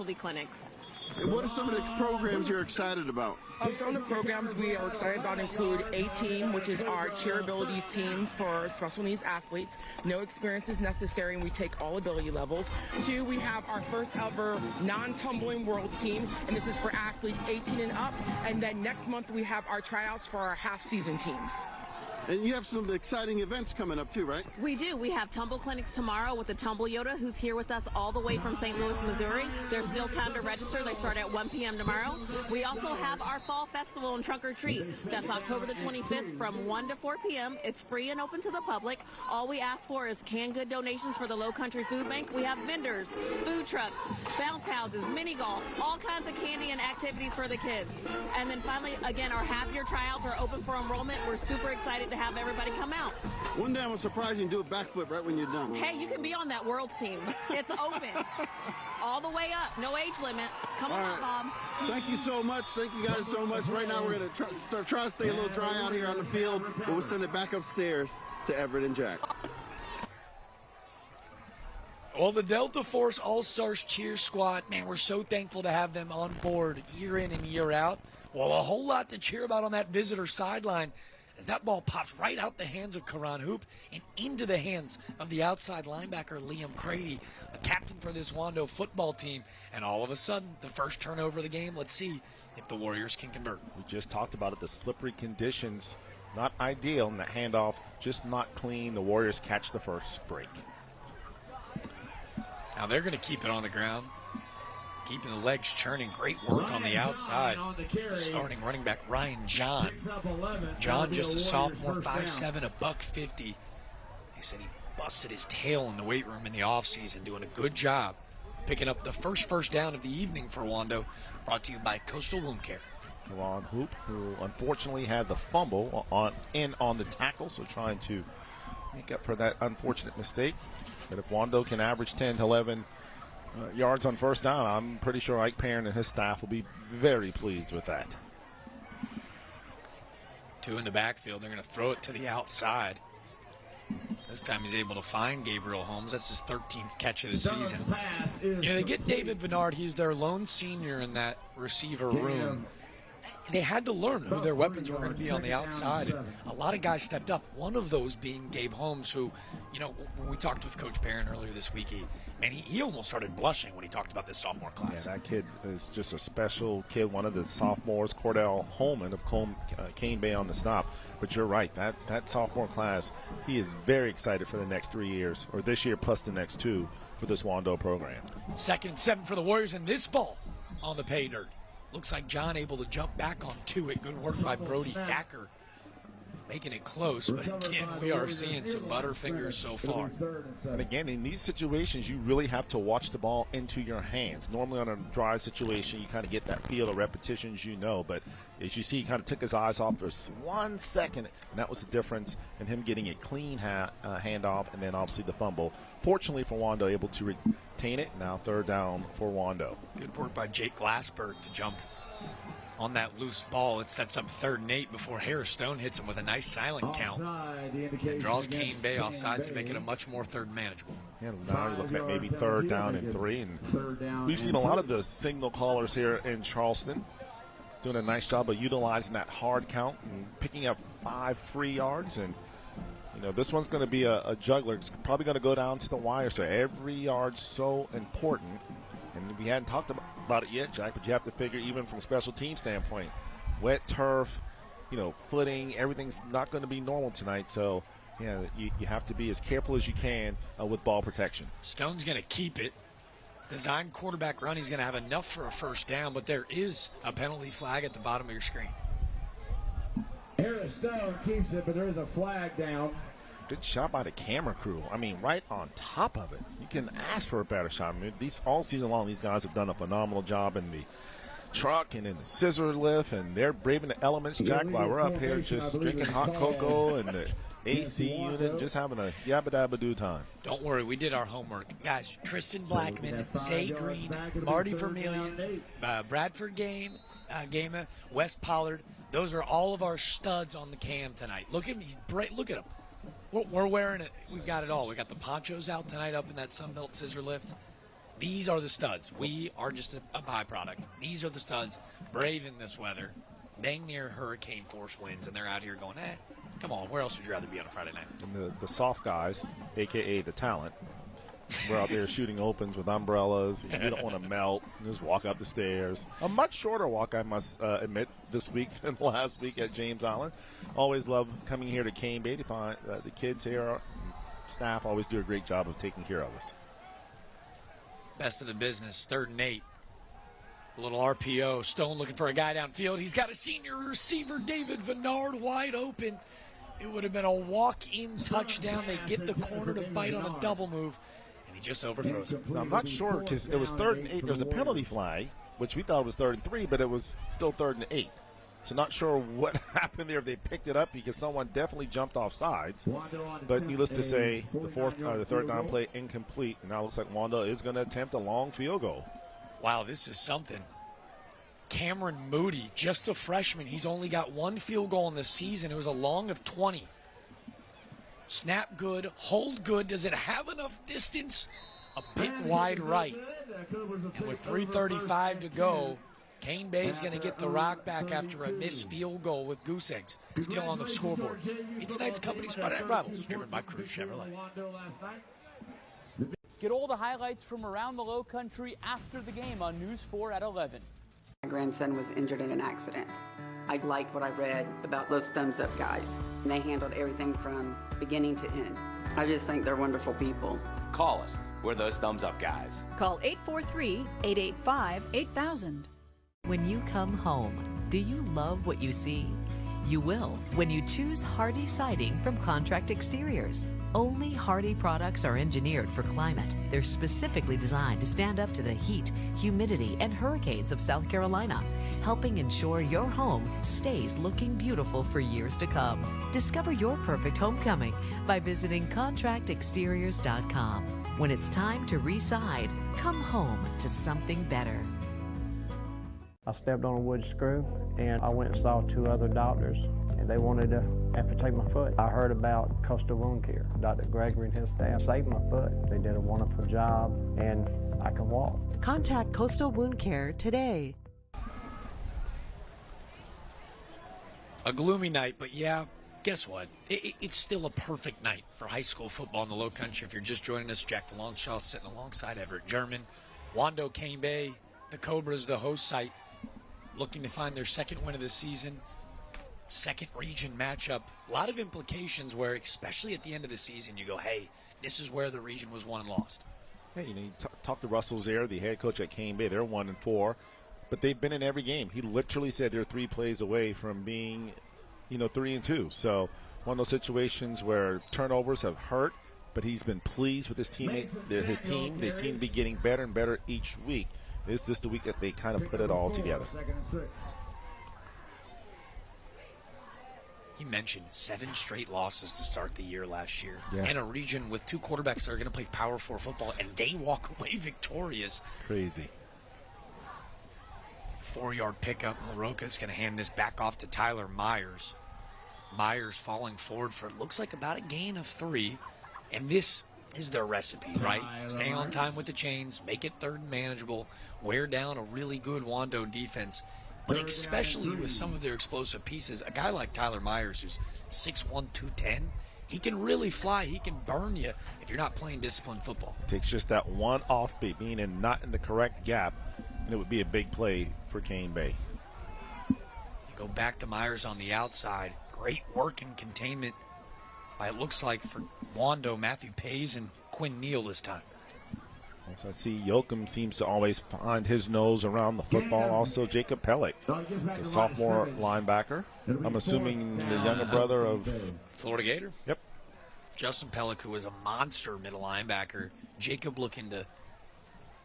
specialty clinics. And what are some of the programs you're excited about? Some of the programs we are excited about include A-Team, which is our cheer abilities team for special needs athletes. No experience is necessary, and we take all ability levels. 2, we have our first ever non-tumbling worlds team, and this is for athletes 18 and up. And then next month we have our tryouts for our half-season teams. And you have some exciting events coming up too, right? We do. We have tumble clinics tomorrow with the Tumble Yoda, who's here with us all the way from St. Louis, Missouri. There's still time to register. They start at 1 p.m. tomorrow. We also have our Fall Festival and Trunk or Treat. That's October the 25th from 1 to 4 p.m. It's free and open to the public. All we ask for is canned good donations for the Low Country Food Bank. We have vendors, food trucks, bounce houses, mini golf, all kinds of candy and activities for the kids. And then finally, again, our half-year tryouts are open for enrollment. We're super excited to have everybody come out. One day I was surprised you do a backflip right when you're done. Hey, you can be on that world team. It's open. All the way up. No age limit. Come on, Mom. Thank you so much. Thank you guys so much. Right now we're going to try to stay a little dry out here on the field, but we'll send it back upstairs to Everett and Jack. Well, the Delta Force All-Stars cheer squad, man, we're so thankful to have them on board year in and year out. Well, a whole lot to cheer about on that visitor sideline as that ball pops right out the hands of Karan Hoop and into the hands of the outside linebacker Liam Crady, the captain for this Wando football team. And all of a sudden, the first turnover of the game, let's see if the Warriors can convert. We just talked about it, the slippery conditions, not ideal, and the handoff just not clean. The Warriors catch the first break. Now they're going to keep it on the ground, keeping the legs churning. Great work on the outside. It's the starting running back, Ryan John. John, just a sophomore, 5'7", $150. They said he busted his tail in the weight room in the offseason, doing a good job picking up the first down of the evening for Wando, brought to you by Coastal Wound Care. Karan Hoop, who unfortunately had the fumble on the tackle, so trying to make up for that unfortunate mistake. But if Wando can average 10 to 11 yards on first down, I'm pretty sure Ike Perrin and his staff will be very pleased with that. 2 in the backfield. They're going to throw it to the outside. This time he's able to find Gabriel Holmes. That's his 13th catch of the season. They get David Bernard. He's their lone senior in that receiver room. They had to learn who their weapons were going to be on the outside. And a lot of guys stepped up, one of those being Gabe Holmes, who, when we talked with Coach Perrin earlier this week, he almost started blushing when he talked about this sophomore class. Yeah, that kid is just a special kid, one of the sophomores, Cordell Holman of Cane Bay on the stop. But you're right, that sophomore class, he is very excited for the next 3 years, or this year plus the next 2 for this Wando program. 2nd and 7 for the Warriors, and this ball on the pay dirt. Looks like John able to jump back onto it. Good work by Brody Thacker, making it close. But again, we are seeing some butterfingers so far. And again, in these situations, you really have to watch the ball into your hands. Normally on a dry situation, you kind of get that feel of repetitions, but as you see, he kind of took his eyes off for 1 second, and that was the difference in him getting a clean handoff and then obviously the fumble. Fortunately for Wando, able to retain it. Now 3rd down for Wando. Good work by Jake Glassberg to jump on that loose ball. It sets up 3rd and 8 before Harris Stone hits him with a nice silent count. It draws Cane Bay offsides to make it a much more third manageable. Yeah, now you're looking at maybe 3rd down and 3. And we've seen a lot of the signal callers here in Charleston doing a nice job of utilizing that hard count and picking up 5 free yards. And this one's going to be a juggler. It's probably going to go down to the wire, so every yard's so important. And we hadn't talked about it yet, Jack, but you have to figure even from a special team standpoint, wet turf, footing, everything's not going to be normal tonight. So, you have to be as careful as you can with ball protection. Stone's going to keep it. Design quarterback run. He's going to have enough for a first down, but there is a penalty flag at the bottom of your screen. Harris Stone keeps it, but there is a flag down. Good shot by the camera crew. Right on top of it. You can ask for a better shot. All season long, these guys have done a phenomenal job in the truck and in the scissor lift, and they're braving the elements, Jack, while we're up here just drinking hot cocoa and the AC unit, just having a yabba-dabba-doo time. Don't worry, we did our homework. Guys, Tristan Blackman, Zay Green, Marty Vermillion, Bradford Gamer, Wes Pollard. Those are all of our studs on the cam tonight. Look at these. Look at them. We're wearing it. We've got it all. We got the ponchos out tonight up in that Sunbelt scissor lift. These are the studs. We are just a byproduct. These are the studs braving this weather, dang near hurricane force winds, and they're out here going, come on, where else would you rather be on a Friday night? And the soft guys, a.k.a. the talent, we're out there shooting opens with umbrellas. You don't want to melt. Just walk up the stairs. A much shorter walk, I must admit, this week than last week at James Island. Always love coming here to Cane Bay to find the kids here. Staff always do a great job of taking care of us. Best of the business, 3rd and 8. A little RPO. Stone looking for a guy downfield. He's got a senior receiver, David Vennard, wide open. It would have been a walk-in touchdown. They get the corner to bite on a double move, and he just overthrows him. Now, I'm not sure because it was 3rd and 8. There was a penalty flag, which we thought was 3rd and 3, but it was still 3rd and 8. So not sure what happened there if they picked it up because someone definitely jumped off sides. But needless to say, the 3rd down play incomplete. And now it looks like Wando is going to attempt a long field goal. Wow, this is something. Cameron Moody, just a freshman. He's only got 1 field goal in the season. It was a long of 20. Snap good, hold good. Does it have enough distance? A bit wide right. And with 3:35 to go, Cane Bay is going to get the rock back after a missed field goal with Goose Eggs still on the scoreboard. It's tonight's Company's Friday Night Rivals, driven by Cruise Chevrolet. Get all the highlights from around the Low Country after the game on News 4 at 11. My grandson was injured in an accident. I liked what I read about those thumbs up guys. And they handled everything from beginning to end. I just think they're wonderful people. Call us. We're those thumbs up guys. Call 843-885-8000. When you come home, do you love what you see? You will when you choose Hardy Siding from Contract Exteriors. Only Hardy products are engineered for climate. They're specifically designed to stand up to the heat, humidity, and hurricanes of South Carolina, helping ensure your home stays looking beautiful for years to come. Discover your perfect homecoming by visiting contractexteriors.com. When it's time to re-side, come home to something better. I stepped on a wood screw and I went and saw 2 other doctors and they wanted to amputate my foot. I heard about Coastal Wound Care. Dr. Gregory and his staff saved my foot. They did a wonderful job and I can walk. Contact Coastal Wound Care today. A gloomy night, but yeah, guess what? It's still a perfect night for high school football in the Low Country. If you're just joining us, Jack DeLongchamp sitting alongside Everett German. Wando, Cane Bay, the Cobras, the host site, looking to find their 2nd win of the season, 2nd region matchup. A lot of implications where, especially at the end of the season, you go, hey, this is where the region was won and lost. Hey, you talk to Russell Zaire, the head coach at Cane Bay. They're 1-4, but they've been in every game. He literally said they're 3 plays away from being, 3-2. So one of those situations where turnovers have hurt, but he's been pleased with his teammate, his team. They seem to be getting better and better each week. Is this the week that they kind of put it all together? You mentioned 7 straight losses to start the year last year. Yeah. In a region with 2 quarterbacks that are going to play Power 4 football, and they walk away victorious. Crazy. 4-yard pickup. LaRocca's going to hand this back off to Tyler Myers. Myers falling forward for it looks like about a gain of 3. And this is their recipe, right? Stay on time with the chains, make it 3rd and manageable, wear down a really good Wando defense, but especially with some of their explosive pieces, a guy like Tyler Myers, who's 6'1", 210, he can really fly. He can burn you if you're not playing disciplined football. Takes just that one offbeat, meaning not in the correct gap, and it would be a big play for Cane Bay. You go back to Myers on the outside. Great work and containment by, it looks like, for Wando, Matthew Pays and Quinn Neal this time. So I see Yoakum seems to always find his nose around the football. Also Jacob Pellick, the sophomore linebacker. I'm assuming the younger brother of Florida Gator. Yep. Justin Pellick, who was a monster middle linebacker. Jacob looking to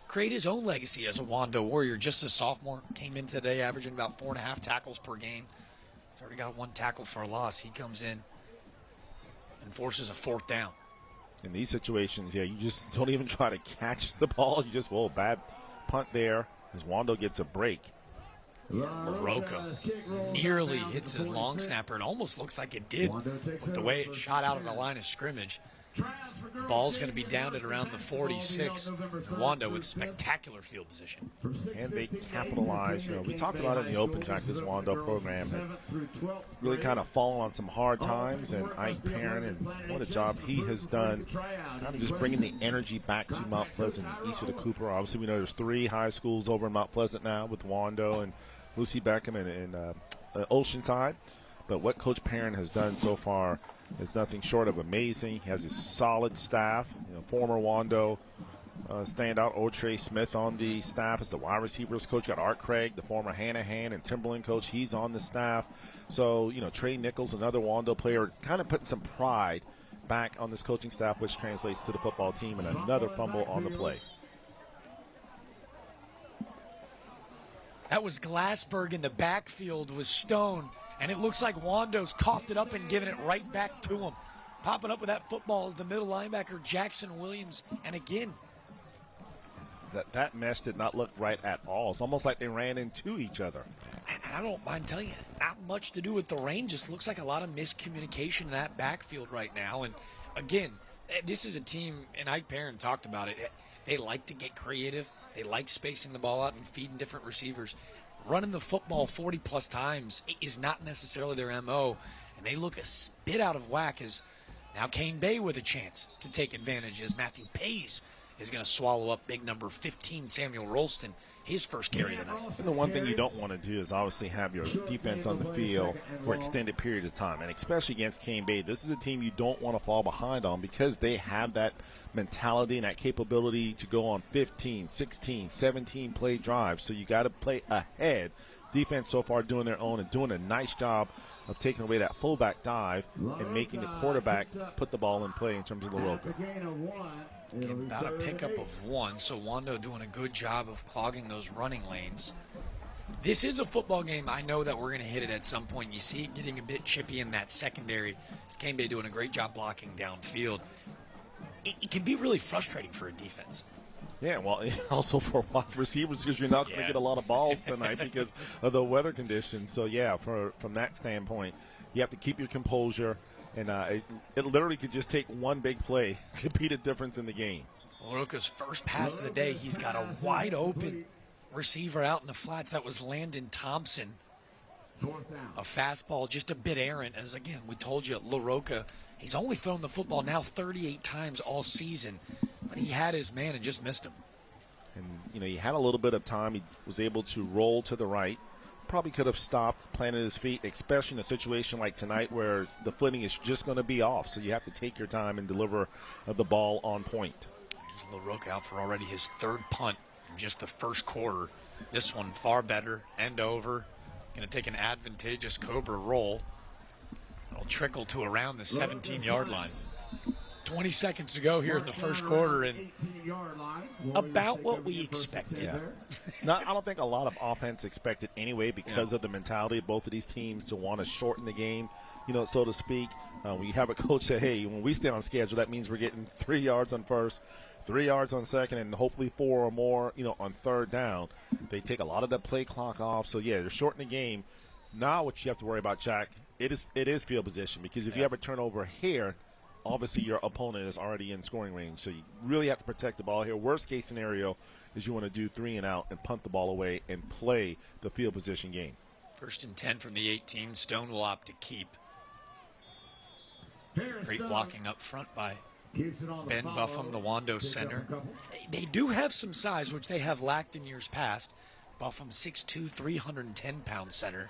create his own legacy as a Wando Warrior. Just a sophomore, came in today averaging about 4.5 tackles per game. He's already got 1 tackle for a loss. He comes in and forces a 4th down. In these situations, yeah, you just don't even try to catch the ball. You just, bad punt there as Wando gets a break. LaRocca nearly hits his long snapper. It almost looks like it did with the way it shot out of the line of scrimmage. Ball's going to be down at around the 46. Wando with spectacular field position. And they capitalize. We talked about it in the Open Jack, this Wando program had really kind of fallen on some hard times. And Ike Perrin, and what a job he has done, kind of just bringing the energy back to Mount Pleasant east of the Cooper. Obviously, we know there's 3 high schools over in Mount Pleasant now with Wando and Lucy Beckham and Oceanside. But what Coach Perrin has done so far is nothing short of amazing. He has a solid staff. Former Wando standout Otrey Smith on the staff as the wide receivers coach. Got Art Craig, the former Hanahan and Timberland coach. He's on the staff. So, Trey Nichols, another Wando player, kind of putting some pride back on this coaching staff, which translates to the football team, and another fumble on the play. That was Glassberg in the backfield with Stone, and it looks like Wando's coughed it up and giving it right back to him. Popping up with that football is the middle linebacker, Jackson Williams, and again, That mesh did not look right at all. It's almost like they ran into each other. I don't mind telling you, not much to do with the rain. Just looks like a lot of miscommunication in that backfield right now. And again, this is a team, and Ike Perrin talked about it. They like to get creative. They like spacing the ball out and feeding different receivers. Running the football 40-plus times is not necessarily their MO, and they look a bit out of whack as now Kane Bay with a chance to take advantage as Matthew Pays is going to swallow up big number 15, Samuel Rolston, his first carry of the night. And the one thing you don't want to do is obviously have your defense on the field for extended periods of time, and especially against Kane Bay. This is a team you don't want to fall behind on because they have that mentality and that capability to go on 15, 16, 17 play drives. So you got to play ahead. Defense so far doing their own and doing a nice job of taking away that fullback dive and making the quarterback put the ball in play in terms of LaRocca. About a pickup of 1, so Wando doing a good job of clogging those running lanes. This is a football game. I know that we're going to hit it at some point. You see it getting a bit chippy in that secondary. It's Kane Bay doing a great job blocking downfield. It can be really frustrating for a defense. Yeah, well, also for wide receivers because you're not going to get a lot of balls tonight because of the weather conditions. So, yeah, from that standpoint, you have to keep your composure. And it literally could just take one big play to be the difference in the game. LaRocca's first pass of the day, he's got a wide open receiver out in the flats. That was Landon Thompson. A fastball, just a bit errant. As, again, we told you, LaRocca, he's only thrown the football now 38 times all season. But he had his man and just missed him. And, he had a little bit of time. He was able to roll to the right. Probably could have stopped, planted his feet, especially in a situation like tonight where the footing is just going to be off. So you have to take your time and deliver the ball on point. There's LaRocca out for already his 3rd punt in just the first quarter. This one far better, end over. Going to take an advantageous Cobra roll. It'll trickle to around the 17-yard line. 20 seconds to go here in the first quarter, and about what we expected. Yeah. I don't think a lot of offense expected anyway because of the mentality of both of these teams to want to shorten the game, so to speak. When you have a coach say, hey, when we stay on schedule, that means we're getting 3 yards on first, 3 yards on second, and hopefully 4 or more, on 3rd down. They take a lot of that play clock off. So, yeah, they're shortening the game. Now what you have to worry about, Jack, it is field position because if you have a turnover here, obviously your opponent is already in scoring range. So you really have to protect the ball here. Worst case scenario is you want to do 3 and out and punt the ball away and play the field position game. 1st and 10 from the 18. Stone will opt to keep. Great blocking up front by Ben Buffum, the Wando center. They do have some size, which they have lacked in years past. Buffum 6'2", 310-pound center.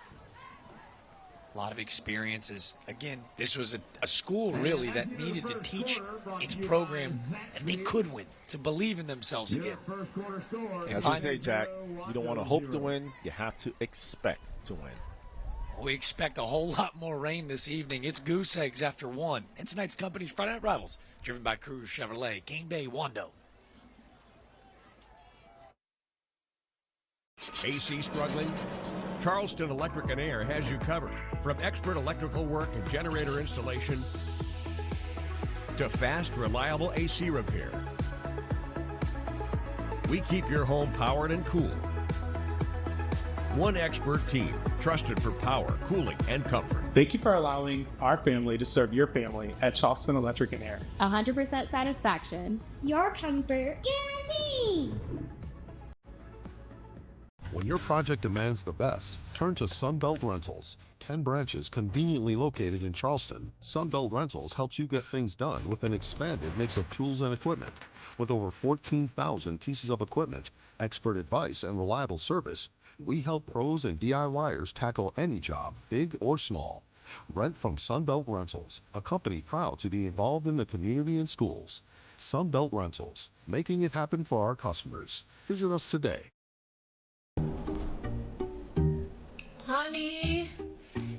A lot of experiences. Again, this was a school really that needed to teach its program and they could win, to believe in themselves again. As we say, Jack, you don't want to hope to win, you have to expect to win. We expect a whole lot more rain this evening. It's goose eggs after 1. And tonight's company's Friday Night Rivals, driven by Cruz Chevrolet, Kane Bay, Wando. AC struggling? Charleston Electric and Air has you covered. From expert electrical work and generator installation to fast, reliable AC repair. We keep your home powered and cool. One expert team, trusted for power, cooling, and comfort. Thank you for allowing our family to serve your family at Charleston Electric and Air. 100% satisfaction. Your comfort guaranteed. When your project demands the best, turn to Sunbelt Rentals. 10 branches conveniently located in Charleston. Sunbelt Rentals helps you get things done with an expanded mix of tools and equipment. With over 14,000 pieces of equipment, expert advice, and reliable service, we help pros and DIYers tackle any job, big or small. Rent from Sunbelt Rentals, a company proud to be involved in the community and schools. Sunbelt Rentals, making it happen for our customers. Visit us today. Honey,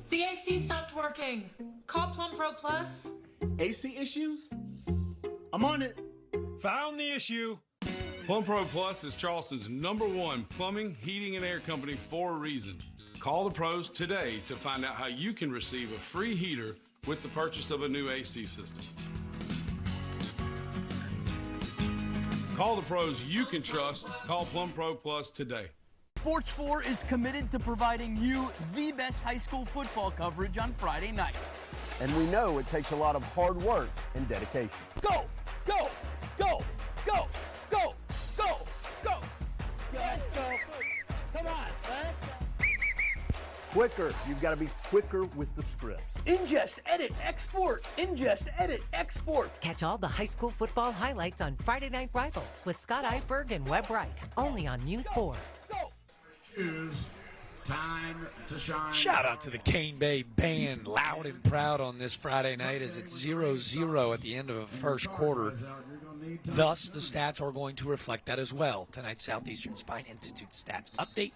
the AC stopped working. Call Plum Pro Plus. AC issues? I'm on it. Found the issue. Plum Pro Plus is Charleston's #1 plumbing, heating, and air company for a reason. Call the pros today to find out how you can receive a free heater with the purchase of a new AC system. Call the pros you can trust. Call Plum Pro Plus today. Sports 4 is committed to providing you the best high school football coverage on Friday night. And we know it takes a lot of hard work and dedication. Go, go, go, go, go, go, go. Let's go. Come on, let's go. Quicker. You've got to be quicker with the scripts. Ingest, edit, export. Ingest, edit, export. Catch all the high school football highlights on Friday Night Rivals with Scott Eisberg and Webb Wright, only on News 4. Time to shine. Shout out to the Cane Bay Band, loud and proud on this Friday night as it's 0-0 at the end of the first quarter. Thus, the stats are going to reflect that as well. Tonight's Southeastern Spine Institute stats update,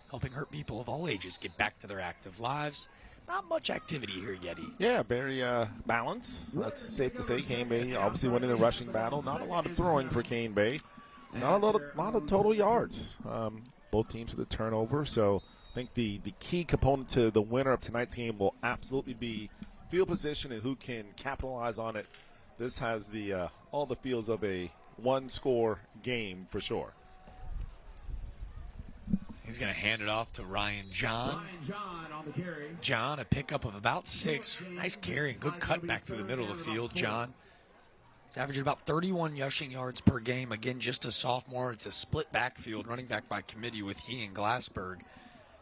helping hurt people of all ages get back to their active lives. Not much activity here, Yeti. Yeah, very balanced. That's safe to say. Cane Bay obviously winning the rushing battle. Not a lot of throwing for Cane Bay. Not a lot of total yards. Both teams with a turnover, so I think the key component to the winner of tonight's game will absolutely be field position and who can capitalize on it. This has the all the feels of a one-score game for sure. He's going to hand it off to Ryan John. Ryan John on the carry. John, a pickup of about 6. Nice carry and good cut back through the middle of the field. John, he's averaging about 31 rushing yards per game. Again, just a sophomore. It's a split backfield, running back by committee with he and Glassberg.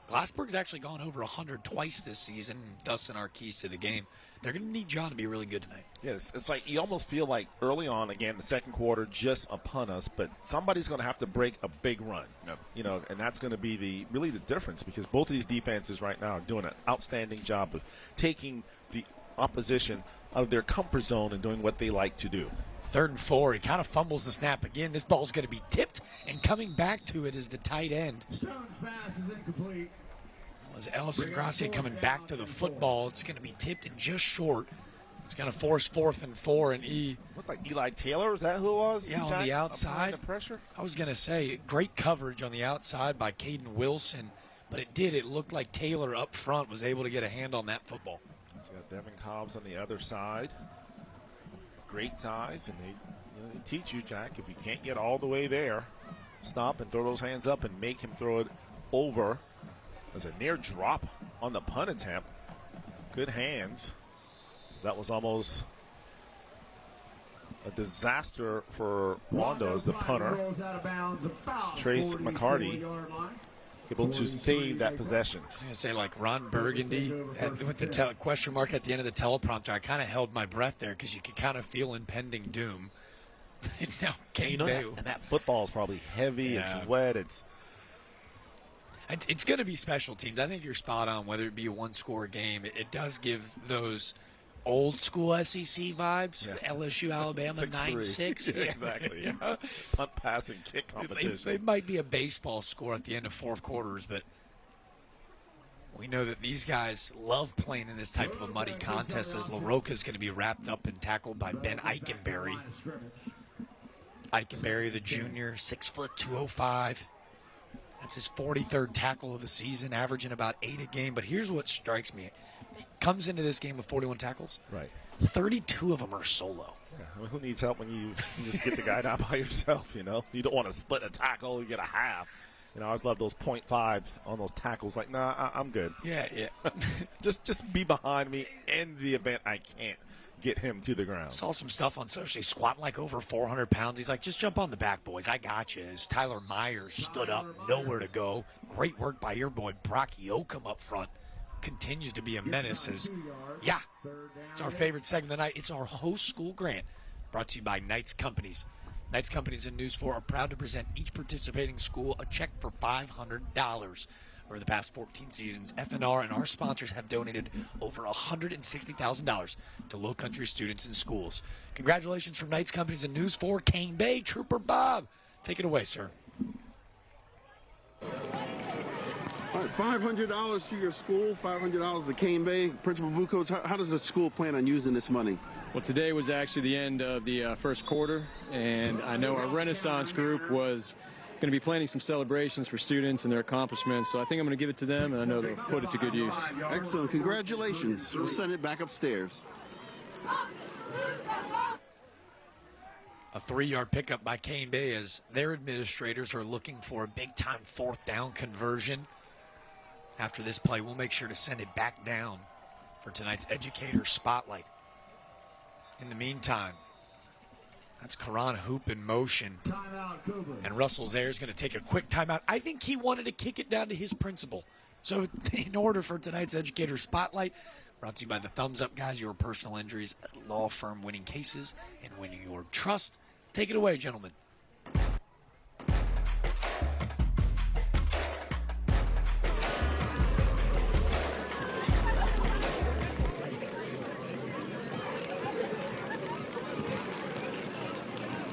Glassberg's actually gone over 100 twice this season. Dustin, our keys to the game. They're going to need John to be really good tonight. Yes, it's like you almost feel like early on, again, the second quarter just upon us, but somebody's going to have to break a big run. Yep. You know, and that's going to be really the difference because both of these defenses right now are doing an outstanding job of taking the opposition out of their comfort zone and doing what they like to do. 3rd and 4. He kind of fumbles the snap again. This ball's going to be tipped, and coming back to it is the tight end. Stone's pass is incomplete. That was Ellison Gracia coming back to the football. It's going to be tipped and just short. It's going to force 4th and 4, and looked like Eli Taylor. Is that who it was? Yeah, on the outside. The pressure. I was going to say great coverage on the outside by Caden Wilson, but it looked like Taylor up front was able to get a hand on that football. So you got Devin Cobbs on the other side. Great size, and they teach you, Jack, if you can't get all the way there, stop and throw those hands up and make him throw it over. There's a near drop on the punt attempt. Good hands. That was almost a disaster for Wando as the punter. Trace McCarty able to save that possession. I was going to say, like Ron Burgundy with the question mark at the end of the teleprompter, I kind of held my breath there because you could kind of feel impending doom. And now Cane Bay. And that football is probably heavy. Yeah. It's wet. It's going to be special teams. I think you're spot on, whether it be a one-score game. It does give those old school SEC vibes. Yeah. LSU, Alabama, 9-6. Yeah, exactly. Yeah. Punt, pass, and kick competition. It might be a baseball score at the end of 4th quarters, but we know that these guys love playing in this type of a muddy contest as LaRocca is going to be wrapped up and tackled by Ben Eikenberry. Eikenberry, the junior, 6 foot, 205. That's his 43rd tackle of the season, averaging about 8 a game. But here's what strikes me. He comes into this game with 41 tackles. Right. 32 of them are solo. Yeah. I mean, who needs help when you just get the guy down by yourself, you know? You don't want to split a tackle, you get a half. I always love those 0.5s on those tackles. Like, nah, I'm good. Yeah. just be behind me in the event I can't get him to the ground. Saw some stuff on social. He's squatting like over 400 pounds. He's like, just jump on the back, boys. I got you. As Tyler Myers stood up, nowhere to go. Great work by your boy Brock Yoakum up front. Continues to be a menace. It's our favorite segment of the night. It's our host school grant, brought to you by Knights Companies. Knights Companies and News 4 are proud to present each participating school a check for $500. Over the past 14 seasons, FNR and our sponsors have donated over $160,000 to Low Country students and schools. Congratulations from Knights Companies and News 4, Cane Bay, Trooper Bob. Take it away, sir. All right, $500 to your school, $500 to Cane Bay. Principal Buchholz, how does the school plan on using this money? Well, today was actually the end of the first quarter, and I know our Renaissance group was going to be planning some celebrations for students and their accomplishments, so I think I'm going to give it to them, and I know they'll put it to good use. Excellent. Congratulations. We'll send it back upstairs. A 3-yard pickup by Cane Bay as their administrators are looking for a big-time 4th down conversion. After this play, we'll make sure to send it back down for tonight's Educator Spotlight. In the meantime, that's Karan Hoop in motion. And Russell Zaire is going to take a quick timeout. I think he wanted to kick it down to his principal. So in order for tonight's Educator Spotlight, brought to you by the Thumbs Up Guys, your personal injuries law firm, winning cases and winning your trust. Take it away, gentlemen.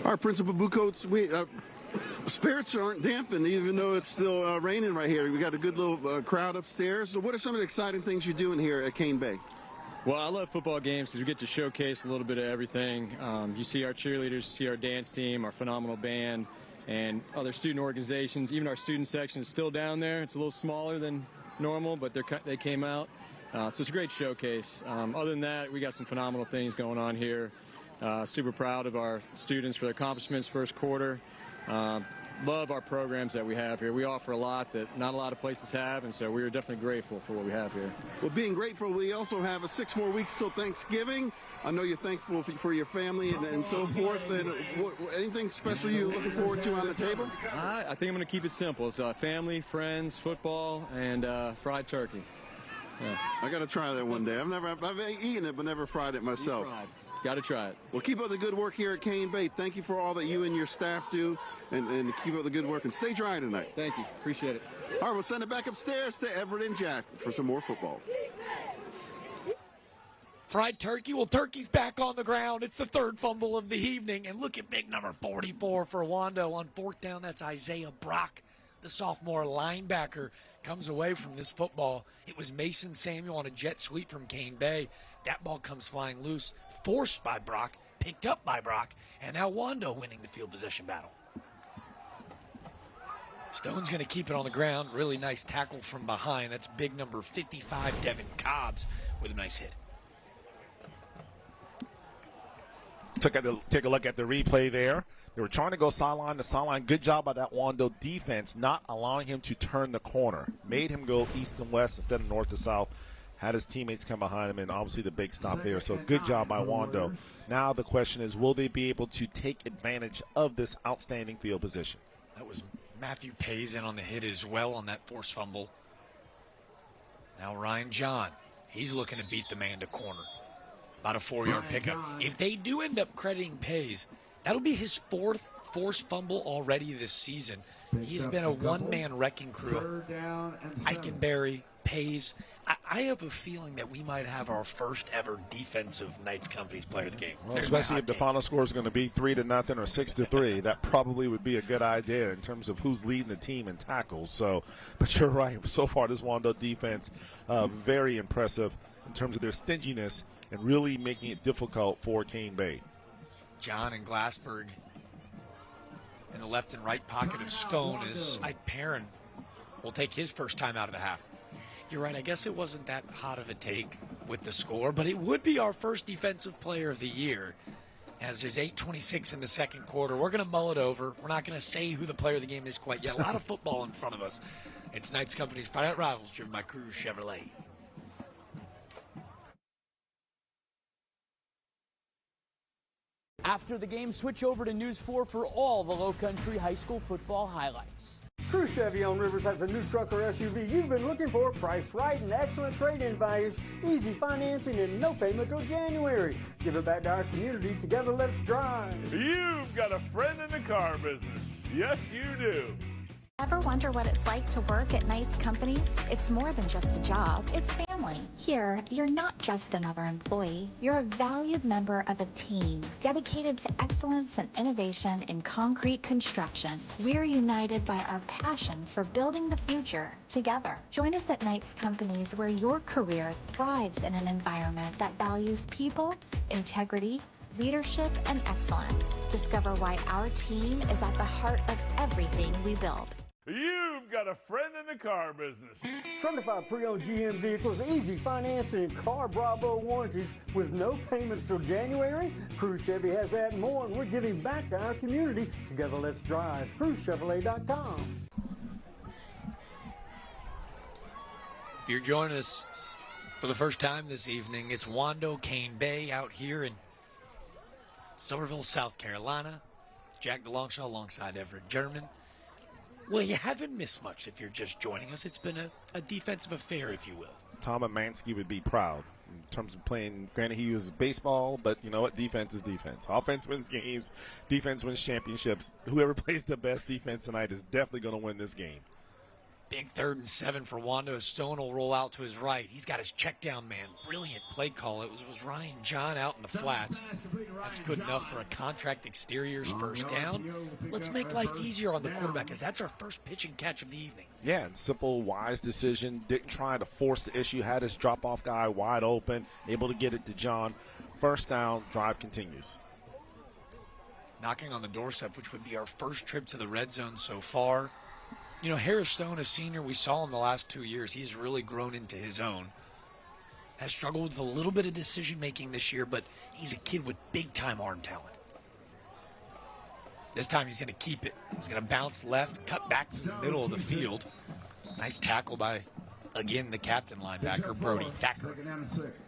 Our Principal Buchholz, spirits aren't dampened even though it's still raining right here. We got a good little crowd upstairs. So what are some of the exciting things you're doing here at Cane Bay? Well, I love football games because we get to showcase a little bit of everything. You see our cheerleaders, you see our dance team, our phenomenal band, and other student organizations. Even our student section is still down there. It's a little smaller than normal, but they came out. So it's a great showcase. Other than that, we got some phenomenal things going on here. Super proud of our students for their accomplishments first quarter. Love our programs that we have here. We offer a lot that not a lot of places have, and so we are definitely grateful for what we have here. Well, being grateful, we also have 6 more weeks till Thanksgiving. I know you're thankful for your family and so forth. And anything special you're looking forward to on the table? I think I'm going to keep it simple. It's family, friends, football, and fried turkey. Yeah. I got to try that one day. I've eaten it, but never fried it myself. Got to try it. Well, keep up the good work here at Cane Bay. Thank you for all that you and your staff do, and keep up the good work. And stay dry tonight. Thank you. Appreciate it. All right, we'll send it back upstairs to Everett and Jack for some more football. Fried turkey. Well, turkey's back on the ground. It's the 3rd fumble of the evening. And look at big number 44 for Wando on 4th down. That's Isaiah Brock, the sophomore linebacker, comes away from this football. It was Mason Samuel on a jet sweep from Cane Bay. That ball comes flying loose, forced by Brock, picked up by Brock, and now Wando winning the field possession battle. Stone's going to keep it on the ground. Really nice tackle from behind. That's big number 55, Devin Cobbs, with a nice hit. Take a look at the replay there. They were trying to go sideline to sideline. Good job by that Wando defense, not allowing him to turn the corner. Made him go east and west instead of north to south. Had his teammates come behind him, and obviously the big stop there. So good job by Wando. Now the question is, will they be able to take advantage of this outstanding field position? That was Matthew Pays in on the hit as well on that forced fumble. Now Ryan John, he's looking to beat the man to corner. About a 4-yard pickup. If they do end up crediting Pays, that'll be his 4th forced fumble already this season. He's been a one-man wrecking crew. Eikenberry, Pays. I have a feeling that we might have our first ever defensive Knights Companies player of the game. Well, especially if the final score is going to be 3-0 or 6-3, that probably would be a good idea in terms of who's leading the team in tackles. So, but you're right. So far, this Wando defense, very impressive in terms of their stinginess and really making it difficult for Cane Bay. John and Glassberg in the left and right pocket of Stone as Ike Perrin will take his first time out of the half. You're right. I guess it wasn't that hot of a take with the score, but it would be our first defensive player of the year. as there's 8:26 in the second quarter. We're going to mull it over. We're not going to say who the player of the game is quite yet. A lot of football in front of us. It's Knights Company's Pirate Rivals, driven by Cruise Chevrolet. After the game, switch over to News 4 for all the Lowcountry High School football highlights. Cruise Chevy on Rivers has a new truck or SUV you've been looking for, priced right and excellent trade-in values, easy financing and no payment till January. Give it back to our community. Together, let's drive. You've got a friend in the car business. Yes, you do. Ever wonder what it's like to work at Knights Companies? It's more than just a job. It's family. Here, you're not just another employee. You're a valued member of a team dedicated to excellence and innovation in concrete construction. We're united by our passion for building the future together. Join us at Knights Companies, where your career thrives in an environment that values people, integrity, leadership, and excellence. Discover why our team is at the heart of everything we build. You've got a friend in the car business. Certified pre-owned GM vehicles, easy financing, and Car Bravo warranties with no payments till January. Cruise Chevy has that and more, and we're giving back to our community. Together, let's drive. CruiseChevrolet.com. If you're joining us for the first time this evening, it's Wando Cane Bay out here in Somerville, South Carolina. Jack DeLongshaw alongside Everett German. Well, you haven't missed much if you're just joining us. It's been a defensive affair, if you will. Tom Amansky would be proud in terms of playing. Granted, he uses baseball, but you know what? Defense is defense. Offense wins games. Defense wins championships. Whoever plays the best defense tonight is definitely going to win this game. Big 3rd and 7 for Wando. Stone will roll out to his right. He's got his check down man. Brilliant play call. It was Ryan John out in the flats. That's good enough for a contract exteriors first down. Let's make life easier on the quarterback, because that's our first pitch and catch of the evening. Yeah, and simple, wise decision. Didn't try to force the issue. Had his drop-off guy wide open, able to get it to John. First down, drive continues. Knocking on the doorstep, which would be our first trip to the red zone so far. You know, Harris Stone, a senior, we saw him the last 2 years. He's really grown into his own. Has struggled with a little bit of decision-making this year, but he's a kid with big-time arm talent. This time he's going to keep it. He's going to bounce left, cut back to the middle of the field. Nice tackle by, again, the captain linebacker, Brody Thacker.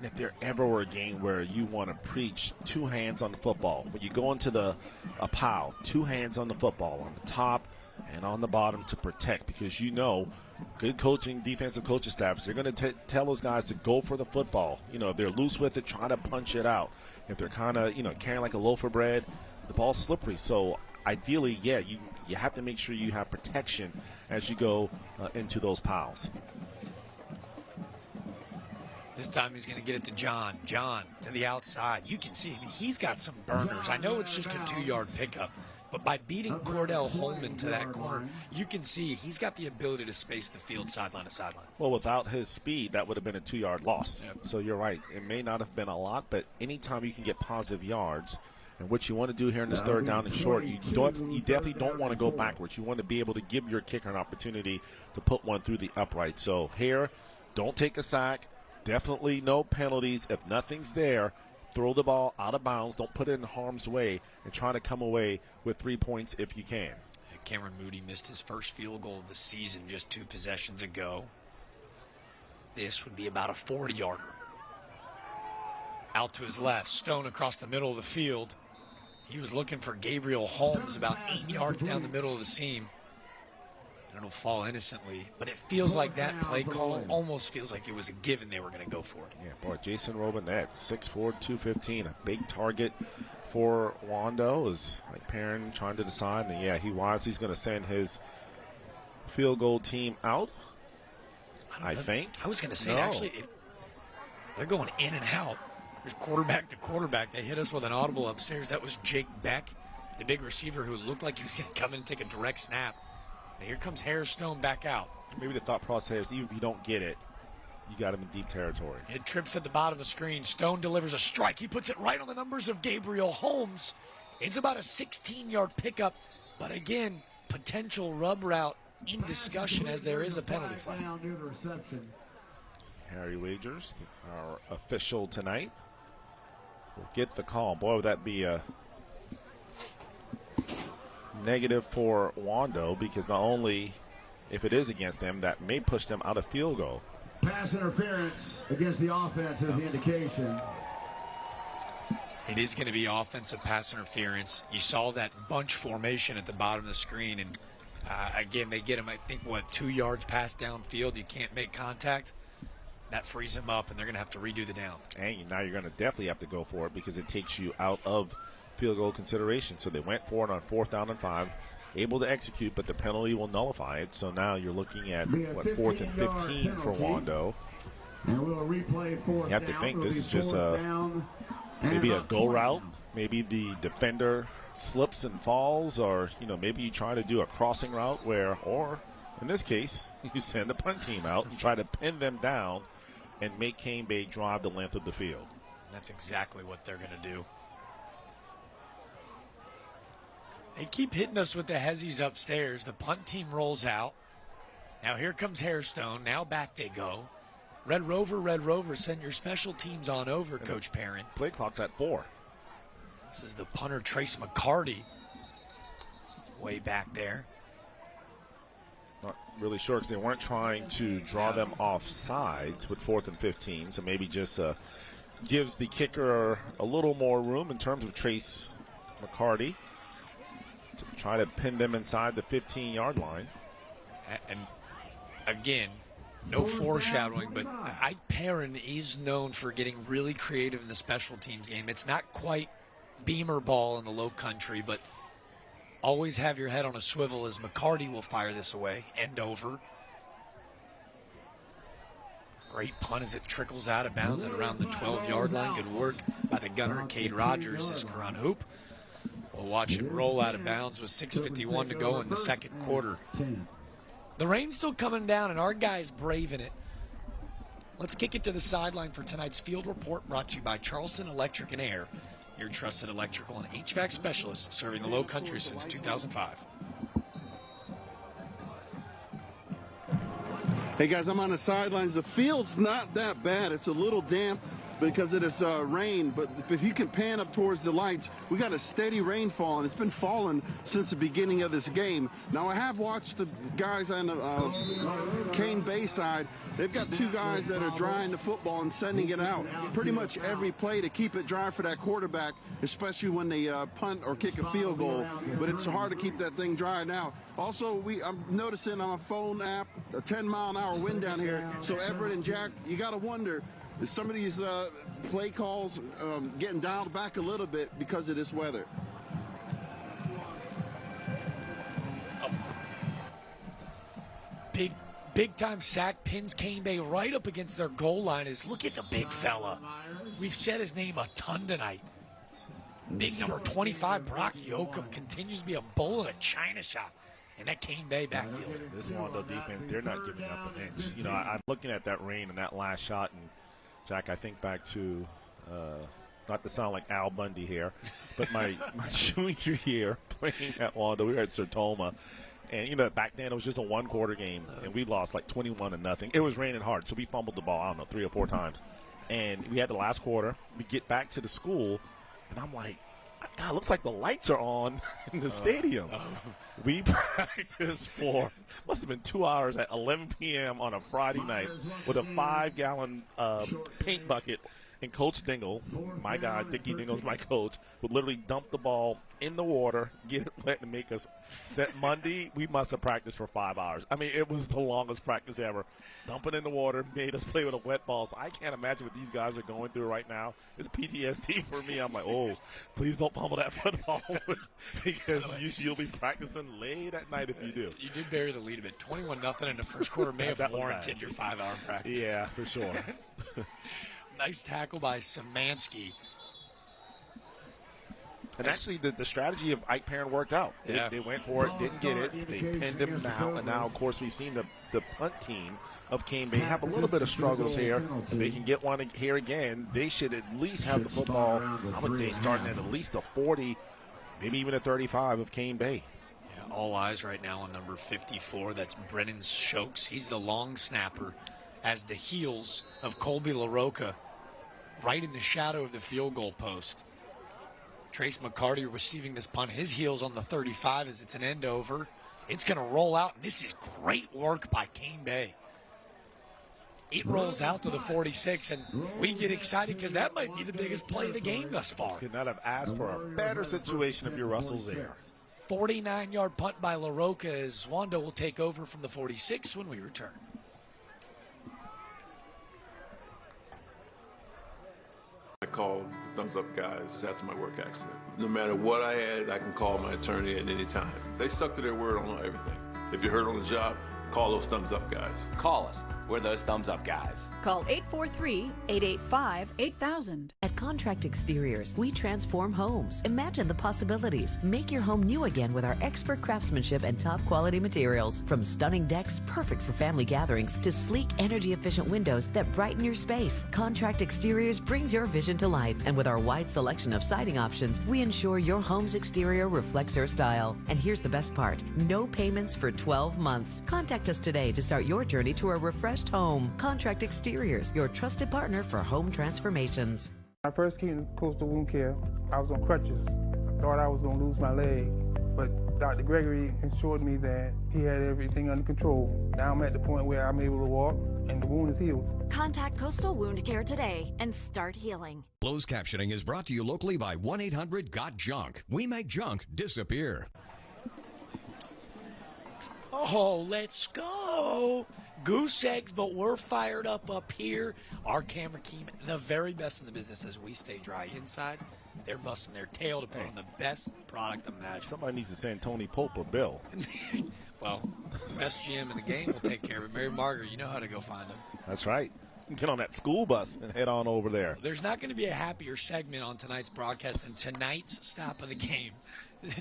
If there ever were a game where you want to preach 2 hands on the football, when you go into a pile, 2 hands on the football, on the top and on the bottom to protect, because you know good coaching, defensive coaching staffs, they're going to tell those guys to go for the football. You know, if they're loose with it, try to punch it out. If they're kind of, carrying like a loaf of bread, the ball's slippery. So ideally, yeah, you have to make sure you have protection as you go into those piles. This time he's going to get it to John. John to the outside. You can see he's got some burners. I know it's just a 2-yard pickup, but by beating Cordell Holman to that corner, you can see he's got the ability to space the field sideline to sideline. Well, without his speed, that would have been a 2-yard loss. Yep. So you're right. It may not have been a lot, but anytime you can get positive yards, and what you want to do here in this 3rd down and short, you definitely don't want to go backwards. You want to be able to give your kicker an opportunity to put one through the upright. So here, don't take a sack. Definitely no penalties. If nothing's there, throw the ball out of bounds. Don't put it in harm's way, and try to come away with 3 points if you can. Cameron Moody missed his first field goal of the season just 2 possessions ago. This would be about a 40-yarder. Out to his left, Stone across the middle of the field. He was looking for Gabriel Holmes about 8 yards down the middle of the seam. And it'll fall innocently, but it feels like that play call almost feels like it was a given they were going to go for it. Yeah, boy, Jason Robinette, 6'4", 215, a big target for Wando. Is like Perrin trying to decide, and yeah, he's going to send his field goal team out. I think. I was going to say, actually, if they're going in and out. There's quarterback to quarterback. They hit us with an audible upstairs. That was Jake Beck, the big receiver who looked like he was going to come in and take a direct snap. And here comes Harris Stone back out. Maybe the thought process, even if you don't get it, you got him in deep territory. It trips at the bottom of the screen. Stone delivers a strike. He puts it right on the numbers of Gabriel Holmes. It's about a 16-yard pickup, but again, potential rub route in discussion as there is a penalty flag. Harry Wagers, our official tonight, will get the call. Boy, would that be a negative for Wando, because not only if it is against them, that may push them out of field goal. Pass interference against the offense is the indication. It is going to be offensive pass interference. You saw that bunch formation at the bottom of the screen, and again, they get him, I think, 2 yards past downfield. You can't make contact. That frees them up, and they're going to have to redo the down. And now you're going to definitely have to go for it because it takes you out of field goal consideration. So they went for it on 4th down and 5, able to execute, but the penalty will nullify it. So now you're looking at, 4th and 15 for Wando. And we'll replay 4th. You have to think this is just maybe a go route. Maybe the defender slips and falls, or maybe you try to do a crossing route or in this case, you send the punt team out and try to pin them down and make Cane Bay drive the length of the field. That's exactly what they're going to do. They keep hitting us with the hezzies upstairs. The punt team rolls out. Now here comes Hairstone. Now back they go. Red Rover, send your special teams on over, Coach Perrin. Play clock's at 4. This is the punter, Trace McCarty, way back there. Not really sure because they weren't trying to draw them off sides with 4th and 15, so maybe just gives the kicker a little more room in terms of Trace McCarty to try to pin them inside the 15-yard line. And again, no foreshadowing, but Ike Perrin is known for getting really creative in the special teams game. It's not quite Beamer ball in the low country, but always have your head on a swivel as McCarty will fire this away. End over. Great punt as it trickles out of bounds at around the 12-yard line. Good work by the gunner, Cade Rogers, this current hoop. We'll watch it roll out of bounds with 6:51 to go in the second quarter. The rain's still coming down, and our guys braving it. Let's kick it to the sideline for tonight's Field Report, brought to you by Charleston Electric and Air, your trusted electrical and HVAC specialist serving the Low Country since 2005. Hey guys, I'm on the sidelines. The field's not that bad. It's a little damp because it is rain, but if you can pan up towards the lights, we got a steady rainfall, and it's been falling since the beginning of this game. Now, I have watched the guys on the Cane Bay side. They've got 2 guys that are drying the football and sending it out pretty much every play to keep it dry for that quarterback, especially when they punt or kick a field goal. But it's hard to keep that thing dry now. Also, I'm noticing on my phone app a 10-mile-an-hour wind down here. So Everett and Jack, you got to wonder, is some of these play calls getting dialed back a little bit because of this weather? Big time sack pins Cane Bay right up against their goal line. Look at the big fella. We've said his name a ton tonight. Big number 25, Brock Yoakum, continues to be a bull in a china shop in that Cane Bay backfield. This Wando defense, they're not giving up an inch. I'm looking at that rain and that last shot, and Jack, I think back to, not to sound like Al Bundy here, but my junior year playing at Wando, we were at Sertoma, and, back then it was just a 1-quarter game, and we lost like 21-0. It was raining hard, so we fumbled the ball, 3 or 4 times. And we had the last quarter. We get back to the school, and I'm like, God, it looks like the lights are on in the stadium. We practiced for, must have been 2 hours at 11 p.m. on a Friday night with a 5-gallon paint bucket. And Coach Dingle, my guy, Dickie Dingle's my coach, would literally dump the ball in the water, get it wet, and make us. That Monday, we must have practiced for 5 hours. I mean, it was the longest practice ever. Dump it in the water, made us play with a wet ball. So I can't imagine what these guys are going through right now. It's PTSD for me. I'm like, oh, please don't fumble that football because you'll be practicing late at night if you do. You did bury the lead a bit. 21-0 in the first quarter may have warranted your 5-hour practice. Yeah, for sure. Nice tackle by Szymanski. And actually, the strategy of Ike Perrin worked out. They went for it, didn't get it. They pinned him now. And now, of course, we've seen the punt team of Cane Bay have a little bit of struggles here. If they can get one here again, they should at least have the football, I would say, starting at least the 40, maybe even a 35 of Cane Bay. Yeah, all eyes right now on number 54. That's Brennan Shokes. He's the long snapper as the heels of Colby LaRocca right in the shadow of the field goal post. Trace McCarty receiving this punt. His heels on the 35 as it's an end over. It's going to roll out, and this is great work by Cane Bay. It rolls out to the 46, and we get excited because that might be the biggest play of the game thus far. Could not have asked for a better situation if you're Russell's there. 49-yard punt by LaRocca as Wando will take over from the 46 when we return. I call thumbs up guys after my work accident. No matter what I had, I can call my attorney at any time. They stuck to their word on everything. If you're hurt on the job, call those thumbs up guys. Call us. We're those thumbs up guys. Call 843-885-8000. At Contract Exteriors, we transform homes. Imagine the possibilities. Make your home new again with our expert craftsmanship and top quality materials. From stunning decks perfect for family gatherings to sleek, energy-efficient windows that brighten your space, Contract Exteriors brings your vision to life. And with our wide selection of siding options, we ensure your home's exterior reflects your style. And here's the best part. No payments for 12 months. Contact us today to start your journey to a refreshed home. Contract Exteriors, your trusted partner for home transformations. When I first came to Coastal Wound Care, I was on crutches. I thought I was going to lose my leg, but Dr. Gregory assured me that he had everything under control. Now I'm at the point where I'm able to walk and the wound is healed. Contact Coastal Wound Care today and start healing. Closed captioning is brought to you locally by 1-800-GOT-JUNK. We make junk disappear. Oh, let's go. Goose eggs, but we're fired up here. Our camera team, the very best in the business as we stay dry inside. They're busting their tail to put on the best product imaginable. Somebody needs to send Tony Pope or Bill. Well, best GM in the game will take care of it. Mary Margaret, you know how to go find them. That's right. Get on that school bus and head on over there. There's not going to be a happier segment on tonight's broadcast than tonight's stop of the game.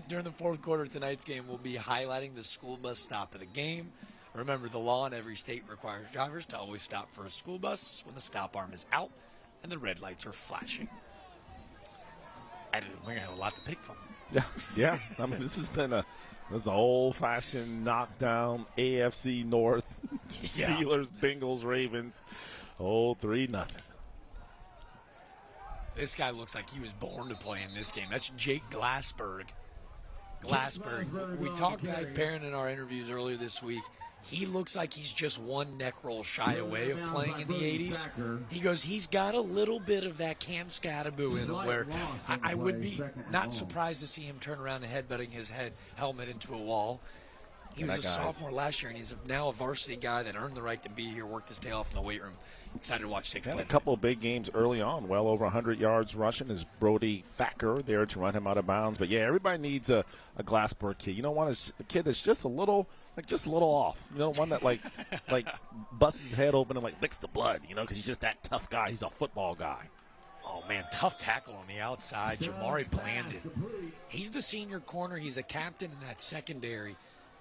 During the fourth quarter of tonight's game, we'll be highlighting the school bus stop of the game. Remember, the law in every state requires drivers to always stop for a school bus when the stop arm is out and the red lights are flashing. We're going to have a lot to pick from. Yeah. I mean, this has been an old-fashioned knockdown AFC North. Steelers, Bengals, Ravens. 3-0. This guy looks like he was born to play in this game. That's Jake Glassberg. We talked to Ike Perrin in our interviews earlier this week. He looks like he's just one neck roll shy away of playing in the 80s. He goes, he's got a little bit of that Cam Scattaboo in him where I would be not surprised to see him turn around and headbutting his helmet into a wall. He was a sophomore last year, and he's now a varsity guy that earned the right to be here, worked his tail off in the weight room. Excited to watch Six. Had a couple of big games early on, well over 100 yards rushing. Is Brody Thacker there to run him out of bounds? But yeah, everybody needs a Glassberg kid. You don't want a kid that's just a little off. You know, one that like busts his head open and like licks the blood. You know, because he's just that tough guy. He's a football guy. Oh, man, tough tackle on the outside. Jamari Blandon. He's the senior corner. He's a captain in that secondary.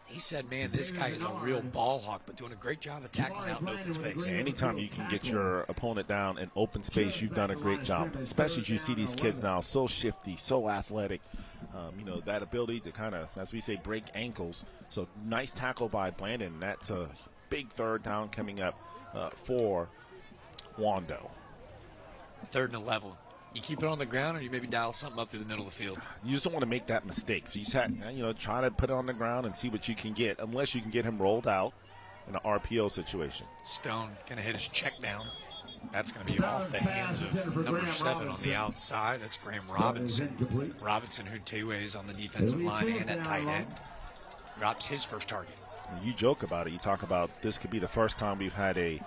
He said, man, this guy is a real ball hawk, but doing a great job of tackling out in open space. Anytime you can get your opponent down in open space, you've done a great job, especially as you see these kids now so shifty, so athletic. You know, that ability to kind of, as we say, break ankles. So nice tackle by Blandon. That's a big third down coming up for Wando. 3rd and 11. You keep it on the ground, or you maybe dial something up through the middle of the field? You just don't want to make that mistake. So you just have, try to put it on the ground and see what you can get, unless you can get him rolled out in an RPO situation. Stone going to hit his check down. That's going to be off the hands of number 7 on the outside. That's Graham Robinson. Robinson, who two-ways on the defensive line and at tight end, drops his first target. You joke about it. You talk about this could be the first time we've had a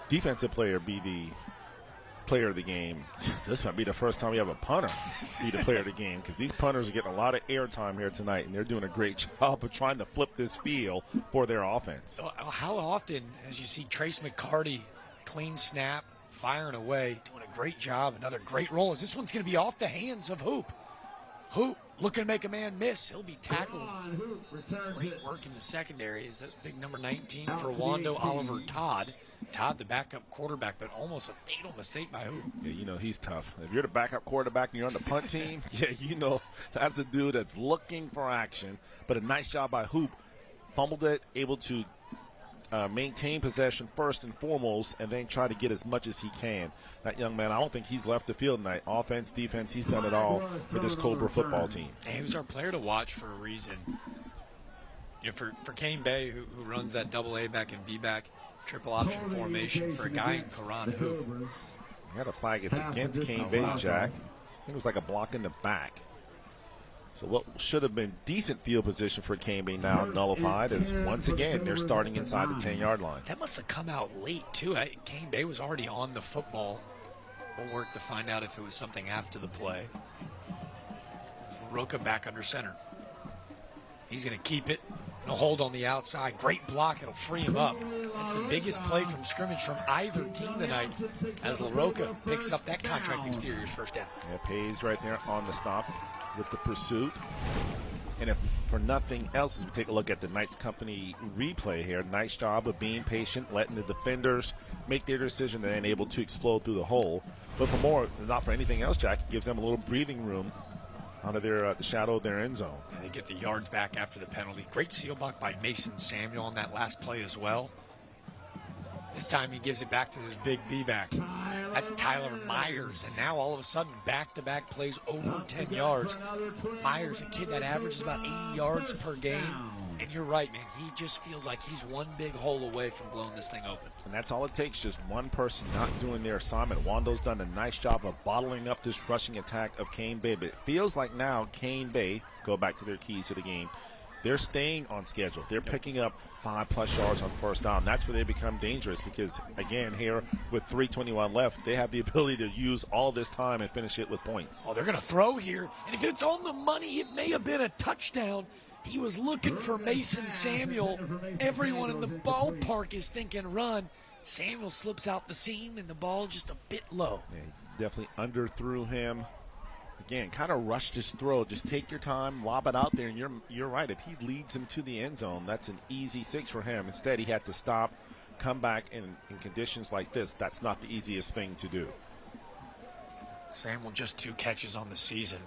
defensive player be the player of the game. This might be the first time we have a punter be the player of the game, because these punters are getting a lot of airtime here tonight, and they're doing a great job of trying to flip this field for their offense. So how often, as you see Trace McCarty, clean snap, firing away, doing a great job, another great roll, as this one's going to be off the hands of Hoop. Hoop looking to make a man miss. He'll be tackled. Great work in the secondary. Is that big number 19 for Wando, Oliver Todd. Todd, the backup quarterback, but almost a fatal mistake by Hoop. Yeah, you know, he's tough. If you're the backup quarterback and you're on the punt team, yeah, you know, that's a dude that's looking for action. But a nice job by Hoop. Fumbled it, able to maintain possession first and foremost, and then try to get as much as he can. That young man, I don't think he's left the field tonight. Offense, defense, he's done it all for this Cobra football team. He was our player to watch for a reason. You know, for Kane Bay, who runs that double A back and B back triple option formation, for a guy in Karan who he had a flag. It's against Kane Bay, Jack. I think it was like a block in the back. So what should have been decent field position for Kane Bay now nullified, as once again they're starting inside the 10-yard line. That must have come out late too. Kane Bay was already on the football. We'll work to find out if it was something after the play. It's LaRocca back under center. He's going to keep it. No hold on the outside. Great block. It'll free him up. That's the biggest play from scrimmage from either team tonight, as LaRocca picks up that contract exterior's first down. Yeah, Pays right there on the stop with the pursuit. And if for nothing else, as we take a look at the Knights Company replay here, nice job of being patient, letting the defenders make their decision, and then able to explode through the hole. But for more, not for anything else, Jack, it gives them a little breathing room out of their the shadow of their end zone. And they get the yards back after the penalty. Great seal block by Mason Samuel on that last play as well. This time he gives it back to this big B-back. That's Tyler Myers. And now all of a sudden, back-to-back plays over 10 yards. Myers, a kid that averages about 80 yards per game. And you're right, man. He just feels like he's one big hole away from blowing this thing open. And that's all it takes, just one person not doing their assignment. Wando's done a nice job of bottling up this rushing attack of Kane Bay. But it feels like now Kane Bay, go back to their keys to the game, they're staying on schedule. They're picking up 5+ yards on first down. That's where they become dangerous because, again, here with 3:21 left, they have the ability to use all this time and finish it with points. Oh, they're going to throw here. And if it's on the money, it may have been a touchdown. He was looking for Mason Samuel. Everyone in the ballpark is thinking run. Samuel slips out the seam, and the ball just a bit low. Yeah, definitely underthrew him. Again, kind of rushed his throw. Just take your time, lob it out there, and you're right. If he leads him to the end zone, that's an easy 6 for him. Instead, he had to stop, come back in conditions like this. That's not the easiest thing to do. Samuel just 2 catches on the season.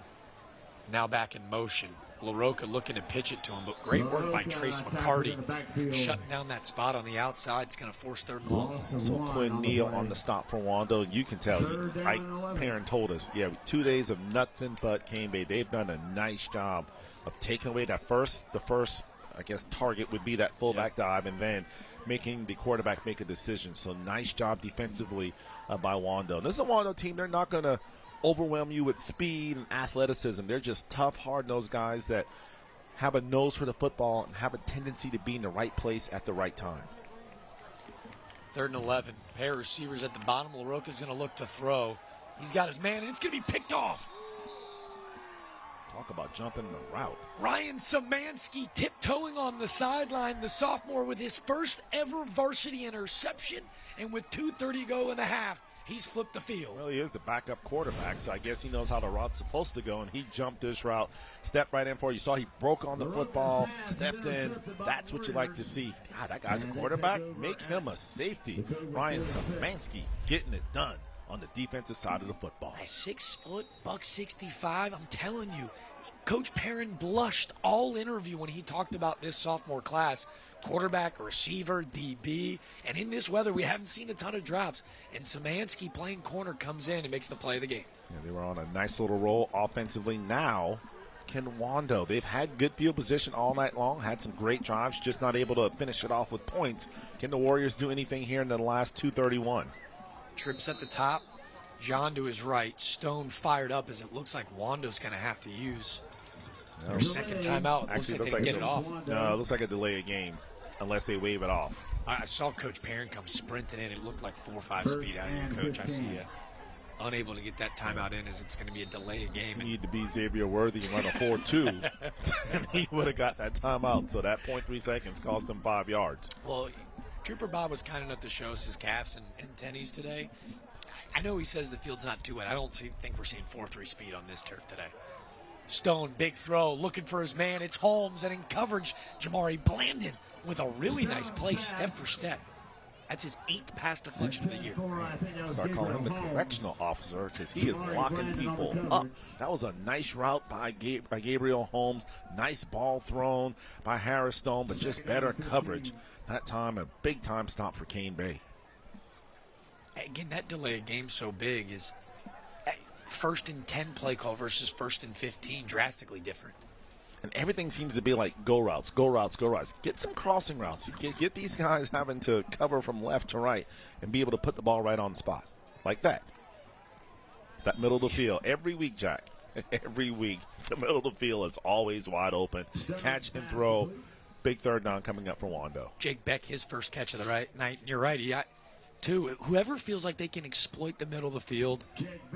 Now back in motion. LaRocca looking to pitch it to him, but great work by Trace McCarty. Shutting down that spot on the outside. It's going to force 3rd and long. So Quinn Neal on the stop for Wando. You can tell, Perrin told us, 2 days of nothing but Kane Bay. They've done a nice job of taking away that the first, I guess, target would be that fullback dive, and then making the quarterback make a decision. So nice job defensively by Wando. This is a Wando team. They're not going to overwhelm you with speed and athleticism. They're just tough, hard-nosed guys that have a nose for the football and have a tendency to be in the right place at the right time. 3rd and 11. Pair of receivers at the bottom. LaRocca's going to look to throw. He's got his man, and it's going to be picked off. Talk about jumping the route. Ryan Szymanski tiptoeing on the sideline, the sophomore, with his first ever varsity interception, and with 2:30 to go in the half, he's flipped the field. Well, he is the backup quarterback, so I guess he knows how the route's supposed to go, and he jumped this route, stepped right in for it. You saw he broke on the football, stepped in. That's what you like to see. God, that guy's a quarterback. Make him a safety. Ryan Szymanski getting it done on the defensive side of the football. A 6 foot, $165. I'm telling you, Coach Perrin blushed all interview when he talked about this sophomore class. Quarterback, receiver, DB, and in this weather, we haven't seen a ton of drops. And Szymanski playing corner comes in and makes the play of the game. Yeah, they were on a nice little roll offensively. Now, can Wando. They've had good field position all night long, had some great drives, just not able to finish it off with points. Can the Warriors do anything here in the last 2:31? Trips at the top. John to his right. Stone fired up as it looks like Wando's going to have to use their second timeout. Looks like they can get it off. No, it looks like a delay of game unless they wave it off. I saw Coach Perrin come sprinting in. It looked like 4 or 5 speed out of you, Coach. I see you unable to get that timeout in as it's going to be a delay of game. You need to be Xavier Worthy and run a 4.2, and he would have got that timeout. So that 0.3 seconds cost him 5 yards. Well, Trooper Bob was kind enough to show us his calves and tennies today. I know he says the field's not too wet. I don't think we're seeing 4.3 speed on this turf today. Stone, big throw, looking for his man. It's Holmes, and in coverage, Jamari Blandon with a really nice play, step for step. That's his 8th pass deflection of the year. Start calling him the correctional officer because he is locking people up. That was a nice route by Gabriel Holmes. Nice ball thrown by Harris Stone, but just better coverage. That time, a big-time stop for Cane Bay. Again, that delay of game so big is 1st and 10 play call versus 1st and 15, drastically different. And everything seems to be like go routes, go routes, go routes. Get some crossing routes. Get these guys having to cover from left to right and be able to put the ball right on the spot. Like that. That middle of the field. Every week, Jack. Every week, the middle of the field is always wide open. Catch and throw. Big third down coming up for Wando. Jake Beck, his first catch of the night. You're right. Whoever feels like they can exploit the middle of the field,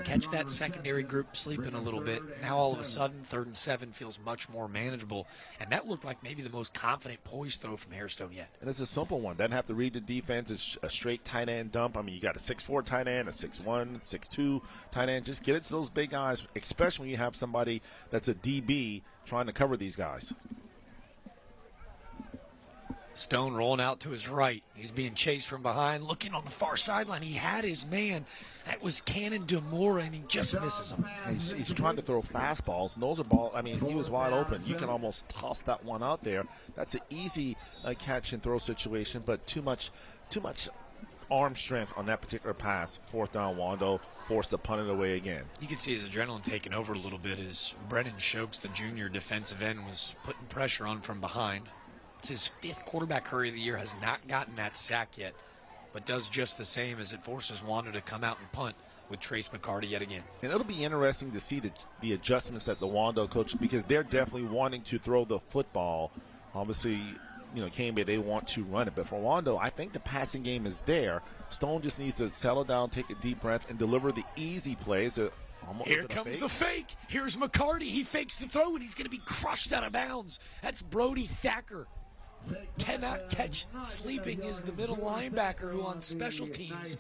catch that secondary group sleeping a little bit, now all of a sudden 3rd and 7 feels much more manageable. And that looked like maybe the most confident poised throw from Hairstone yet. And it's a simple one. Doesn't have to read the defense. It's a straight tight end dump. I mean, you got a 6'4 tight end, a 6'1", 6'2 tight end. Just get it to those big guys, especially when you have somebody that's a DB trying to cover these guys. Stone rolling out to his right. He's being chased from behind, looking on the far sideline. He had his man. That was Cannon Demora, and he just misses him. He's trying to throw fastballs, and those are balls. I mean, he was wide open. You can almost toss that one out there. That's an easy catch and throw situation, but too much arm strength on that particular pass. 4th down, Wando forced to punt it away again. You can see his adrenaline taking over a little bit as Brennan Shokes, the junior defensive end, was putting pressure on from behind. It's his 5th quarterback hurry of the year, has not gotten that sack yet, but does just the same as it forces Wando to come out and punt with Trace McCarty yet again. And it'll be interesting to see the adjustments that the Wando coach, because they're definitely wanting to throw the football. Obviously, Cane Bay, they want to run it. But for Wando, I think the passing game is there. Stone just needs to settle down, take a deep breath, and deliver the easy plays. Here comes the fake. Here's McCarty. He fakes the throw, and he's going to be crushed out of bounds. That's Brody Thacker. Cannot catch sleeping is the middle linebacker who on special teams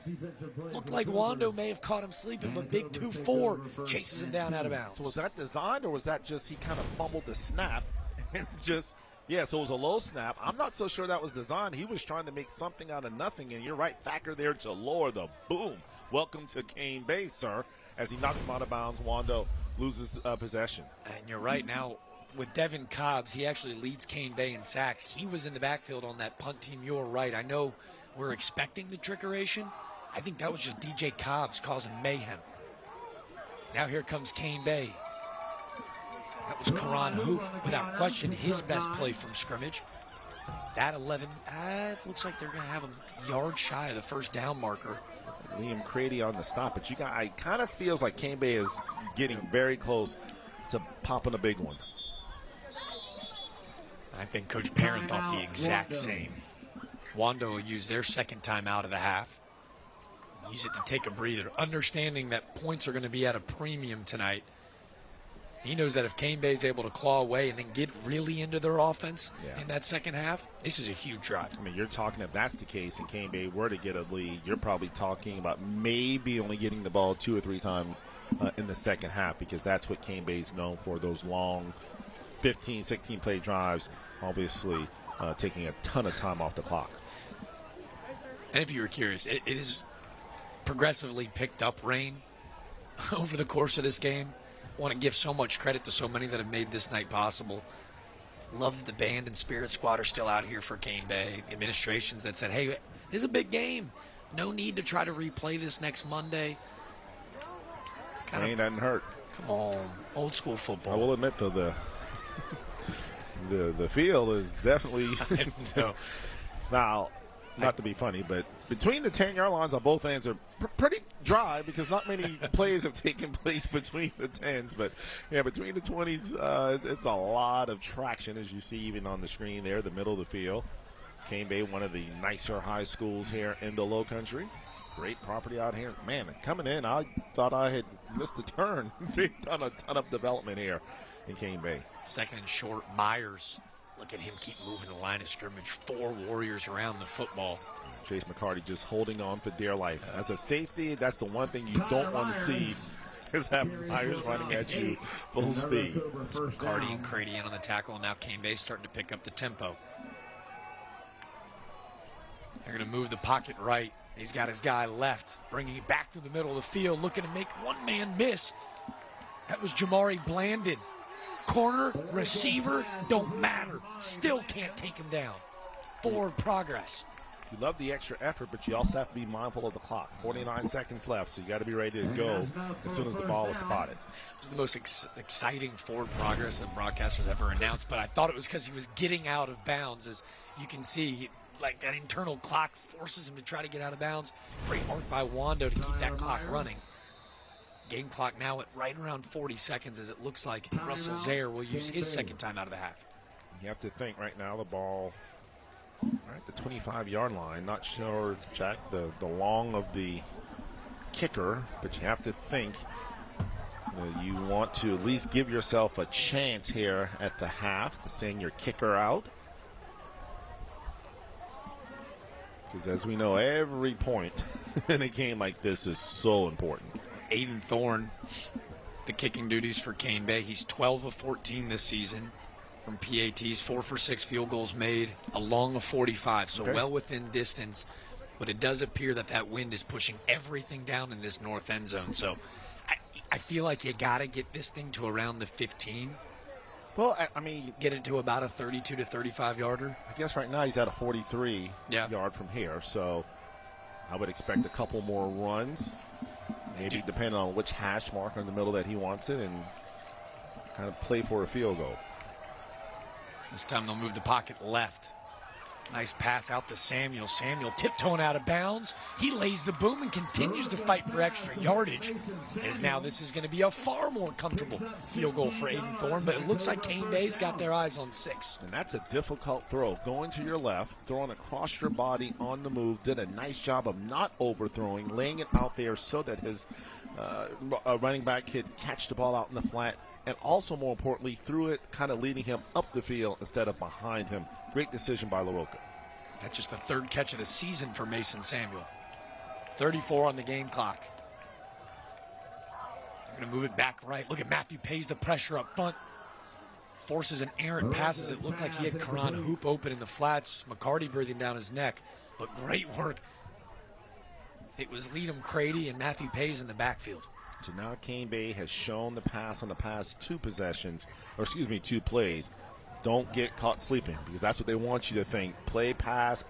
looked like Wando may have caught him sleeping, but big 2-4 chases him down out of bounds. So was that designed, or was that just he kind of fumbled the snap and just, so it was a low snap. I'm not so sure that was designed. He was trying to make something out of nothing, and you're right, Thacker there to lower the boom. Welcome to Cane Bay, sir. As he knocks him out of bounds, Wando loses possession. And you're right now. With Devin Cobbs, he actually leads Cane Bay in sacks. He was in the backfield on that punt team. You're right. I know we're expecting the trickeration. I think that was just DJ Cobbs causing mayhem. Now here comes Cane Bay. That was Karan Hoop, without question, his best play from scrimmage. That 11, looks like they're going to have him yard shy of the 1st down marker. Liam Crady on the stop, but I kind of feels like Cane Bay is getting very close to popping a big one. I think Coach Perrin thought the exact same. Wando will use their 2nd time out of the half. Use it to take a breather, understanding that points are going to be at a premium tonight. He knows that if Cane Bay is able to claw away and then get really into their offense in that 2nd half, this is a huge drive. I mean, you're talking, if that's the case and Cane Bay were to get a lead, you're probably talking about maybe only getting the ball 2 or 3 times in the 2nd half, because that's what Cane Bay is known for, those long 15, 16 play drives, obviously taking a ton of time off the clock. And if you were curious, it is progressively picked up rain over the course of this game. I want to give so much credit to so many that have made this night possible. Love that the band and spirit squad are still out here for Cane Bay. The administrations that said, hey, this is a big game. No need to try to replay this next Monday. Rain doesn't hurt. Come on, old school football. I will admit, though, the field is definitely now, not to be funny, but between the 10-yard lines on both ends are pretty dry, because not many plays have taken place between the 10s. But between the 20s, it's a lot of traction, as you see even on the screen there, the middle of the field. Cane Bay, one of the nicer high schools here in the Low Country. Great property out here. Man, coming in, I thought I had missed a turn. They've done a ton of development here in Cane Bay. 2nd and short, Myers. Look at him keep moving the line of scrimmage. 4 Warriors around the football. Chase McCarty just holding on for dear life. As a safety, that's the one thing you don't want to see, is that Myers running at you full speed. McCarty and Crady in on the tackle, and now Cane Bay starting to pick up the tempo. They're going to move the pocket right. He's got his guy left, bringing it back through the middle of the field, looking to make one man miss. That was Jamari Blandon. Corner, receiver, don't matter. Still can't take him down. Forward progress. You love the extra effort, but you also have to be mindful of the clock. 49 seconds left, so you got to be ready to go as soon as the ball is spotted. It was the most exciting forward progress that broadcasters ever announced, but I thought it was because he was getting out of bounds. As you can see, like that internal clock forces him to try to get out of bounds. Great work by Wando to keep that clock running. Game clock now at right around 40 seconds, as it looks like Russell Zaire will use his second time out of the half. You have to think right now the ball right at the 25-yard line. Not sure, Jack, the long of the kicker, but you have to think you want to at least give yourself a chance here at the half to send your kicker out. Because as we know, every point in a game like this is so important. Aiden Thorne, the kicking duties for Cane Bay. He's 12 of 14 this season from PATs, 4 for 6 field goals made, a long of 45, so well within distance. But it does appear that that wind is pushing everything down in this north end zone. So I feel like you got to get this thing to around the 15. Well, I mean, get it to about a 32 to 35 yarder. I guess right now he's at a 43 yard from here, so I would expect a couple more runs. Maybe depending on which hash marker in the middle that he wants it, and kind of play for a field goal. This time they'll move the pocket left. Nice pass out to Samuel. Samuel tiptoeing out of bounds. He lays the boom and continues to fight for extra yardage. As now this is going to be a far more comfortable field goal for Aiden Thorne, but it looks like Cane Bay's got their eyes on 6. And that's a difficult throw. Going to your left, throwing across your body on the move. Did a nice job of not overthrowing, laying it out there so that his running back could catch the ball out in the flat. And also, more importantly, threw it kind of leading him up the field instead of behind him. Great decision by LaRocca. That's just the 3rd catch of the season for Mason Samuel. 34 on the game clock. They're going to move it back right. Look at Matthew Pays the pressure up front. Forces an errant passes. It looked like he had Karan Hoop open in the flats. McCarty breathing down his neck. But great work. It was Leadham Crady and Matthew Pays in the backfield. So now Cane Bay has shown the pass on the past 2 possessions, or excuse me, 2 plays. Don't get caught sleeping, because that's what they want you to think. Play, pass,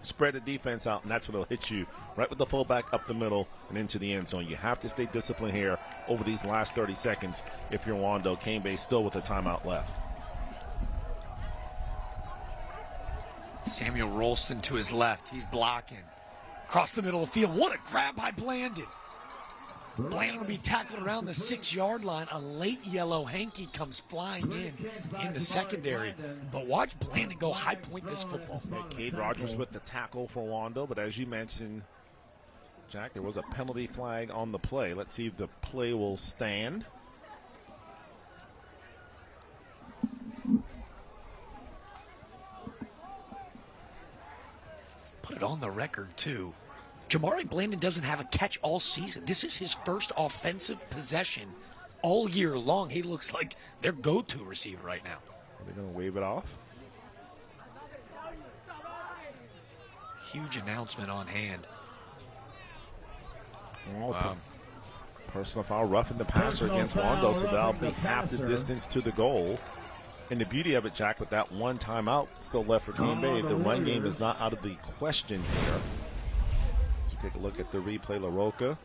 spread the defense out, and that's what will hit you right with the fullback up the middle and into the end zone. You have to stay disciplined here over these last 30 seconds if you're Wando. Cane Bay still with a timeout left. Samuel Rolston to his left. He's blocking. Across the middle of the field. What a grab by Blandon. Blandon will be tackled around the 6-yard line. A late yellow hanky comes flying in the secondary. But watch Blandon go high point this football. Cade Rogers with the tackle for Wando, but as you mentioned, Jack, there was a penalty flag on the play. Let's see if the play will stand. Put it on the record, too. Jamari Blandon doesn't have a catch all season. This is his first offensive possession all year long. He looks like their go-to receiver right now. Are they going to wave it off? Huge announcement on hand. Oh, wow. Personal foul, roughing the passer against Wando, so that'll be half the distance to the goal. And the beauty of it, Jack, with that one timeout still left for Cane Bay, the run game is not out of the question here. Take a look at the replay. LaRocca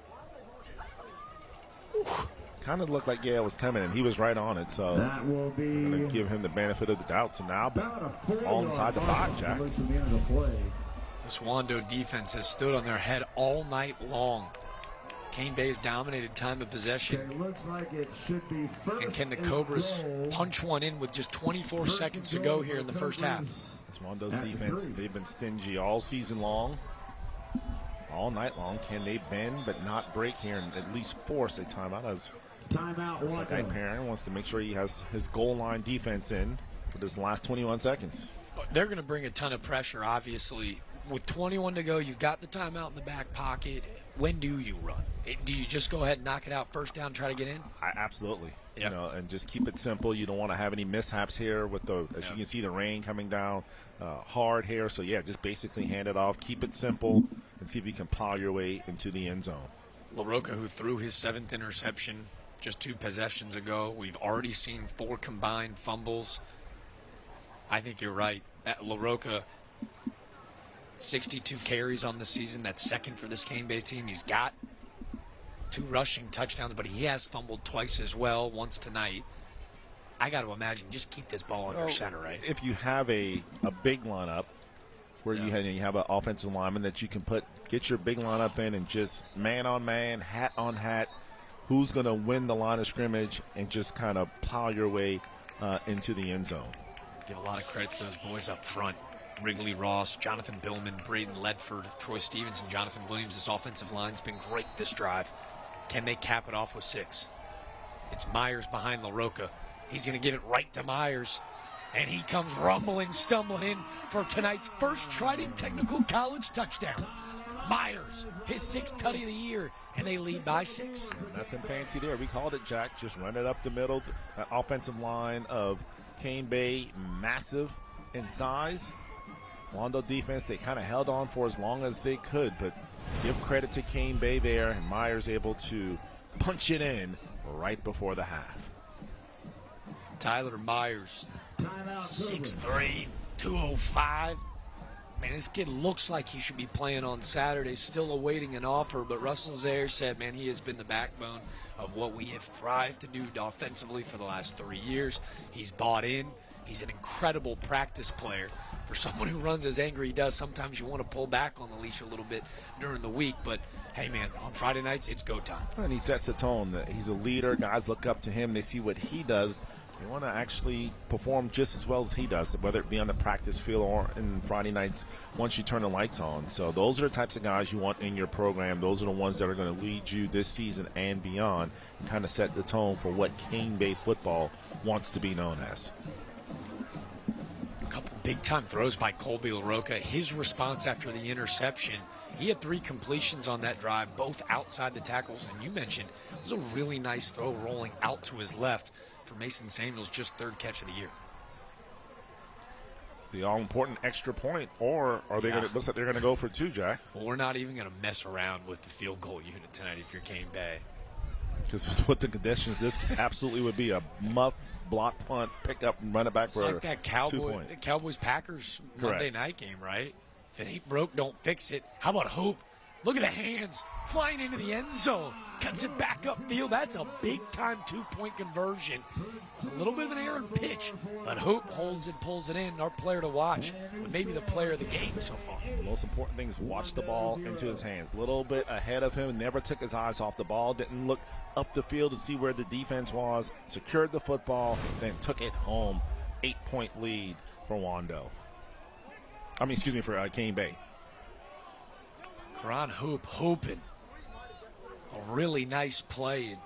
kind of looked like, it was coming, and he was right on it. So we're going to give him the benefit of the doubt. So now all inside the box, Jack. This Wando defense has stood on their head all night long. Cane Bay's dominated time of possession. And can the Cobras punch one in with just 24 seconds to go here in the first half? It's Wando's defense. They've been stingy all season long. All night long. Can they bend but not break here and at least force a timeout? As like Guy Perrin wants to make sure he has his goal line defense in for this last 21 seconds. They're going to bring a ton of pressure, obviously. with 21 to go, you've got the timeout in the back pocket. When do you run? Do you just go ahead and knock it out first down, try to get in? Absolutely. Yep. You know, and just keep it simple. You don't want to have any mishaps here with as you can see, the rain coming down hard here. So, yeah, just basically hand it off. Keep it simple and see if you can plow your way into the end zone. LaRocca, who threw his 7th interception just 2 possessions ago. We've already seen 4 combined fumbles. I think you're right. LaRocca, 62 carries on the season. That's second for this Cane Bay team. He's got 2 rushing touchdowns, but he has fumbled twice as well, once tonight. I got to imagine, just keep this ball under center, right? If you have a big lineup where you have an offensive lineman that you can get your big lineup in and just man on man, hat on hat, who's going to win the line of scrimmage and just kind of plow your way into the end zone. Give a lot of credit to those boys up front. Wrigley Ross, Jonathan Billman, Braden Ledford, Troy Stevenson, Jonathan Williams. This offensive line's been great this drive. Can they cap it off with 6? It's Myers behind LaRocca. He's going to give it right to Myers. And he comes rumbling, stumbling in for tonight's first Trident Technical College touchdown. Myers, his 6th tutty of the year, and they lead by 6. Nothing fancy there. We called it, Jack. Just run it up the middle. That offensive line of Cane Bay, massive in size. Wando defense, they kind of held on for as long as they could, but give credit to Cane Bay there, and Myers able to punch it in right before the half. Tyler Myers, 6'3", 205. Man, this kid looks like he should be playing on Saturday, still awaiting an offer, but Russell Zaire said, man, he has been the backbone of what we have thrived to do offensively for the last 3 years. He's bought in. He's an incredible practice player. For someone who runs as angry he does, sometimes you want to pull back on the leash a little bit during the week, but hey, man, on Friday nights, it's go time. And he sets the tone. He's a leader. Guys look up to him. They see what he does. They want to actually perform just as well as he does, whether it be on the practice field or in Friday nights once you turn the lights on. So those are the types of guys you want in your program. Those are the ones that are going to lead you this season and beyond and kind of set the tone for what Cane Bay football wants to be known as. A couple big-time throws by Colby LaRocca. His response after the interception, he had 3 completions on that drive, both outside the tackles. And you mentioned it was a really nice throw rolling out to his left for Mason Samuels, just 3rd catch of the year. The all-important extra point, or are they going to, looks like they're going to go for 2, Jack. Well, we're not even going to mess around with the field goal unit tonight if you're Cane Bay. Because with the conditions, this absolutely would be a muff, block punt, pick up, and run it back for like that Cowboys-Packers Monday night game, right? If it ain't broke, don't fix it. How about Hope? Look at the hands flying into the end zone. Cuts it back upfield. That's a big-time 2-point conversion. It's a little bit of an errant pitch, but Hope holds it, pulls it in. Our player to watch, but maybe the player of the game so far. The most important thing is watch the ball into his hands. A little bit ahead of him, never took his eyes off the ball, didn't look up the field to see where the defense was, secured the football, then took it home. 8-point lead for Wando. For Cane Bay. Karan Hoop hoping. A really nice play.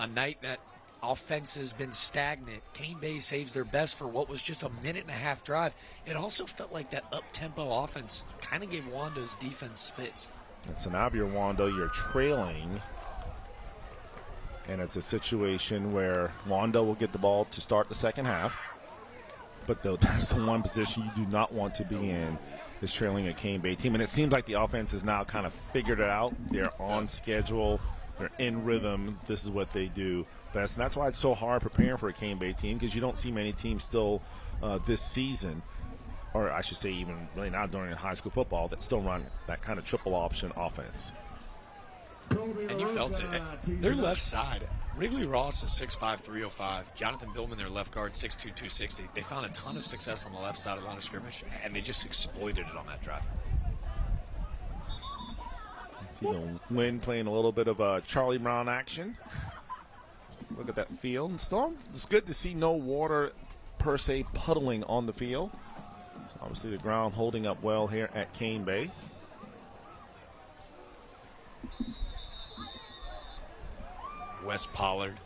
A night that offense has been stagnant. Cane Bay saves their best for what was just a 1.5-minute drive. It also felt like that up-tempo offense kind of gave Wando's defense fits. So now if you're Wando, you're trailing. And it's a situation where Wando will get the ball to start the second half. But that's the one position you do not want to be in, is trailing a Cane Bay team. And it seems like the offense has now kind of figured it out. They're on schedule. They're in rhythm. This is what they do best. And that's why it's so hard preparing for a Cane Bay team, because you don't see many teams still this season, or I should say even really not during high school football, that still run that kind of triple option offense. And you felt it. Their left side, Wrigley Ross is 6'5", 305. Jonathan Billman, their left guard, 6'2", 260. They found a ton of success on the left side of the line of scrimmage, and they just exploited it on that drive. See the wind playing a little bit of Charlie Brown action. Look at that field. Still, it's good to see no water per se puddling on the field. So obviously the ground holding up well here at Cane Bay. Wes Pollard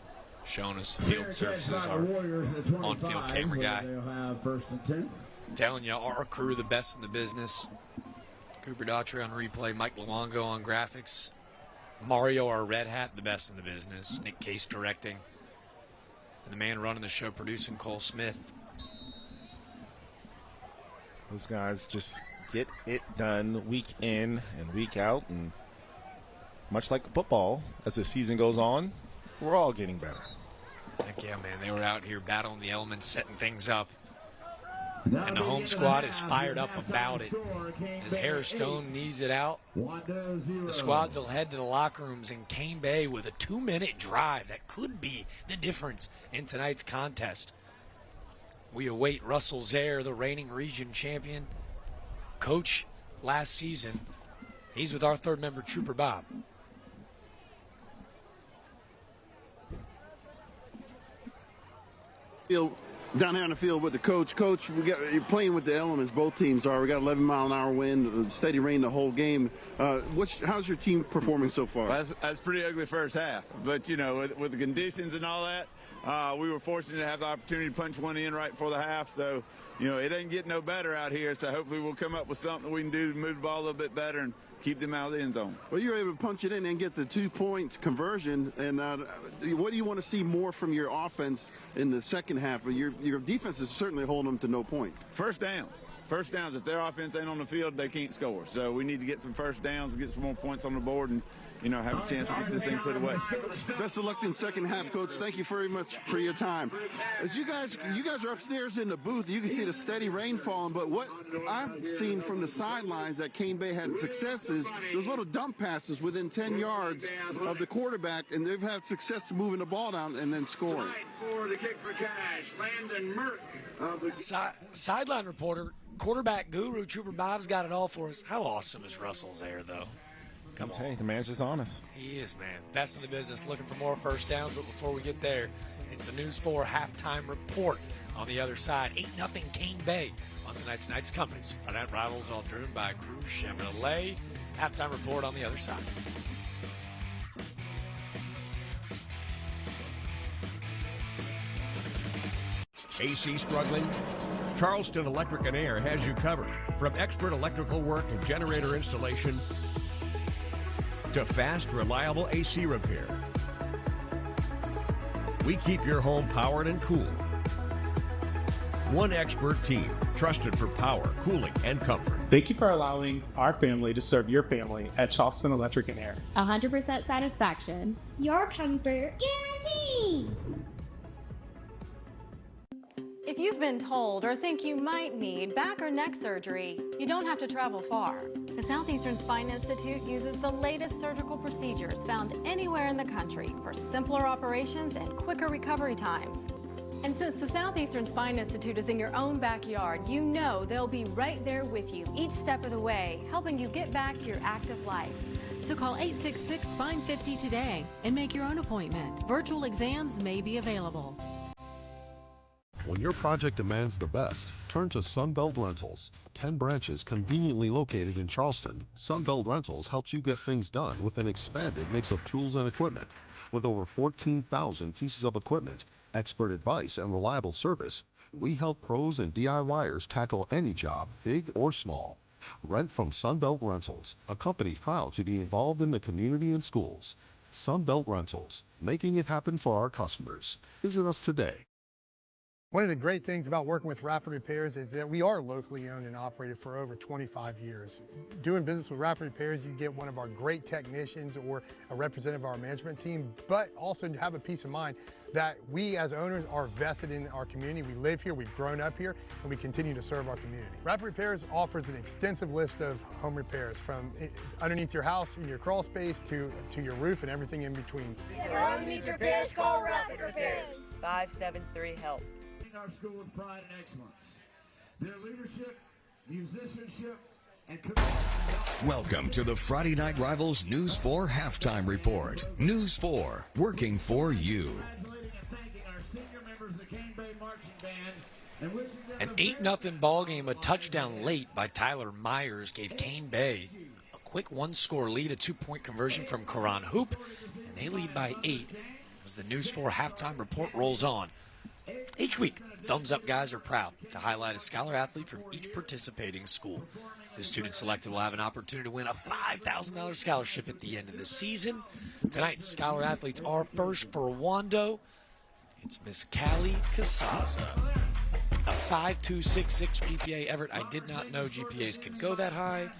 showing us field services, our on-field camera guy. They'll have 1st and 10. Telling you, our crew, the best in the business. Cooper Daughtry on replay, Mike Luongo on graphics, Mario, our red hat, the best in the business, Nick Case directing, and the man running the show, producing, Cole Smith. Those guys just get it done week in and week out, and much like football, as the season goes on, we're all getting better. Heck yeah, man. They were out here battling the elements, setting things up. And the home squad is fired up about it. As Harris Stone knees it out, the squads will head to the locker rooms in Cane Bay with a 2-minute drive that could be the difference in tonight's contest. We await Russell Zaire, the reigning region champion, coach last season. He's with our third member, Trooper Bob. Down here on the field with the coach. Coach, you're playing with the elements. Both teams are. We got 11-mile-an-hour wind, steady rain the whole game. How's your team performing so far? Well, that's pretty ugly first half. But, you know, with the conditions and all that, we were fortunate to have the opportunity to punch one in right before the half. So, you know, it ain't getting no better out here. So hopefully we'll come up with something we can do to move the ball a little bit better and keep them out of the end zone. Well, you were able to punch it in and get the 2-point conversion. And what do you want to see more from your offense in the second half? Your defense is certainly holding them to no point. First downs. First downs. If their offense ain't on the field, they can't score. So we need to get some first downs, get some more points on the board, and, you know, have a chance to get this thing put away. Best of luck in second half, Coach. Thank you very much for your time. As you guys are upstairs in the booth, you can see the steady rain falling, but what I've seen from the sidelines that Cane Bay had success is those little dump passes within 10 yards of the quarterback, and they've had success moving the ball down and then scoring. For the kick for cash, Landon Merck. Sideline reporter, quarterback guru, Trooper Bob's got it all for us. How awesome is Russell there, though? Come on. Hey, the man's just honest. He is, man. Best in the business, looking for more first downs. But before we get there, it's the News 4 halftime report on the other side. 8-0 Cane Bay on tonight's Knights Companies. Friday Night Rivals, all driven by Crew Chevrolet. Halftime report on the other side. AC struggling? Charleston Electric and Air has you covered. From expert electrical work and generator installation to fast, reliable AC repair. We keep your home powered and cool. One expert team, trusted for power, cooling, and comfort. Thank you for allowing our family to serve your family at Charleston Electric and Air. 100% satisfaction. Your comfort guaranteed. If you've been told or think you might need back or neck surgery, you don't have to travel far. The Southeastern Spine Institute uses the latest surgical procedures found anywhere in the country for simpler operations and quicker recovery times. And since the Southeastern Spine Institute is in your own backyard, you know they'll be right there with you each step of the way, helping you get back to your active life. So call 866-SPINE50 today and make your own appointment. Virtual exams may be available. When your project demands the best, turn to Sunbelt Rentals. 10 branches conveniently located in Charleston. Sunbelt Rentals helps you get things done with an expanded mix of tools and equipment. With over 14,000 pieces of equipment, expert advice, and reliable service, we help pros and DIYers tackle any job, big or small. Rent from Sunbelt Rentals, a company proud to be involved in the community and schools. Sunbelt Rentals, making it happen for our customers. Visit us today. One of the great things about working with Rapid Repairs is that we are locally owned and operated for over 25 years. Doing business with Rapid Repairs, you get one of our great technicians or a representative of our management team, but also to have a peace of mind that we as owners are vested in our community. We live here, we've grown up here, and we continue to serve our community. Rapid Repairs offers an extensive list of home repairs from underneath your house, in your crawl space, to your roof and everything in between. If your home needs repairs, call Rapid Repairs. 573-HELP. Our school with pride and excellence. Their leadership, musicianship, and welcome to the Friday Night Rivals News 4 Halftime Report. News 4, working for you. An 8-0 ball game, a touchdown late by Tyler Myers gave Cane Bay a quick one-score lead, a 2-point conversion from Karan Hoop, and they lead by 8 as the News 4 Halftime Report rolls on. Each week, Thumbs Up guys are proud to highlight a scholar athlete from each participating school. The student selected will have an opportunity to win a $5,000 scholarship at the end of the season. Tonight's scholar athletes are first for Wando. It's Miss Callie Casaza. A 5.266 GPA. Everett, I did not know GPAs could go that high.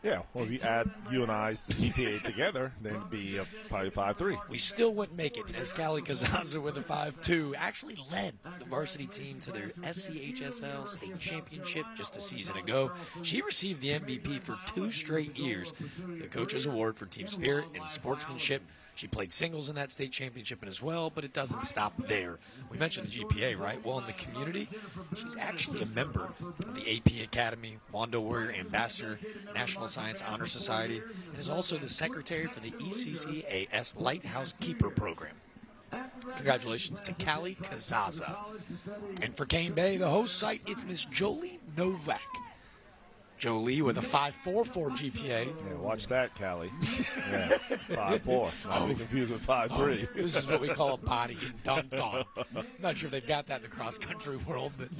Yeah, well, if you add you and I's GPA together, then it'd be probably 5.3. We still wouldn't make it, as Callie Casaza with a 5.2 actually led the varsity team to their SCHSL state championship just a season ago. She received the MVP for 2 straight years, the Coach's Award for Team Spirit and Sportsmanship. She played singles in that state championship as well, but it doesn't stop there. We mentioned the GPA, right? Well, in the community, she's actually a member of the AP Academy, Wando Warrior Ambassador, National Science Honor Society, and is also the secretary for the ECCAS Lighthouse Keeper Program. Congratulations to Callie Casaza. And for Cane Bay, the host site, it's Miss Jolie Novak. Jolie with a 5.44 GPA. Yeah, watch that, Callie. Yeah, 5.4. Not be confused with 5.3. This is what we call a body and dunked on. I'm not sure if they've got that in the cross-country world, but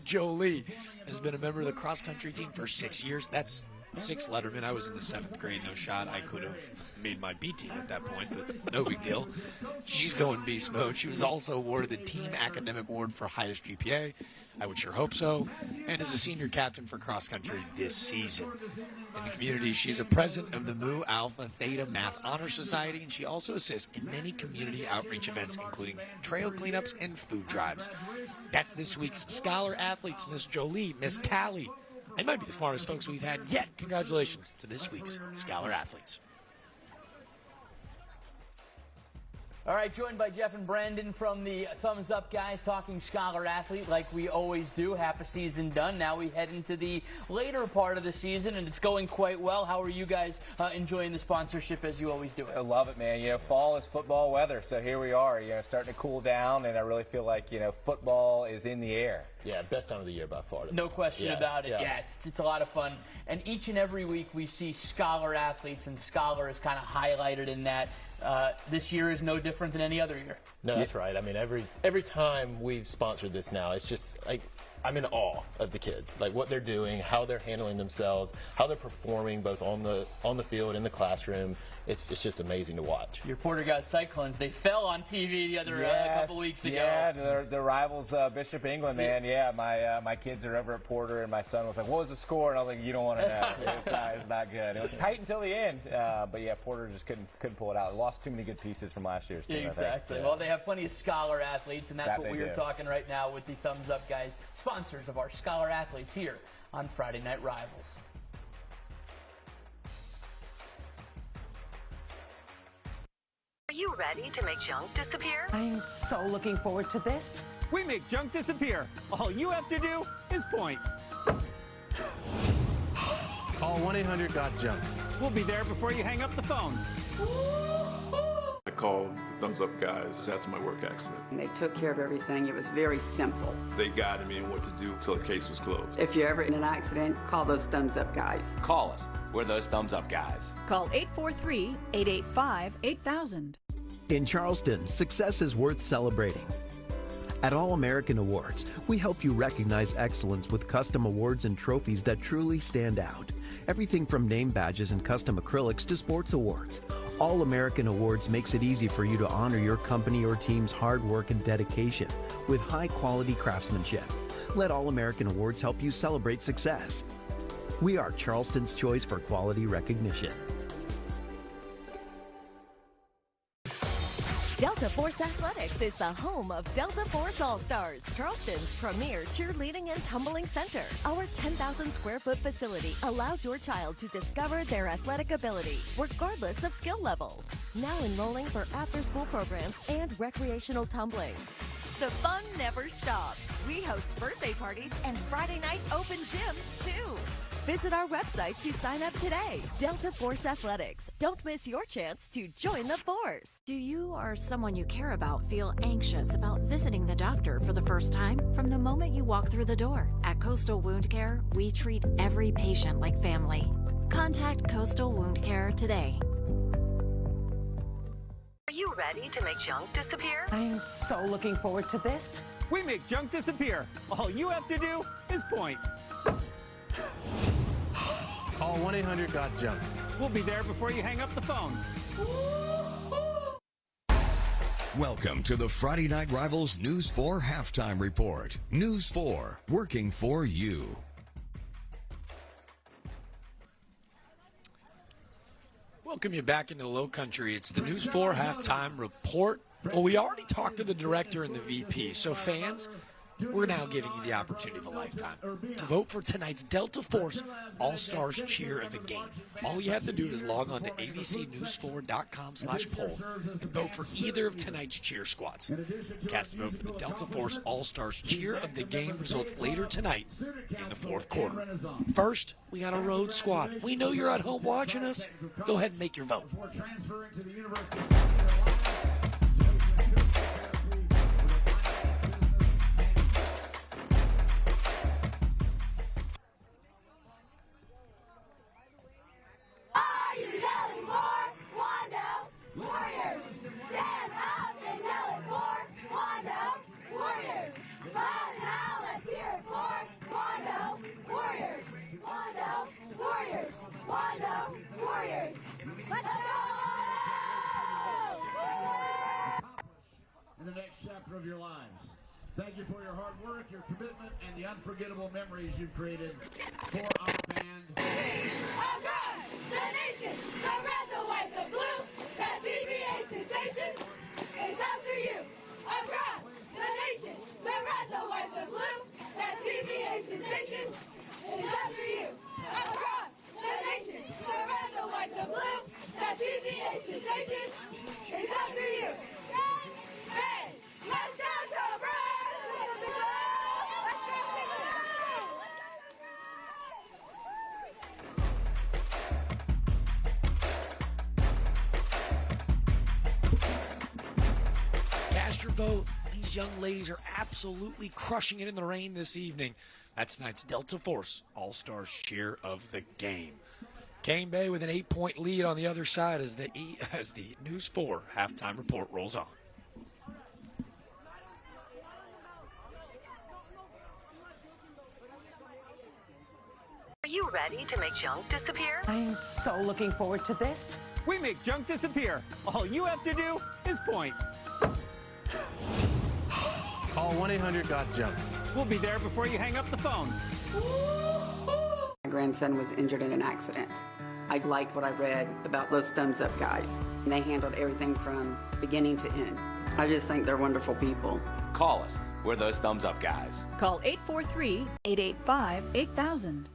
Jolie has been a member of the cross-country team for 6 years. That's 6 Letterman. I was in the 7th grade. No shot. I could have made my B team at that point, but no big deal. She's going beast mode. She was also awarded the Team Academic Award for highest GPA. I would sure hope so. And is a senior captain for cross country this season. In the community, she's a president of the Mu Alpha Theta Math Honor Society, and she also assists in many community outreach events, including trail cleanups and food drives. That's this week's Scholar Athletes, Miss Jolie, Miss Callie. They might be the smartest folks we've had yet. Congratulations to this week's Scholar Athletes. All right, joined by Jeff and Brandon from the Thumbs Up guys, talking Scholar Athlete like we always do. Half a season done. Now we head into the later part of the season, and it's going quite well. How are you guys enjoying the sponsorship as you always do it? I love it, man. You know, fall is football weather, so here we are. You know, starting to cool down, and I really feel like, you know, football is in the air. Yeah, best time of the year by far. No question about it. Yeah, it's a lot of fun. And each and every week we see Scholar Athletes, and Scholar is kind of highlighted in that. This year is no different than any other year. No, that's right. I mean, every time we've sponsored this now, it's just like I'm in awe of the kids, like what they're doing, how they're handling themselves, how they're performing both on the field, in the classroom. It's just amazing to watch. Your Porter-Gaud Cyclones, they fell on TV the other couple weeks ago. Yeah, the rivals Bishop England, man. Yeah, my kids are over at Porter, and my son was like, "What was the score?" And I was like, "You don't want to know. It's not good." It was tight until the end, but yeah, Porter just couldn't pull it out. Lost too many good pieces from last year's team. Exactly. I think. Well, they have plenty of Scholar Athletes, and that's what we are do. talking right now with the Thumbs Up guys, sponsors of our Scholar Athletes here on Friday Night Rivals. Are you ready to make junk disappear? I'm so looking forward to this. We make junk disappear. All you have to do is point. Call 1-800-GOT-JUNK. We'll be there before you hang up the phone. I called the Thumbs Up guys after my work accident. They took care of everything. It was very simple. They guided me in what to do until the case was closed. If you're ever in an accident, call those Thumbs Up guys. Call us. We're those Thumbs Up guys. Call 843-885-8000. In Charleston, success is worth celebrating. At All American Awards, we help you recognize excellence with custom awards and trophies that truly stand out. Everything from name badges and custom acrylics to sports awards. All American Awards makes it easy for you to honor your company or team's hard work and dedication with high-quality craftsmanship. Let All American Awards help you celebrate success. We are Charleston's choice for quality recognition. Delta Force Athletics is the home of Delta Force All-Stars, Charleston's premier cheerleading and tumbling center. Our 10,000 square foot facility allows your child to discover their athletic ability, regardless of skill level. Now enrolling for after-school programs and recreational tumbling. The fun never stops. We host birthday parties and Friday night open gyms, too. Visit our website to sign up today. Delta Force Athletics. Don't miss your chance to join the force. Do you or someone you care about feel anxious about visiting the doctor for the first time? From the moment you walk through the door, at Coastal Wound Care, we treat every patient like family. Contact Coastal Wound Care today. Are you ready to make junk disappear? I'm so looking forward to this. We make junk disappear. All you have to do is point. Call 1-800-GOT-JUNK. We'll be there before you hang up the phone. Welcome to the Friday Night Rivals News 4 Halftime Report. News 4, working for you. Welcome you back into Low Country. It's the News 4 Halftime Report. Well, we already talked to the director and the VP, so fans, we're now giving you the opportunity of a lifetime to vote for tonight's Delta Force All-Stars Cheer of the Game. All you have to do is log on to abcnews4.com/poll and vote for either of tonight's cheer squads. Cast a vote for the Delta Force All-Stars Cheer of the Game results later tonight in the fourth quarter. First, we got a road squad. We know you're at home watching us. Go ahead and make your vote. Are you yelling for Wando Warriors? Stand up and yell it for Wando Warriors. Loud and loud, let's hear it for Wando Warriors. Wando Warriors. Wando Warriors. Let's go! In the next chapter of your lives. Thank you for your hard work, your commitment, and the unforgettable memories you've created for our band. Across the nation, the red, the white, the blue, that CBA sensation is after you. Across the nation, the red, the white, the blue, that CBA sensation is after you. Across the nation, the red, the white, the blue, that CBA sensation is after you. Hey, let's go, Cobra! Cast your vote. These young ladies are absolutely crushing it in the rain this evening. That's tonight's Delta Force All-Stars Cheer of the Game. Cane Bay with an 8-point lead on the other side as the News 4 Halftime Report rolls on. Are you ready to make junk disappear? I am so looking forward to this. We make junk disappear. All you have to do is point. Call 1-800-GOT-JUNK. We'll be there before you hang up the phone. My grandson was injured in an accident. I liked what I read about those thumbs up guys. They handled everything from beginning to end. I just think they're wonderful people. Call us. We're those thumbs up guys. Call 843-885-8000.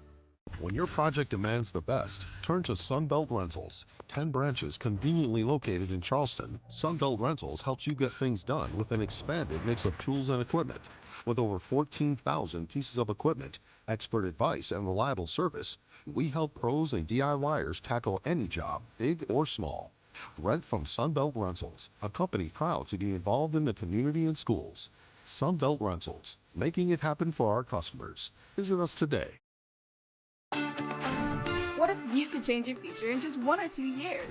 When your project demands the best, turn to Sunbelt Rentals. 10 branches conveniently located in Charleston, Sunbelt Rentals helps you get things done with an expanded mix of tools and equipment. With over 14,000 pieces of equipment, expert advice, and reliable service, we help pros and DIYers tackle any job, big or small. Rent from Sunbelt Rentals, a company proud to be involved in the community and schools. Sunbelt Rentals, making it happen for our customers. Visit us today. What if you could change your future in just 1 or 2 years?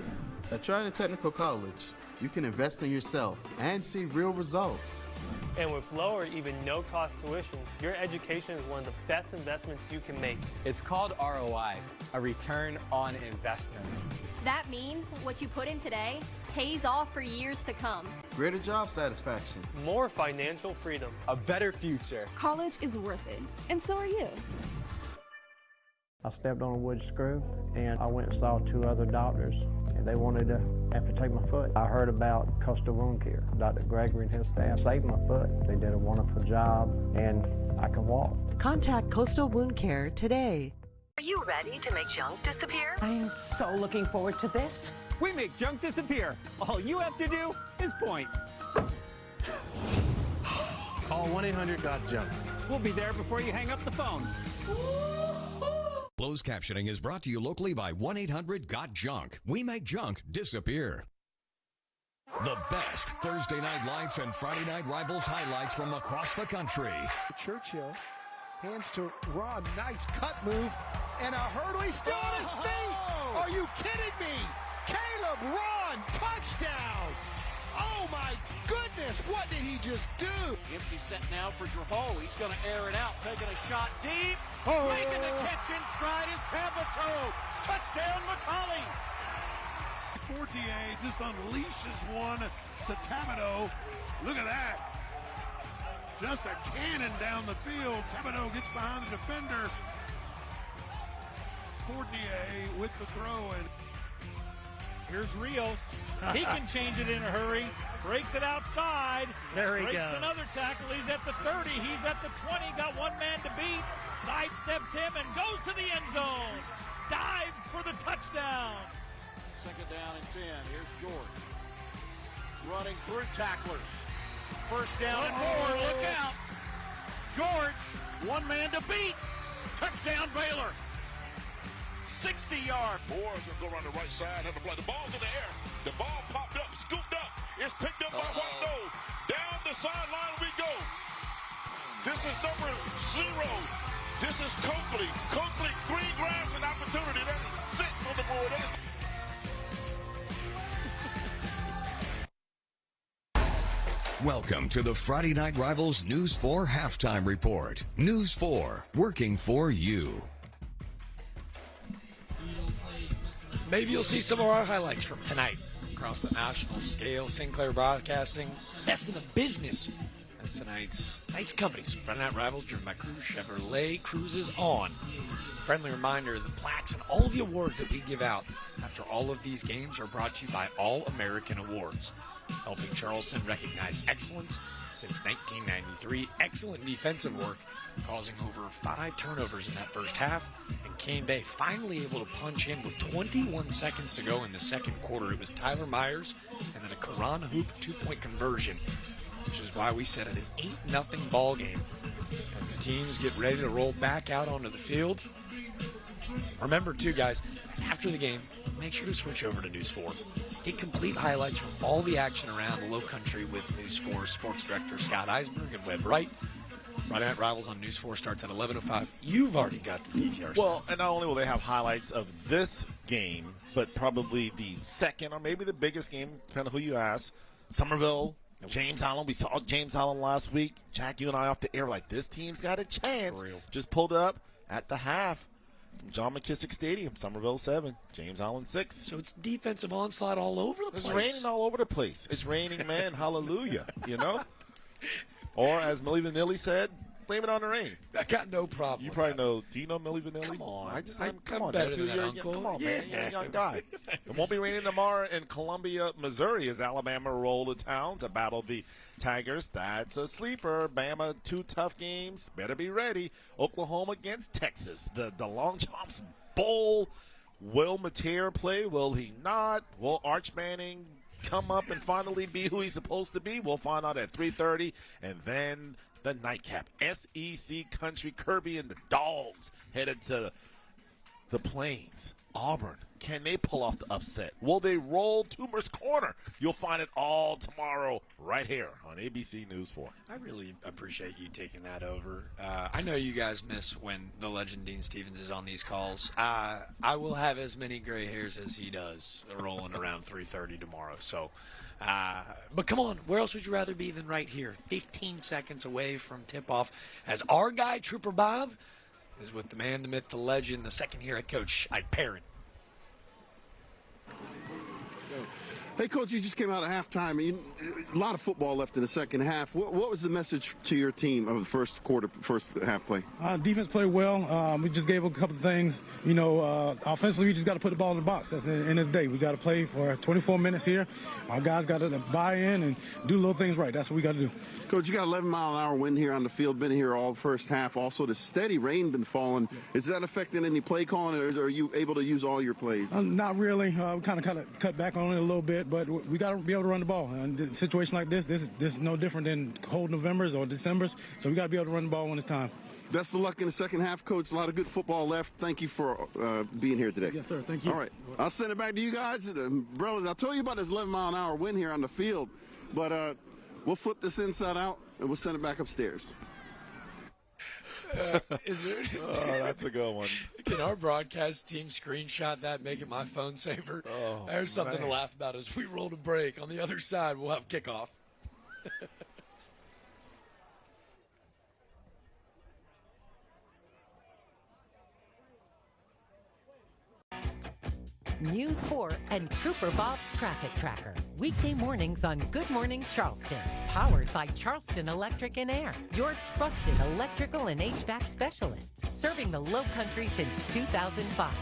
At Trinity Technical College, you can invest in yourself and see real results. And with low or even no-cost tuition, your education is one of the best investments you can make. It's called ROI, a return on investment. That means what you put in today pays off for years to come. Greater job satisfaction. More financial freedom. A better future. College is worth it, and so are you. I stepped on a wood screw, and I went and saw 2 other doctors, and they wanted to amputate my foot. I heard about Coastal Wound Care. Dr. Gregory and his staff saved my foot. They did a wonderful job, and I can walk. Contact Coastal Wound Care today. Are you ready to make junk disappear? I am so looking forward to this. We make junk disappear. All you have to do is point. Call 1-800-GOT-JUNK. We'll be there before you hang up the phone. Closed captioning is brought to you locally by 1-800-GOT-JUNK. We make junk disappear. The best Thursday night lights and Friday night rivals highlights from across the country. Churchill hands to Ron. Nice cut move and a hurdle. He's still on his feet. Are you kidding me? Caleb Ron, touchdown. Oh my goodness. goodness, what did he just do? Empty set now for Drahol. He's going to air it out, taking a shot deep. Oh. Making the catch in stride is Tabitha. Touchdown, McCauley. Fortier just unleashes one to Tabitha. Look at that. Just a cannon down the field. Tabitha gets behind the defender. Fortier with the throw. And here's Rios. He can change it in a hurry. Breaks it outside. There he Breaks goes. another tackle. He's at the 30. He's at the 20. Got one man to beat. Sidesteps him and goes to the end zone. Dives for the touchdown. Second down and 10. Here's George. Running through tacklers. First down and more. Look out. George, one man to beat. Touchdown Baylor. 60-yard. Moore is going to go around the right side. Have the play. The ball's in the air. The ball popped up, scooped up. It's picked up by Wando. Down the sideline we go. This is number 0. This is Coakley. Coakley, green grass and opportunity. That's 6 on the board. Welcome to the Friday Night Rivals News 4 Halftime Report. News 4, working for you. Maybe you'll see some of our highlights from tonight across the national scale. Sinclair Broadcasting, best in the business. That's tonight's companies. Friday Night Rivals, driven by Cruise Chevrolet, cruises on. Friendly reminder, the plaques and all the awards that we give out after all of these games are brought to you by All American Awards, helping Charleston recognize excellence since 1993. Excellent defensive work, causing over 5 turnovers in that first half, and Cane Bay finally able to punch in with 21 seconds to go in the second quarter. It was Tyler Myers and then a Karan Hoop 2-point conversion, which is why we set it an 8-0 ball game as the teams get ready to roll back out onto the field. Remember, too, guys, after the game, make sure to switch over to News 4. Get complete highlights from all the action around the Low Country with News 4 Sports Director Scott Eisberg and Webb Wright. Friday Night Rivals on News 4 starts at 11:05. You've already got the DVR. Well, and not only will they have highlights of this game, but probably the second or maybe the biggest game, depending on who you ask. Somerville, James Allen. We saw James Allen last week. Jack, you and I off the air like, this team's got a chance. Just pulled up at the half. John McKissick Stadium, Somerville 7, James Allen 6. So it's defensive onslaught all over the place. It's raining all over the place. It's raining, man. Hallelujah. You know? Or as Millie Vanilli said, blame it on the rain. I got no problem. You probably know. Do you know Millie Vanilli? Come on. Come on, better nephew. than that, Uncle. Come on, man. You're a young guy. It won't be raining tomorrow in Columbia, Missouri as Alabama roll to town to battle the Tigers. That's a sleeper. Bama, 2 tough games. Better be ready. Oklahoma against Texas. The Long Chops Bowl. Will Mateer play? Will he not? Will Arch Manning come up and finally be who he's supposed to be? We'll find out at 3:30. And then the nightcap. SEC Country, Kirby and the Dogs headed to the Plains. Auburn, can they pull off the upset? Will they roll Toomer's Corner? You'll find it all tomorrow right here on ABC News 4. I really appreciate you taking that over. I know you guys miss when the legend Dean Stevens is on these calls. I will have as many gray hairs as he does rolling around 3:30 tomorrow. So, but come on, where else would you rather be than right here? 15 seconds away from tip-off as our guy, Trooper Bob, is with the man, the myth, the legend, the second-year head coach, Ike Perrin. Hey, Coach, you just came out of halftime. A lot of football left in the second half. What was the message to your team of the first half play? Defense played well. We just gave a couple of things. Offensively, we just got to put the ball in the box. That's the end of the day. We got to play for 24 minutes here. Our guys got to buy in and do little things right. That's what we got to do. Coach, you got 11-mile-an-hour wind here on the field, been here all the first half. Also, the steady rain been falling. Is that affecting any play calling, or are you able to use all your plays? Not really. We kind of cut back on it a little bit, but we got to be able to run the ball. And a situation like this is no different than cold Novembers or Decembers, so we got to be able to run the ball when it's time. Best of luck in the second half, Coach. A lot of good football left. Thank you for being here today. Yes, sir. Thank you. All right. I'll send it back to you guys. Brothers, I'll tell you about this 11-mile-an-hour wind here on the field, but we'll flip this inside out, and we'll send it back upstairs. Is there? Oh, that's a good one. Can our broadcast team screenshot that, make it my phone saver? Oh, There's something man. to laugh about as we roll to break. On the other side, we'll have kickoff. News 4 and Trooper Bob's Traffic Tracker. Weekday mornings on Good Morning Charleston. Powered by Charleston Electric and Air. Your trusted electrical and HVAC specialists. Serving the Low Country since 2005.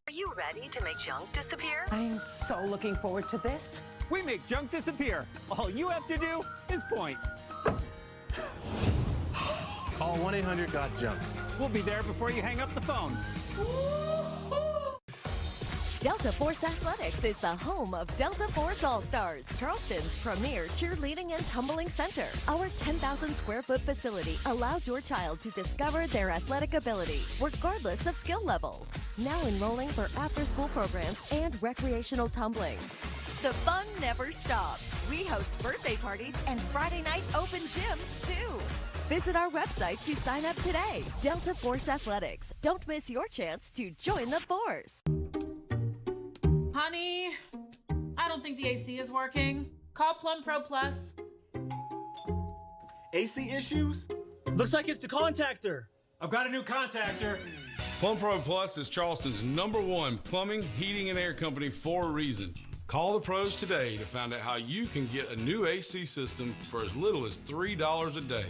Are you ready to make junk disappear? I'm so looking forward to this. We make junk disappear. All you have to do is point. Call 1-800-GOT-JUNK. We'll be there before you hang up the phone. Delta Force Athletics is the home of Delta Force All-Stars, Charleston's premier cheerleading and tumbling center. Our 10,000 square foot facility allows your child to discover their athletic ability, regardless of skill level. Now enrolling for after-school programs and recreational tumbling. The fun never stops. We host birthday parties and Friday night open gyms, too. Visit our website to sign up today. Delta Force Athletics. Don't miss your chance to join the force. Honey, I don't think the AC is working. Call Plum Pro Plus. AC issues? Looks like it's the contactor. I've got a new contactor. Plum Pro Plus is Charleston's #1 plumbing, heating, and air company for a reason. Call the pros today to find out how you can get a new AC system for as little as $3 a day.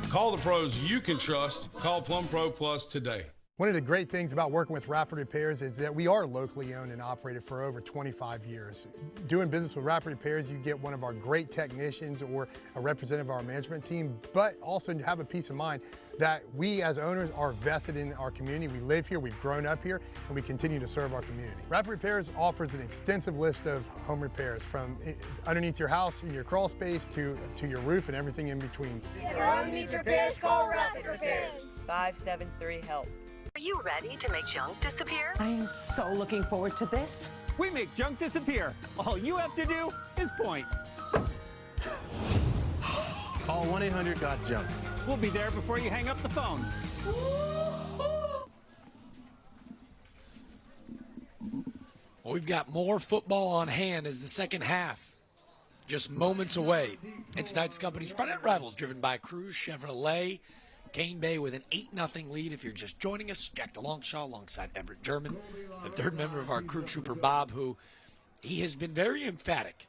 Call the pros you can trust. Call Plum Pro Plus today. One of the great things about working with Rapid Repairs is that we are locally owned and operated for over 25 years. Doing business with Rapid Repairs, you get one of our great technicians or a representative of our management team, but also have a peace of mind that we as owners are vested in our community. We live here, we've grown up here, and we continue to serve our community. Rapid Repairs offers an extensive list of home repairs from underneath your house in your crawl space to your roof and everything in between. If your home needs repairs, call Rapid Repairs. 573-HELP. Are you ready to make junk disappear? I'm so looking forward to this. We make junk disappear. All you have to do is point. Call 1-800-GOT-JUNK. We'll be there before you hang up the phone. Well, we've got more football on hand as the second half just moments away. It's Tonight's Company's Friday Night Rivals, driven by Cruz Chevrolet. Cane Bay with an 8-0 lead. If you're just joining us, Jack DeLongshaw alongside Everett German, the third member of our crew, Trooper Bob, who he has been very emphatic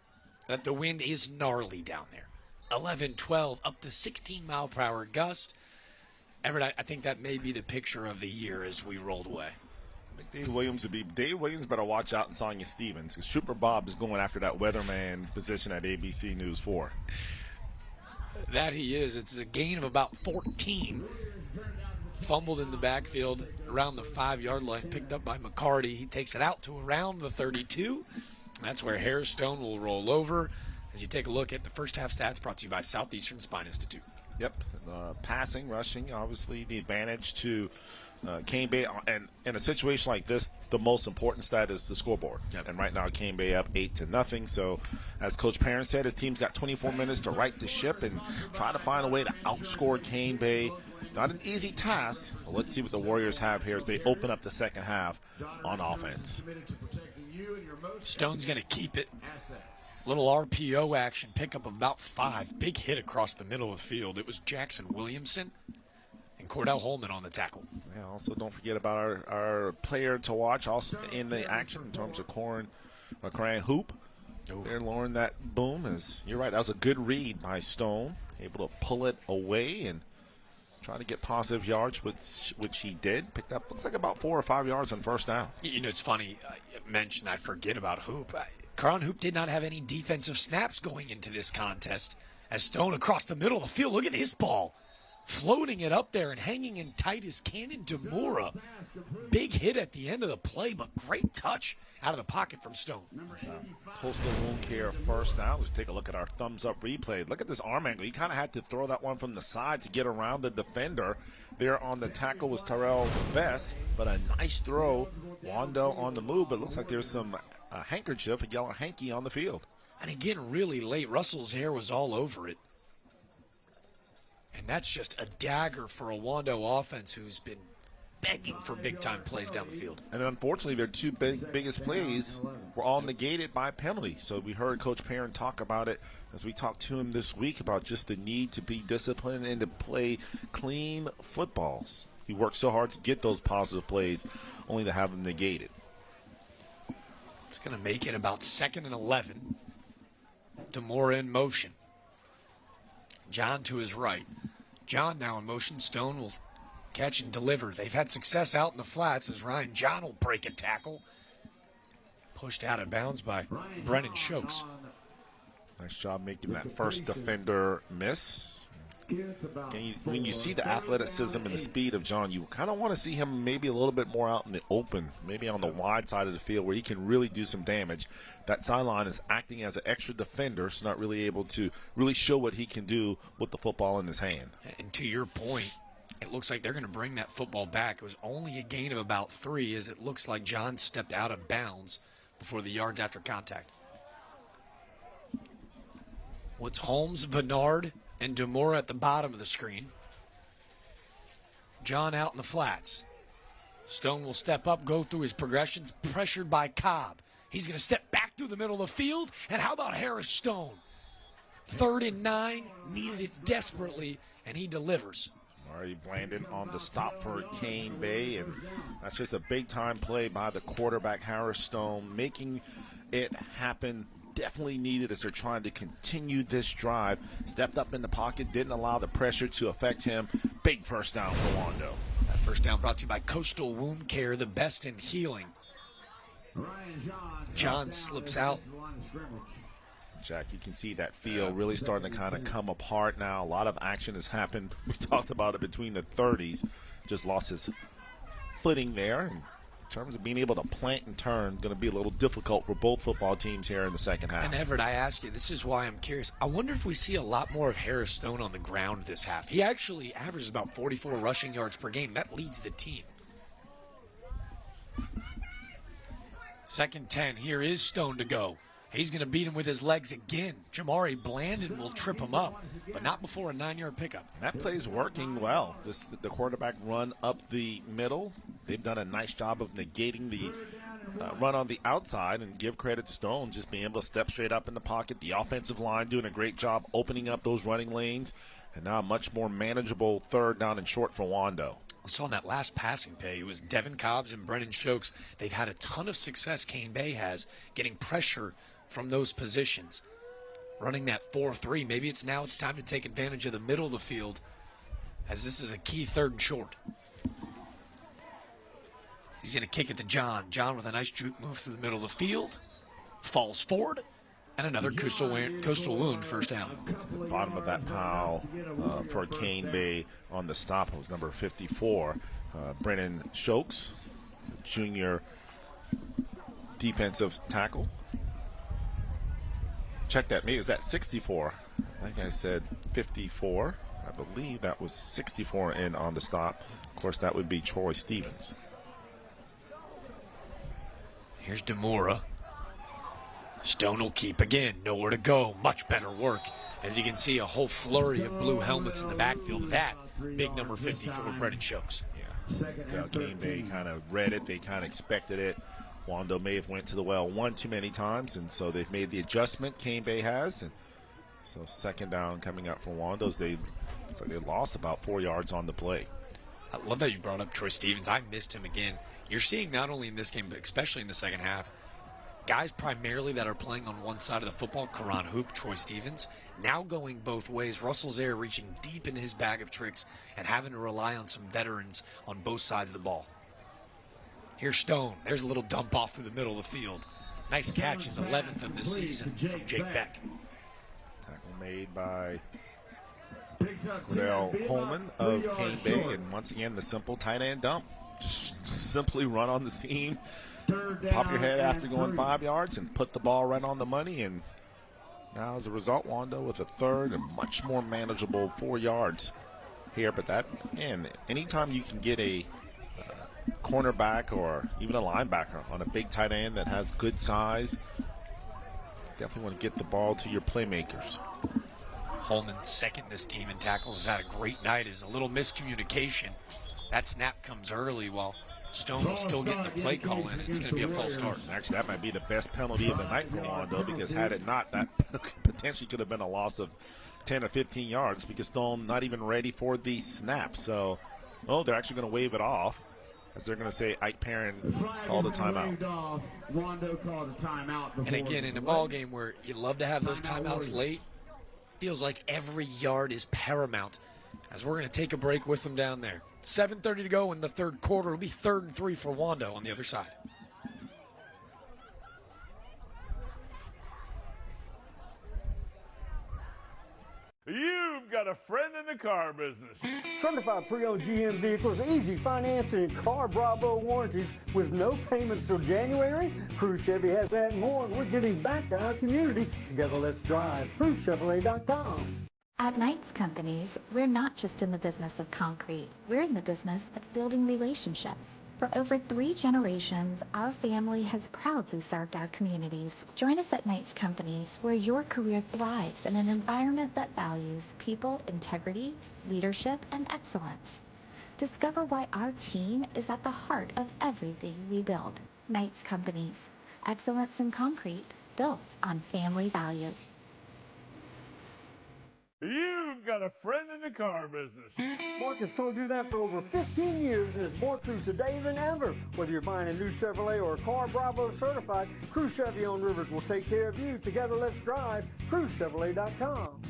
that the wind is gnarly down there. 11-12, up to 16-mile-per-hour gust. Everett, I think that may be the picture of the year as we rolled away. Dave Williams better watch out in Sonia Stevens, because Trooper Bob is going after that weatherman position at ABC News 4. That he is. It's a gain of about 14. Fumbled in the backfield around the 5-yard line, picked up by McCarty. He takes it out to around the 32. That's where Hairstone will roll over. As you take a look at the first half stats, brought to you by Southeastern Spine Institute. Yep, passing, rushing, obviously the advantage to Cane Bay. And in a situation like this, the most important stat is the scoreboard. Yep. And right now, Cane Bay up 8-0. So, as Coach Perrin said, his team's got 24 minutes to right the ship and try to find a way to outscore Cane Bay. Not an easy task, but let's see what the Warriors have here as they open up the second half on offense. Stone's going to keep it. Little RPO action, pickup of about 5. Big hit across the middle of the field. It was Jackson Williamson and Cordell Holman on the tackle. Yeah, also don't forget about our player to watch also in the action in terms of Corin Hoop. They're lowering that boom. You're right, that was a good read by Stone. Able to pull it away and try to get positive yards, which he did. Picked up, looks like about 4 or 5 yards on first down. You know, it's funny, I forget about Hoop. Corin Hoop did not have any defensive snaps going into this contest. As Stone across the middle of the field, look at his ball. Floating it up there and hanging in tight as Cannon Demura. Big hit at the end of the play, but great touch out of the pocket from Stone. Coastal Wound Care first down. Let's take a look at our thumbs-up replay. Look at this arm angle. He kind of had to throw that one from the side to get around the defender. There on the tackle was Terrell Best, but a nice throw. Wando on the move, but looks like there's some handkerchief, a yellow hanky on the field. And again, really late. Russell's hair was all over it. And that's just a dagger for a Wando offense who's been begging for big-time plays down the field. And unfortunately, their two biggest plays were all negated by penalty. So we heard Coach Perrin talk about it as we talked to him this week about just the need to be disciplined and to play clean footballs. He worked so hard to get those positive plays, only to have them negated. It's going to make it about 2nd and 11. DeMora in motion. John to his right. John now in motion. Stone will catch and deliver. They've had success out in the flats as Ryan John will break a tackle. Pushed out of bounds by Brennan Shokes. Nice job making that first defender miss. And when you see the athleticism and the speed of John, you kind of want to see him maybe a little bit more out in the open, maybe on the wide side of the field where he can really do some damage. That sideline is acting as an extra defender, so not really able to really show what he can do with the football in his hand. And to your point, it looks like they're going to bring that football back. It was only a gain of about 3 as it looks like John stepped out of bounds before the yards after contact. What's Holmes, Vennard, and DeMora at the bottom of the screen. John out in the flats. Stone will step up, go through his progressions, pressured by Cobb. He's going to step back through the middle of the field. And how about Harris Stone? 3rd and 9, needed it desperately, and he delivers. Already Blandon on the stop for Cane Bay, and that's just a big-time play by the quarterback, Harris Stone, making it happen. Definitely needed as they're trying to continue this drive. Stepped up in the pocket, didn't allow the pressure to affect him. Big first down for Wando. That first down brought to you by Coastal Wound Care, the best in healing. John slips out. Jack, you can see that field really starting to kind of come apart now. A lot of action has happened. We talked about it between the 30s. Just lost his footing there. And in terms of being able to plant and turn, going to be a little difficult for both football teams here in the second half. And Everett, I ask you, this is why I'm curious. I wonder if we see a lot more of Harris Stone on the ground this half. He actually averages about 44 rushing yards per game. That leads the team. 2nd 10. Here is Stone to go. He's going to beat him with his legs again. Jamari Blandon will trip him up, but not before a 9-yard pickup. That play's working well. Just the quarterback run up the middle. They've done a nice job of negating the run on the outside, and give credit to Stone just being able to step straight up in the pocket. The offensive line doing a great job opening up those running lanes, and now a much more manageable 3rd down and short for Wando. We saw in that last passing play, it was Devin Cobbs and Brennan Shokes. They've had a ton of success, Cane Bay has, getting pressure from those positions. Running that 4-3, maybe it's time to take advantage of the middle of the field, as this is a key 3rd and short. He's going to kick it to John. John with a nice juke move through the middle of the field. Falls forward. And another Coastal Wound first down. Bottom of that pile for Cane Bay on the stop was number 54. Brennan Shokes, junior defensive tackle. Check that. Maybe it was that 64. I think I said 54. I believe that was 64 in on the stop. Of course, that would be Troy Stevens. Here's DeMora. Stone will keep again. Nowhere to go. Much better work. As you can see, a whole flurry of blue helmets in the backfield. That big number 54, Brennan Shokes. Yeah. Cane Bay kind of read it. They kind of expected it. Wando may have went to the well one too many times, and so they've made the adjustment. Cane Bay has, and so 2nd down coming up for Wando's. They lost about 4 yards on the play. I love that you brought up Troy Stevens. I missed him again. You're seeing not only in this game, but especially in the second half, guys primarily that are playing on one side of the football, Karan Hoop, Troy Stevens, now going both ways. Russell Zaire reaching deep in his bag of tricks and having to rely on some veterans on both sides of the ball. Here's Stone. There's a little dump off through the middle of the field. Nice catch, his 11th of the season from Jake Beck. Tackle made by Cordell Holman of Cane Bay, and once again the simple tight end dump. Just simply run on the seam, pop your head after going 5 yards, and put the ball right on the money. And now as a result, Wando with a 3rd and much more manageable 4 yards here. But that, again, anytime you can get a cornerback or even a linebacker on a big tight end that has good size, definitely want to get the ball to your playmakers. Holman, 2nd this team in tackles, has had a great night. Is a little miscommunication that snap comes early while Stone will still get the play call in. It's going to be a false start. Actually, that might be the best penalty of the night for Wando, because had it not, that potentially could have been a loss of 10 or 15 yards because Stone not even ready for the snap. So, they're actually going to wave it off, as they're going to say Ike Perrin called a timeout. Wando called a timeout. And again, in a ball game where you love to have those timeouts late, feels like every yard is paramount, as we're going to take a break with them down there. 7:30 to go in the third quarter. It'll be 3rd and 3 for Wando on the other side. You've got a friend in the car business. Certified pre-owned GM vehicles, easy financing, and Car Bravo warranties with no payments till January. Crew Chevy has that and more, and we're giving back to our community. Together, let's drive. CrewChevrolet.com. At Knights Companies, we're not just in the business of concrete. We're in the business of building relationships. For over 3 generations, our family has proudly served our communities. Join us at Knights Companies, where your career thrives in an environment that values people, integrity, leadership, and excellence. Discover why our team is at the heart of everything we build. Knights Companies, excellence in concrete, built on family values. You've got a friend in the car business. Mark has told you that for over 15 years, and it's more true today than ever. Whether you're buying a new Chevrolet or a Car Bravo certified, Crew Chevy on Rivers will take care of you. Together, let's drive. CrewChevrolet.com.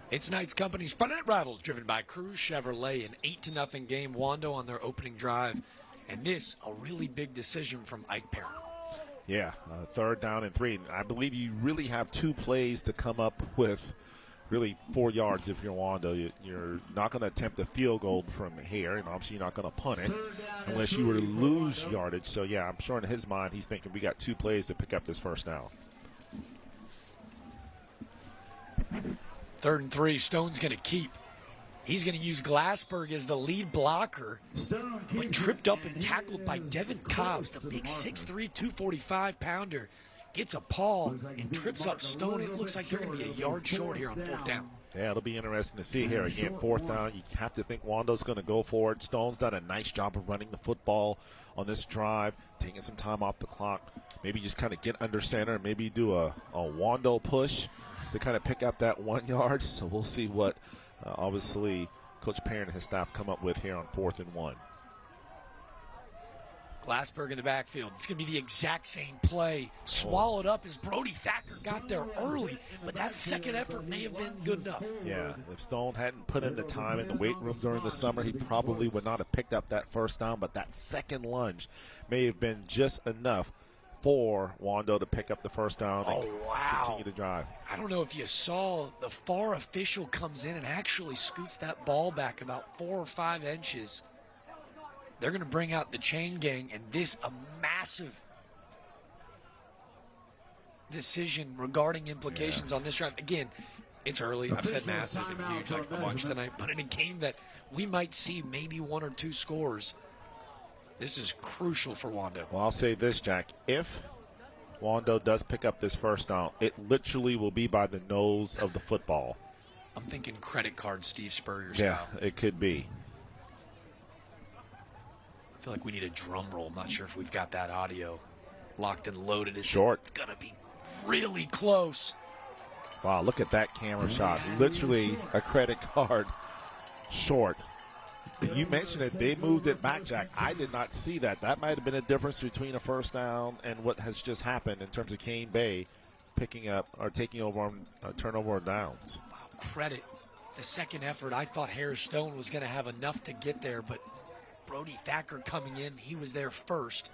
It's Knights Company's Front End Rivals, driven by Crew Chevrolet. An 8-0 game. Wando on their opening drive. And this, a really big decision from Ike Perrin. Yeah, 3rd down and 3. I believe you really have 2 plays to come up with really 4 yards if you're Wando. You're not going to attempt a field goal from here, and obviously you're not going to punt it unless you were to lose yardage. So, yeah, I'm sure in his mind he's thinking we got 2 plays to pick up this first down. 3rd and 3, Stone's going to keep. He's going to use Glassberg as the lead blocker, but tripped up and tackled by Devin Cobbs, the big 6'3", 245-pounder. Gets a paw and trips up Stone. It looks like they're going to be a yard short here on 4th down. Yeah, it'll be interesting to see here. Again, 4th down, you have to think Wando's going to go for it. Stone's done a nice job of running the football on this drive, taking some time off the clock. Maybe just kind of get under center, maybe do a Wando push to kind of pick up that 1 yard. So we'll see what obviously Coach Perrin and his staff come up with here on 4th and 1. Glassberg in the backfield. It's going to be the exact same play. Swallowed up as Brody Thacker got there early, but that second effort may have been good enough. Yeah, if Stone hadn't put in the time in the weight room during the summer, he probably would not have picked up that first down, but that second lunge may have been just enough for Wando to pick up the first down and continue to drive. I don't know if you saw, the far official comes in and actually scoots that ball back about 4 or 5 inches. They're going to bring out the chain gang, and this a massive decision regarding implications on this drive. Again, it's early. I've said massive and huge like a bunch tonight, but in a game that we might see maybe 1 or 2 scores, this is crucial for Wando. Well, I'll say this, Jack. If Wando does pick up this first down, it literally will be by the nose of the football. I'm thinking credit card Steve Spurrier style. Yeah, it could be. I feel like we need a drum roll. I'm not sure if we've got that audio locked and loaded. It's short. It's going to be really close. Wow, look at that camera shot. Literally a credit card short. You mentioned it. They moved it back, Jack. I did not see that. That might have been a difference between a first down and what has just happened in terms of Cane Bay picking up or taking over on turnover or downs. Wow, credit. The second effort, I thought Harris Stone was going to have enough to get there, but Brody Thacker coming in, he was there first.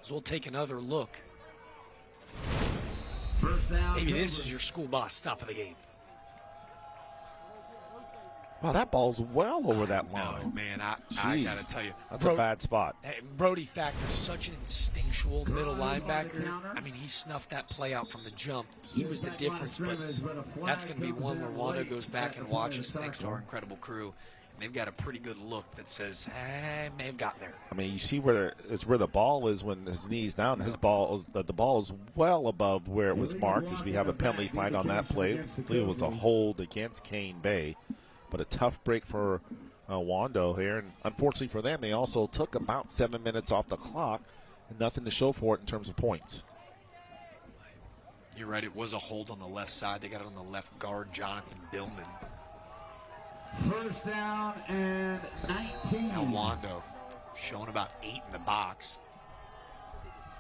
So we'll take another look. Maybe this is your school boss stop of the game. Wow, that ball's well over that line. No, man, I got to tell you. That's a bad spot. Brody Thacker's such an instinctual middle linebacker. I mean, he snuffed that play out from the jump. He was the difference, but that's going to be one where Wando goes back and watches thanks to our incredible crew. And they've got a pretty good look that says, I may have gotten there. I mean, you see where the ball is when his knee's down. The ball is well above where it was marked as we have a penalty flag on that play. I believe it was a hold against Cane Bay. But a tough break for Wando here. And unfortunately for them, they also took about 7 minutes off the clock and nothing to show for it in terms of points. You're right, it was a hold on the left side. They got it on the left guard, Jonathan Billman. First down and 19. Now Wando showing about 8 in the box.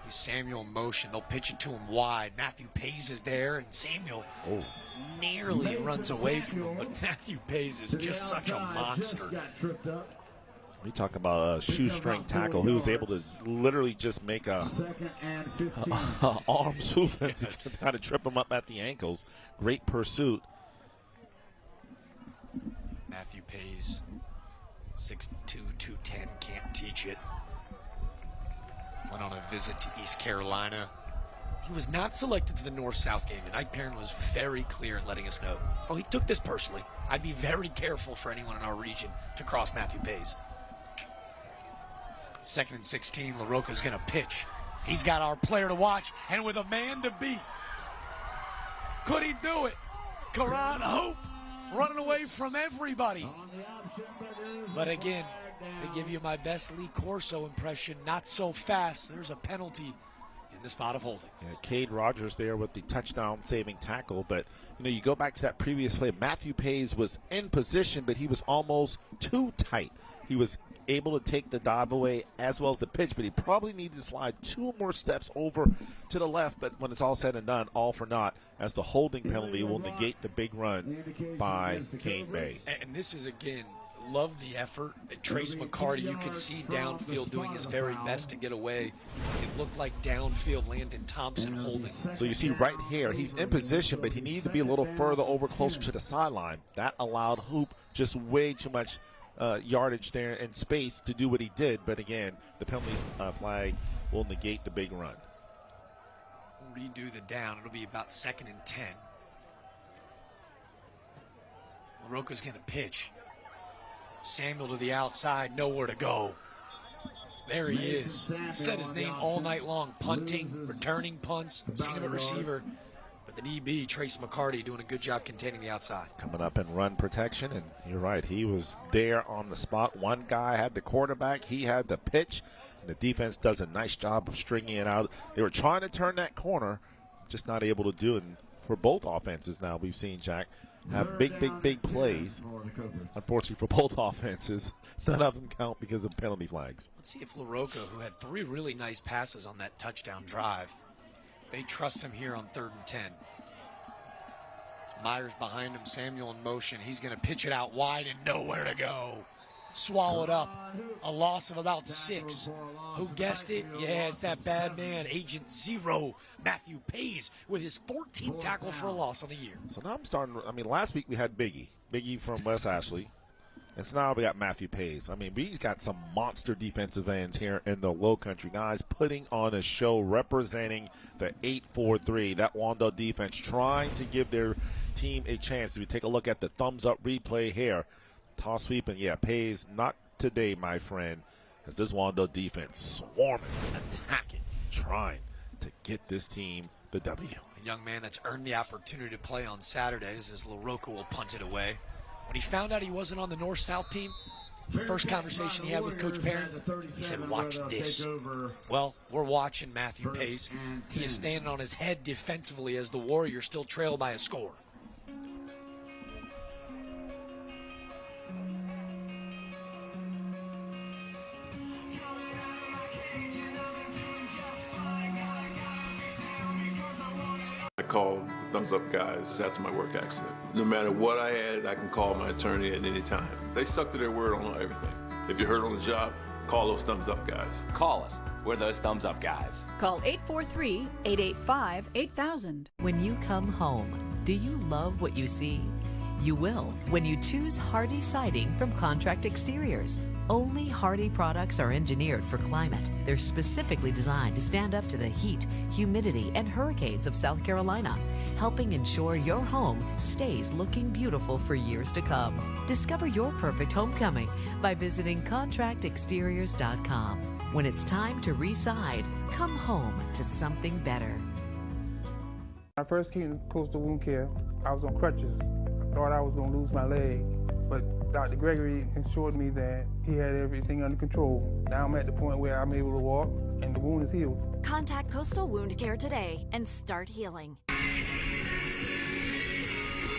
He's Samuel in motion. They'll pitch it to him wide. Matthew Pays is there, and Samuel nearly runs away from him. But Matthew Pays is just such a monster. We talk about a shoestring tackle. He was able to literally just make a arm swoop to kind of trip him up at the ankles. Great pursuit. Matthew Pays, 6'2", 210, can't teach it. Went on a visit to East Carolina. He was not selected to the North-South game, and Ike Perrin was very clear in letting us know. Oh, he took this personally. I'd be very careful for anyone in our region to cross Matthew Pays. 2nd and 16, LaRocca's going to pitch. He's got our player to watch, and with a man to beat. Could he do it? Karan Hope running away from everybody. But again, to give you my best Lee Corso impression, not so fast. There's a penalty in the spot of holding. Yeah, Cade Rogers there with the touchdown saving tackle. But, you go back to that previous play. Matthew Pays was in position, but he was almost too tight. He was able to take the dive away as well as the pitch, but he probably needed to slide 2 more steps over to the left. But when it's all said and done, all for naught, as the holding penalty will negate the big run by Kane Bay. And this is, again, love the effort. Trace McCarty, you can see downfield doing his very best to get away. It looked like downfield Landon Thompson holding. So you see right here, he's in position, but he needed to be a little further over, closer to the sideline. That allowed Hoop just way too much yardage there and space to do what he did. But again, the penalty flag will negate the big run. Redo the down. It'll be about 2nd and 10. LaRocca's going to pitch. Samuel to the outside, nowhere to go. There he is. He said his name all night long. Punting, returning punts, seen him at receiver. But the DB, Trace McCarty, doing a good job containing the outside. Coming up in run protection, and you're right, he was there on the spot. One guy had the quarterback, he had the pitch, and the defense does a nice job of stringing it out. They were trying to turn that corner, just not able to do it. And for both offenses now, we've seen Jack have big plays. Unfortunately for both offenses, none of them count because of penalty flags. Let's see if LaRocca, who had 3 really nice passes on that touchdown drive, they trust him here on 3rd and 10. Myers behind him, Samuel in motion. He's going to pitch it out wide and nowhere to go. Swallowed up. A loss of about 6. Who guessed it? Yeah, it's that bad man, Agent Zero, Matthew Pays, with his 14th tackle for a loss on the year. So now I'm starting, last week we had Biggie from West Ashley. And so now we got Matthew Pays. We've got some monster defensive ends here in the Low Country. Guys putting on a show, representing the 8-4-3. That Wando defense trying to give their team a chance. If we take a look at the thumbs-up replay here, toss sweep, and Pays, not today, my friend, as this Wando defense swarming, attacking, trying to get this team the W. A young man that's earned the opportunity to play on Saturdays, as LaRocca will punt it away. When he found out he wasn't on the North-South team, first conversation he had with Coach Perrin, he said, watch this. Well, we're watching Matthew Pays. He is standing on his head defensively as the Warriors still trail by a score. I call the Thumbs Up guys after my work accident. No matter what I had, I can call my attorney at any time. They stuck to their word on everything. If you're hurt on the job, call those Thumbs Up guys. Call us. We're those Thumbs Up guys. Call 843-885-8000. When you come home, do you love what you see? You will when you choose Hardy Siding from Contract Exteriors. Only Hardy products are engineered for climate. They're specifically designed to stand up to the heat, humidity, and hurricanes of South Carolina, helping ensure your home stays looking beautiful for years to come. Discover your perfect homecoming by visiting contractexteriors.com. When it's time to re-side, come home to something better. When I first came to Coastal Wound Care, I was on crutches. I thought I was going to lose my leg, but Dr. Gregory assured me that he had everything under control. Now I'm at the point where I'm able to walk and the wound is healed. Contact Coastal Wound Care today and start healing.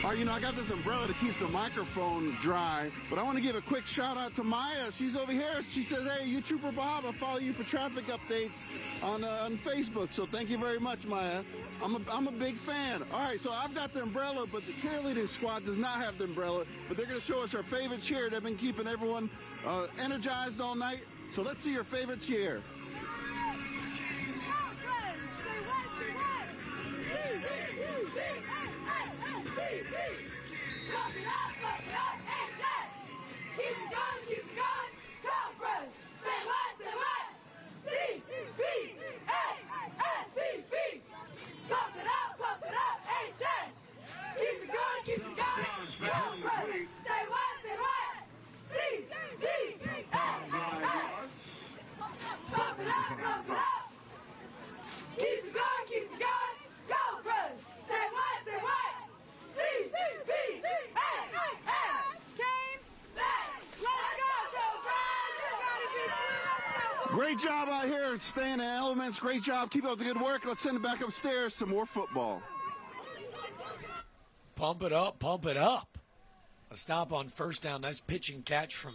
All right, I got this umbrella to keep the microphone dry, but I want to give a quick shout out to Maya. She's over here. She says, hey, you Trooper Bob, I follow you for traffic updates on Facebook, so thank you very much, Maya. I'm a big fan. All right, so I've got the umbrella, but the cheerleading squad does not have the umbrella, but they're going to show us our favorite cheer. They've been keeping everyone energized all night, so let's see your favorite cheer. Great job out here staying in elements. Great job. Keep up the good work. Let's send it back upstairs to more football. Pump it up, pump it up. A stop on first down. Nice pitch and catch from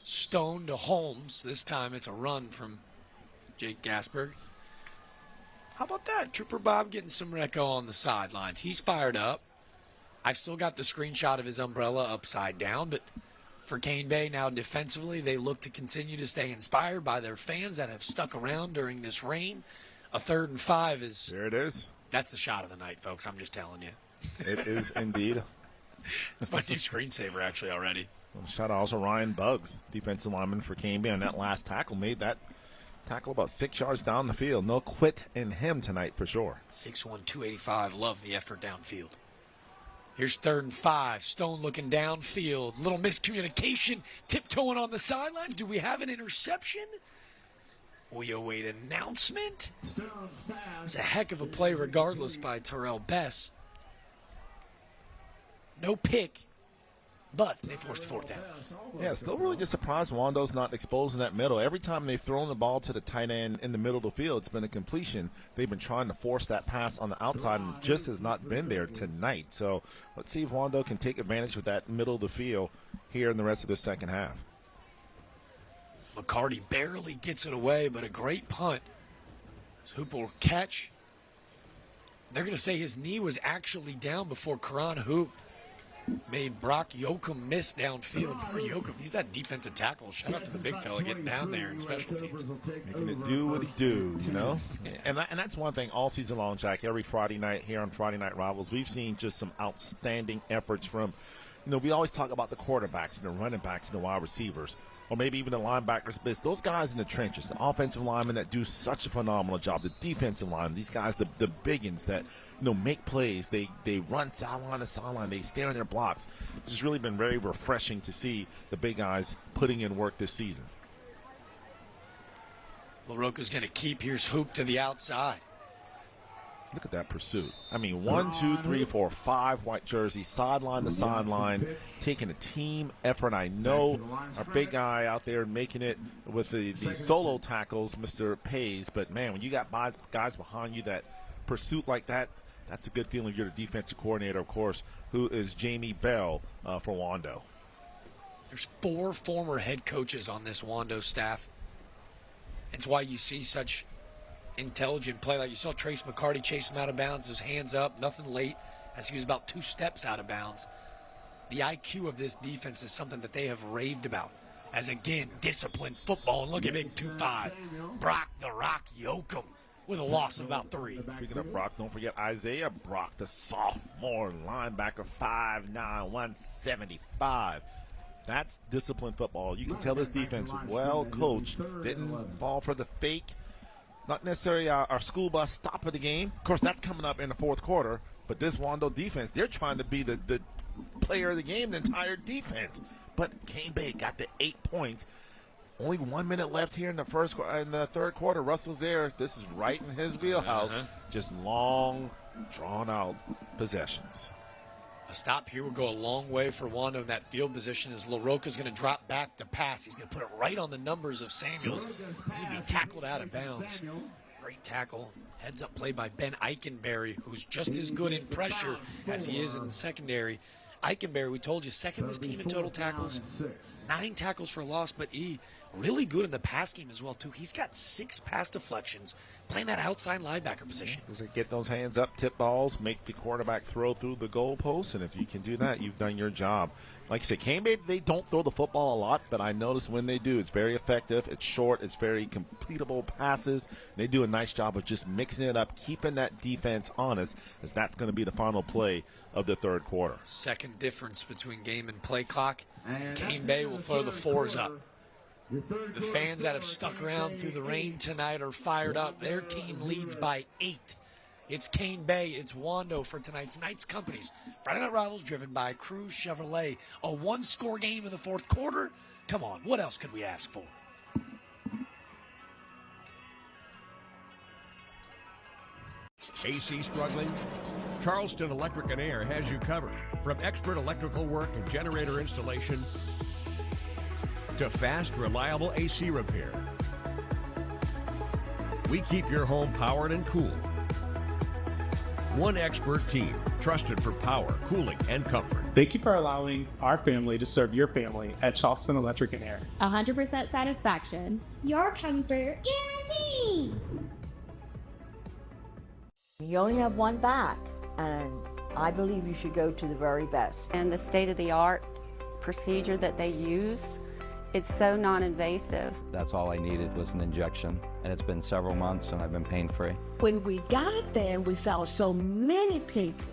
Stone to Holmes. This time it's a run from Jake Gasberg. How about that? Trooper Bob getting some reco on the sidelines. He's fired up. I've still got the screenshot of his umbrella upside down, but for Cane Bay now defensively, they look to continue to stay inspired by their fans that have stuck around during this rain. A 3rd and 5 is... There it is. That's the shot of the night, folks. I'm just telling you. It is indeed. It's my new screensaver, actually, already. Well, shout out also Ryan Buggs, defensive lineman for Cane Bay on that last tackle. Made that tackle about 6 yards down the field. No quit in him tonight for sure. 6'1", 285. Love the effort downfield. Here's 3rd and 5. Stone looking downfield. Little miscommunication. Tiptoeing on the sidelines. Do we have an interception? We await an announcement. It's a heck of a play regardless by Terrell Bess. No pick, but they forced the 4th down. Yeah, still really just surprised Wando's not exposed in that middle. Every time they've thrown the ball to the tight end in the middle of the field, it's been a completion. They've been trying to force that pass on the outside and just has not been there tonight. So let's see if Wando can take advantage of that middle of the field here in the rest of the second half. McCarty barely gets it away, but a great punt. Hoop will catch. They're going to say his knee was actually down before Karan Hoop made Brock Yoakum miss downfield. Poor Yoakum, he's that defensive tackle. Shout out to the big fella getting down there in special teams. Making it do what he do, And that's one thing all season long, Jack. Every Friday night here on Friday Night Rivals, we've seen just some outstanding efforts from, we always talk about the quarterbacks and the running backs and the wide receivers, or maybe even the linebackers, but it's those guys in the trenches, the offensive linemen that do such a phenomenal job, the defensive linemen, these guys, the biggins that make plays. They run sideline to sideline. They stay on their blocks. It's just really been very refreshing to see the big guys putting in work this season. LaRocca's going to keep. Here's Hoop to the outside. Look at that pursuit. 1, 2, 3, 4, 5 white jerseys, sideline to sideline, taking a team effort. I know our big guy out there making it with the solo tackles, Mr. Pays, but, man, when you got guys behind you that pursuit like that, that's a good feeling. You're the defensive coordinator, of course, who is Jamie Bell for Wando. There's 4 former head coaches on this Wando staff. It's why you see such intelligent play. Like you saw Trace McCarty chase him out of bounds, his hands up, nothing late, as he was about 2 steps out of bounds. The IQ of this defense is something that they have raved about. As, again, disciplined football. And look at big 2-5. Brock the Rock Yoakum with a loss of about 3. Speaking of Brock, don't forget Isaiah Brock, the sophomore linebacker, 5'9", 175. That's disciplined football. You can tell this defense well coached. Didn't fall for the fake. Not necessarily our school bus stop of the game. Of course, that's coming up in the 4th quarter. But this Wando defense, they're trying to be the player of the game, the entire defense. But Cane Bay got the 8 points. Only 1 minute left here in the 3rd quarter. Russell's there. This is right in his wheelhouse. Just long, drawn-out possessions. A stop here will go a long way for Wando in that field position as LaRocca's going to drop back to pass. He's going to put it right on the numbers of Samuels. He's going to be tackled out of bounds. Great tackle. Heads up play by Ben Eikenberry, who's just as good in pressure as he is in the secondary. Eikenberry, we told you, second this team in total tackles. 9 tackles for a loss, but really good in the pass game as well, too. He's got 6 pass deflections, playing that outside linebacker position. Does it get those hands up, tip balls, make the quarterback throw through the goalpost? And if you can do that, you've done your job. Like I said, Cane Bay, they don't throw the football a lot, but I notice when they do, it's very effective. It's short. It's very completable passes. They do a nice job of just mixing it up, keeping that defense honest, as that's going to be the final play of the third quarter. Second difference between game and play clock. Cane Bay will throw the 4s up. The fans that have stuck around through the rain tonight are fired up. Their team leads by 8. It's Cane Bay, it's Wando for tonight's Knights Companies. Friday Night Rivals driven by Cruz Chevrolet. A 1-score game in the fourth quarter? Come on, what else could we ask for? AC struggling? Charleston Electric and Air has you covered. From expert electrical work and generator installation to fast, reliable AC repair. We keep your home powered and cool. One expert team, trusted for power, cooling, and comfort. Thank you for allowing our family to serve your family at Charleston Electric and Air. 100% satisfaction. Your comfort guaranteed. You only have one back, and I believe you should go to the very best. And the state-of-the-art procedure that they use, it's so non-invasive. That's all I needed was an injection, and it's been several months and I've been pain-free. When we got there and we saw so many people,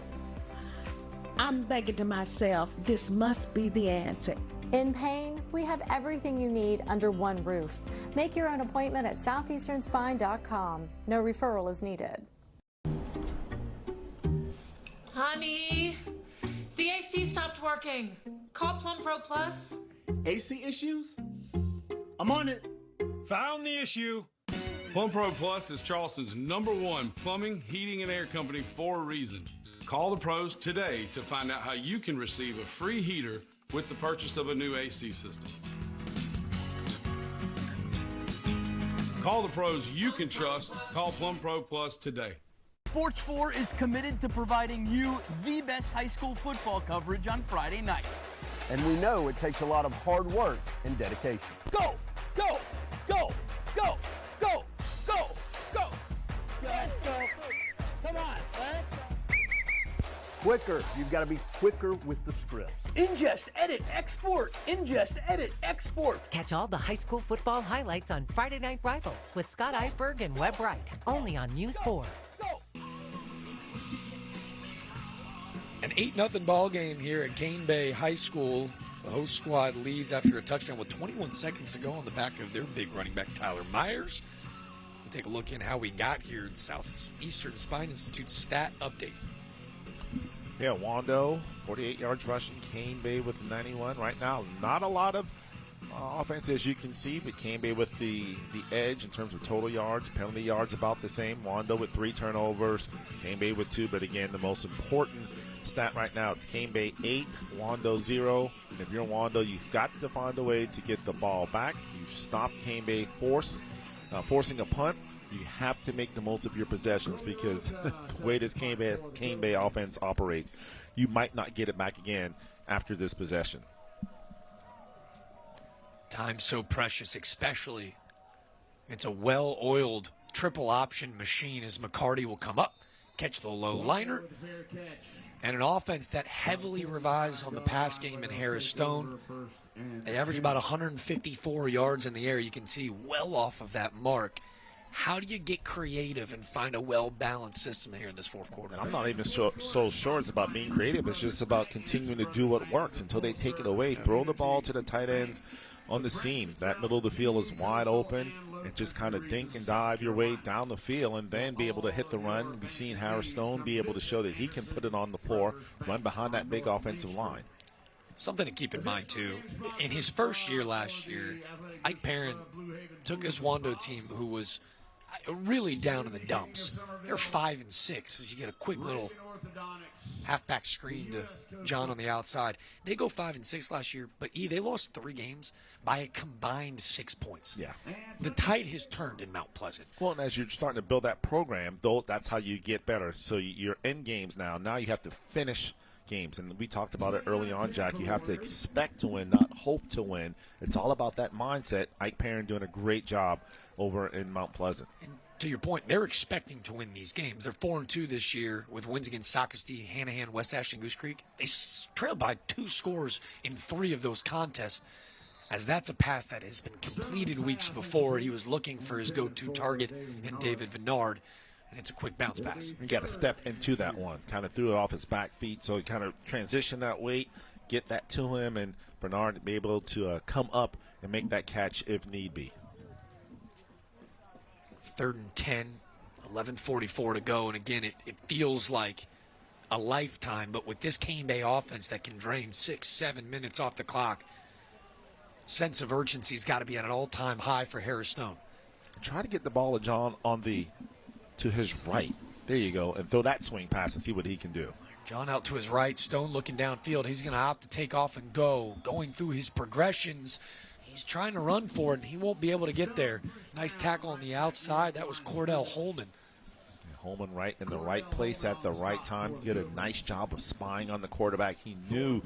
I'm thinking to myself, this must be the answer. In pain, we have everything you need under one roof. Make your own appointment at southeasternspine.com. No referral is needed. Honey, the AC stopped working. Call Plum Pro Plus. AC issues? I'm on it. Found the issue. Plum Pro Plus is Charleston's #1 plumbing, heating, and air company for a reason. Call the pros today to find out how you can receive a free heater with the purchase of a new AC system. Call the pros you can trust. Call Plum Pro Plus today. Sports 4 is committed to providing you the best high school football coverage on Friday night. And we know it takes a lot of hard work and dedication. Go, go, go, go, go, go, go. Let's go. Come on, let's go. Quicker. You've got to be quicker with the scripts. Ingest, edit, export. Ingest, edit, export. Catch all the high school football highlights on Friday Night Rivals with Scott Eisberg and Webb Wright, only on News 4. An 8-0 ball game here at Cane Bay High School. The host squad leads after a touchdown with 21 seconds to go on the back of their big running back, Tyler Myers. We'll take a look in how we got here in Southeastern Spine Institute stat update. Yeah, Wando, 48 yards rushing. Cane Bay with 91. Right now, not a lot of offense, as you can see, but Cane Bay with the edge in terms of total yards. Penalty yards about the same. Wando with 3 turnovers. Cane Bay with 2. But again, the most important stat right now, it's Cane Bay 8, Wando 0. And if you're Wando, you've got to find a way to get the ball back. You've stopped Cane Bay forcing a punt. You have to make the most of your possessions because the way this Cane Bay offense operates, you might not get it back again after this possession. Time so precious, especially. It's a well-oiled triple option machine as McCarty will come up, catch the low liner, and an offense that heavily relies on the pass game in Harris Stone. They average about 154 yards in the air. You can see well off of that mark. How do you get creative and find a well-balanced system here in this fourth quarter? I'm not even so sure it's about being creative. It's just about continuing to do what works until they take it away. Throw the ball to the tight ends on the seam. That middle of the field is wide open, and just kind of dink and dive your way down the field and then be able to hit the run. We've seen Harris Stone be able to show that he can put it on the floor, run behind that big offensive line. Something to keep in mind, too. In his first year last year, Ike Perrin took this Wando team who was really down in the dumps. They're 5-6 as you get a quick little halfback screen to John on the outside. They go 5-6 last year, but they lost 3 games by a combined 6 points. Yeah. The tide has turned in Mount Pleasant. Well, and as you're starting to build that program, though, that's how you get better. So you're in games now. Now you have to finish games. And we talked about it early on, Jack. You have to expect to win, not hope to win. It's all about that mindset. Ike Perrin doing a great job over in Mount Pleasant. And to your point, they're expecting to win these games. They're 4-2 this year with wins against Socastee, Hanahan, West Ashton, Goose Creek. They trailed by 2 scores in 3 of those contests, as that's a pass that has been completed weeks before. He was looking for his go-to target in David Vennard, and it's a quick bounce pass. You got to step into that one. Kind of threw it off his back feet, so he kind of transitioned that weight, get that to him, and Vennard be able to come up and make that catch if need be. 3rd and 10, 11:44 to go, and again, it feels like a lifetime, but with this Cane Bay offense that can drain 6-7 minutes off the clock, sense of urgency's got to be at an all-time high for Harris Stone. Try to get the ball to John to his right. There you go, and throw that swing pass and see what he can do. John out to his right, Stone looking downfield. He's going to opt to take off and go. Going through his progressions, he's trying to run for it, and he won't be able to get there. Nice tackle on the outside. That was Cordell Holman. Holman right in the right place at the right time. Did a nice job of spying on the quarterback. He knew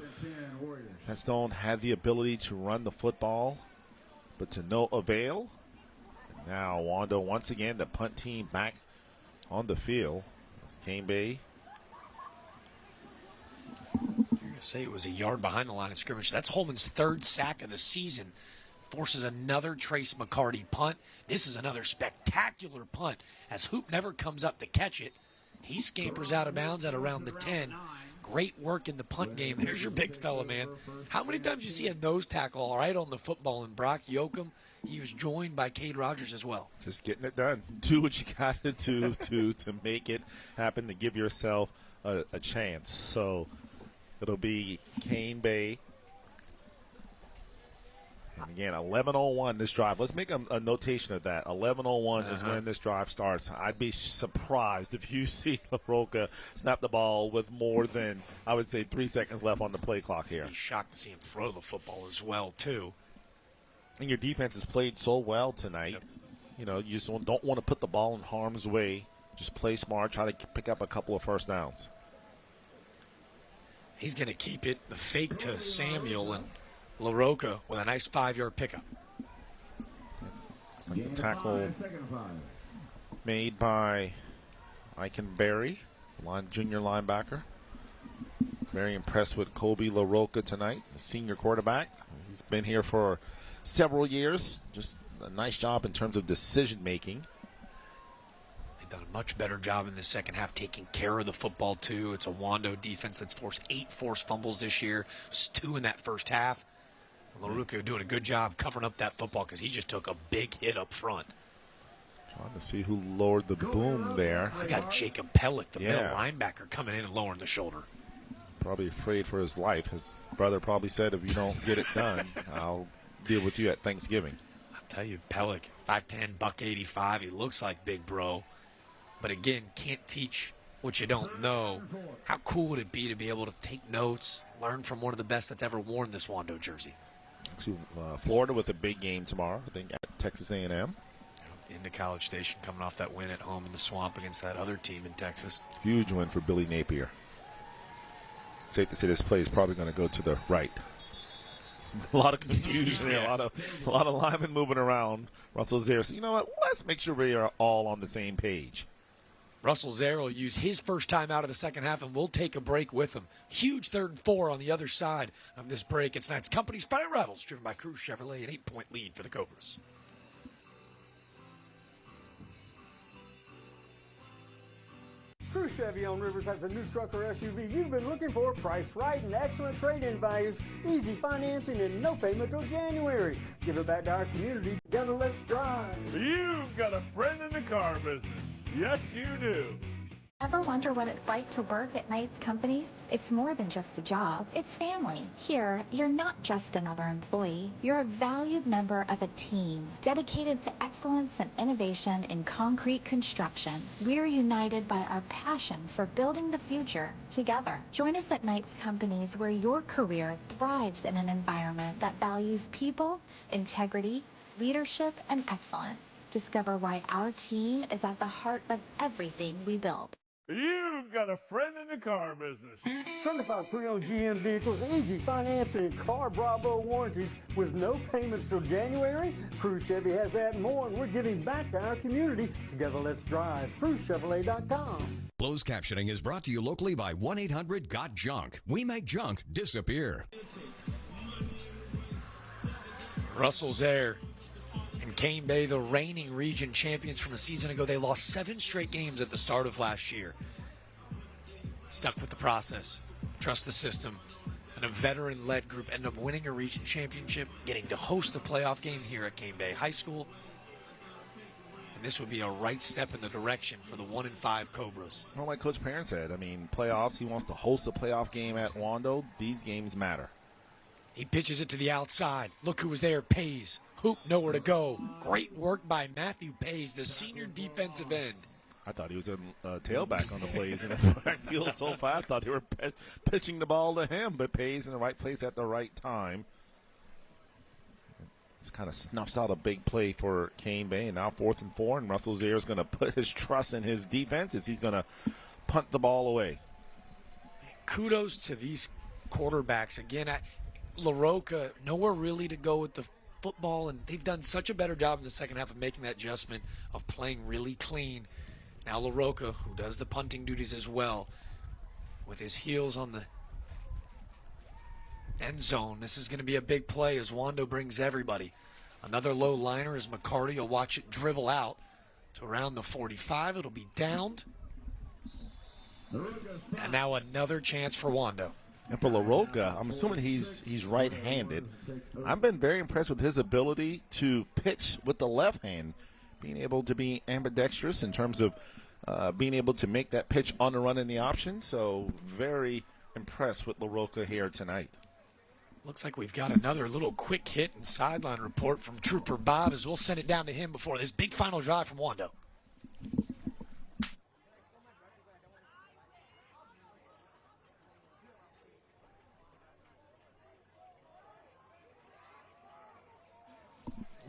that Stone had the ability to run the football, but to no avail. Now Wando once again, the punt team back on the field. It's Cane Bay. You're going to say it was a yard behind the line of scrimmage. That's Holman's 3rd sack of the season. Forces another Trace McCarty punt. This is another spectacular punt as Hoop never comes up to catch it. He scampers out of bounds at around the 10. Great work in the punt game. There's your big fella, man. How many times you see a nose tackle right on the football? And Brock Yoakum, he was joined by Cade Rogers as well. Just getting it done. Do what you got to do to make it happen, to give yourself a chance. So it'll be Cane Bay. And again, 11:01 this drive. Let's make a notation of that. 11:01 is when this drive starts. I'd be surprised if you see LaRocca snap the ball with more than, I would say, 3 seconds left on the play clock here. I'd be shocked to see him throw the football as well, too. And your defense has played so well tonight. Yep. You know, you just don't want to put the ball in harm's way. Just play smart, try to pick up a couple of first downs. He's going to keep it, the fake to Samuel, and LaRocca with a nice 5-yard pickup. It's like a tackle made by Eikenberry, junior linebacker. Very impressed with Kobe LaRocca tonight, the senior quarterback. He's been here for several years. Just a nice job in terms of decision making. They've done a much better job in the second half taking care of the football, too. It's a Wando defense that's forced 8 forced fumbles this year. It was 2 in that first half. LaRocca doing a good job covering up that football because he just took a big hit up front. Trying to see who lowered the boom there. I got Jacob Pellick, the middle linebacker, coming in and lowering the shoulder. Probably afraid for his life. His brother probably said, if you don't get it done, I'll deal with you at Thanksgiving. I'll tell you, Pellick, 5'10", $185. He looks like big bro. But again, can't teach what you don't know. How cool would it be to be able to take notes, learn from one of the best that's ever worn this Wando jersey? To Florida with a big game tomorrow, I think, at Texas A&M. Into College Station, coming off that win at home in the Swamp against that other team in Texas. Huge win for Billy Napier. Safe to say this play is probably going to go to the right. A lot of confusion there, a lot of linemen moving around. Russell Zaire. So you know what? Let's make sure we are all on the same page. Russell Zaire will use his first time out of the second half, and we'll take a break with him. Huge 3rd and 4 on the other side of this break. It's tonight's Company Spirit Rivals, driven by Cruz Chevrolet, an 8-point lead for the Cobras. Cruz Chevy on Rivers has a new truck or SUV you've been looking for. Priced right and excellent trade-in values. Easy financing and no payment till January. Give it back to our community. Together, let's drive. You've got a friend in the car business. Yes, you do. Ever wonder what it's like to work at Knight's Companies? It's more than just a job. It's family. Here, you're not just another employee. You're a valued member of a team dedicated to excellence and innovation in concrete construction. We're united by our passion for building the future together. Join us at Knight's Companies, where your career thrives in an environment that values people, integrity, leadership, and excellence. Discover why our team is at the heart of everything we build. You've got a friend in the car business. Certified pre-owned GM vehicles, easy financing, and Car Bravo warranties with no payments till January. Cruise Chevy has that and more, and we're giving back to our community. Together, let's drive. CruiseChevrolet.com. Closed captioning is brought to you locally by 1-800-GOT-JUNK. We make junk disappear. Russell's there. And Cane Bay, the reigning region champions from a season ago, they lost 7 straight games at the start of last year. Stuck with the process, trust the system, and a veteran-led group end up winning a region championship, getting to host a playoff game here at Cane Bay High School. And this would be a right step in the direction for the 1-5 Cobras. Well, like Coach Perrin said, I mean, playoffs, he wants to host a playoff game at Wando. These games matter. He pitches it to the outside. Look who was there, Pays. Hoop, nowhere to go. Great work by Matthew Pays, the senior defensive end. I thought he was a tailback on the plays, and I feel so fast. I thought they were pitching the ball to him, but Pays in the right place at the right time. This kind of snuffs out a big play for Cane Bay, and now 4th and 4, and Russell Zaire is going to put his trust in his defense as he's going to punt the ball away. Kudos to these quarterbacks. Again, LaRocca, nowhere really to go with the football, and they've done such a better job in the second half of making that adjustment of playing really clean. Now LaRocca, who does the punting duties as well, with his heels on the end zone. This is going to be a big play as Wando brings everybody. Another low liner as McCarty will watch it dribble out to around the 45. It'll be downed. And now another chance for Wando. And for LaRocca, I'm assuming he's right-handed. I've been very impressed with his ability to pitch with the left hand, being able to be ambidextrous in terms of being able to make that pitch on the run in the option. So very impressed with LaRocca here tonight. Looks like we've got another little quick hit and sideline report from Trooper Bob, as we'll send it down to him before this big final drive from Wando.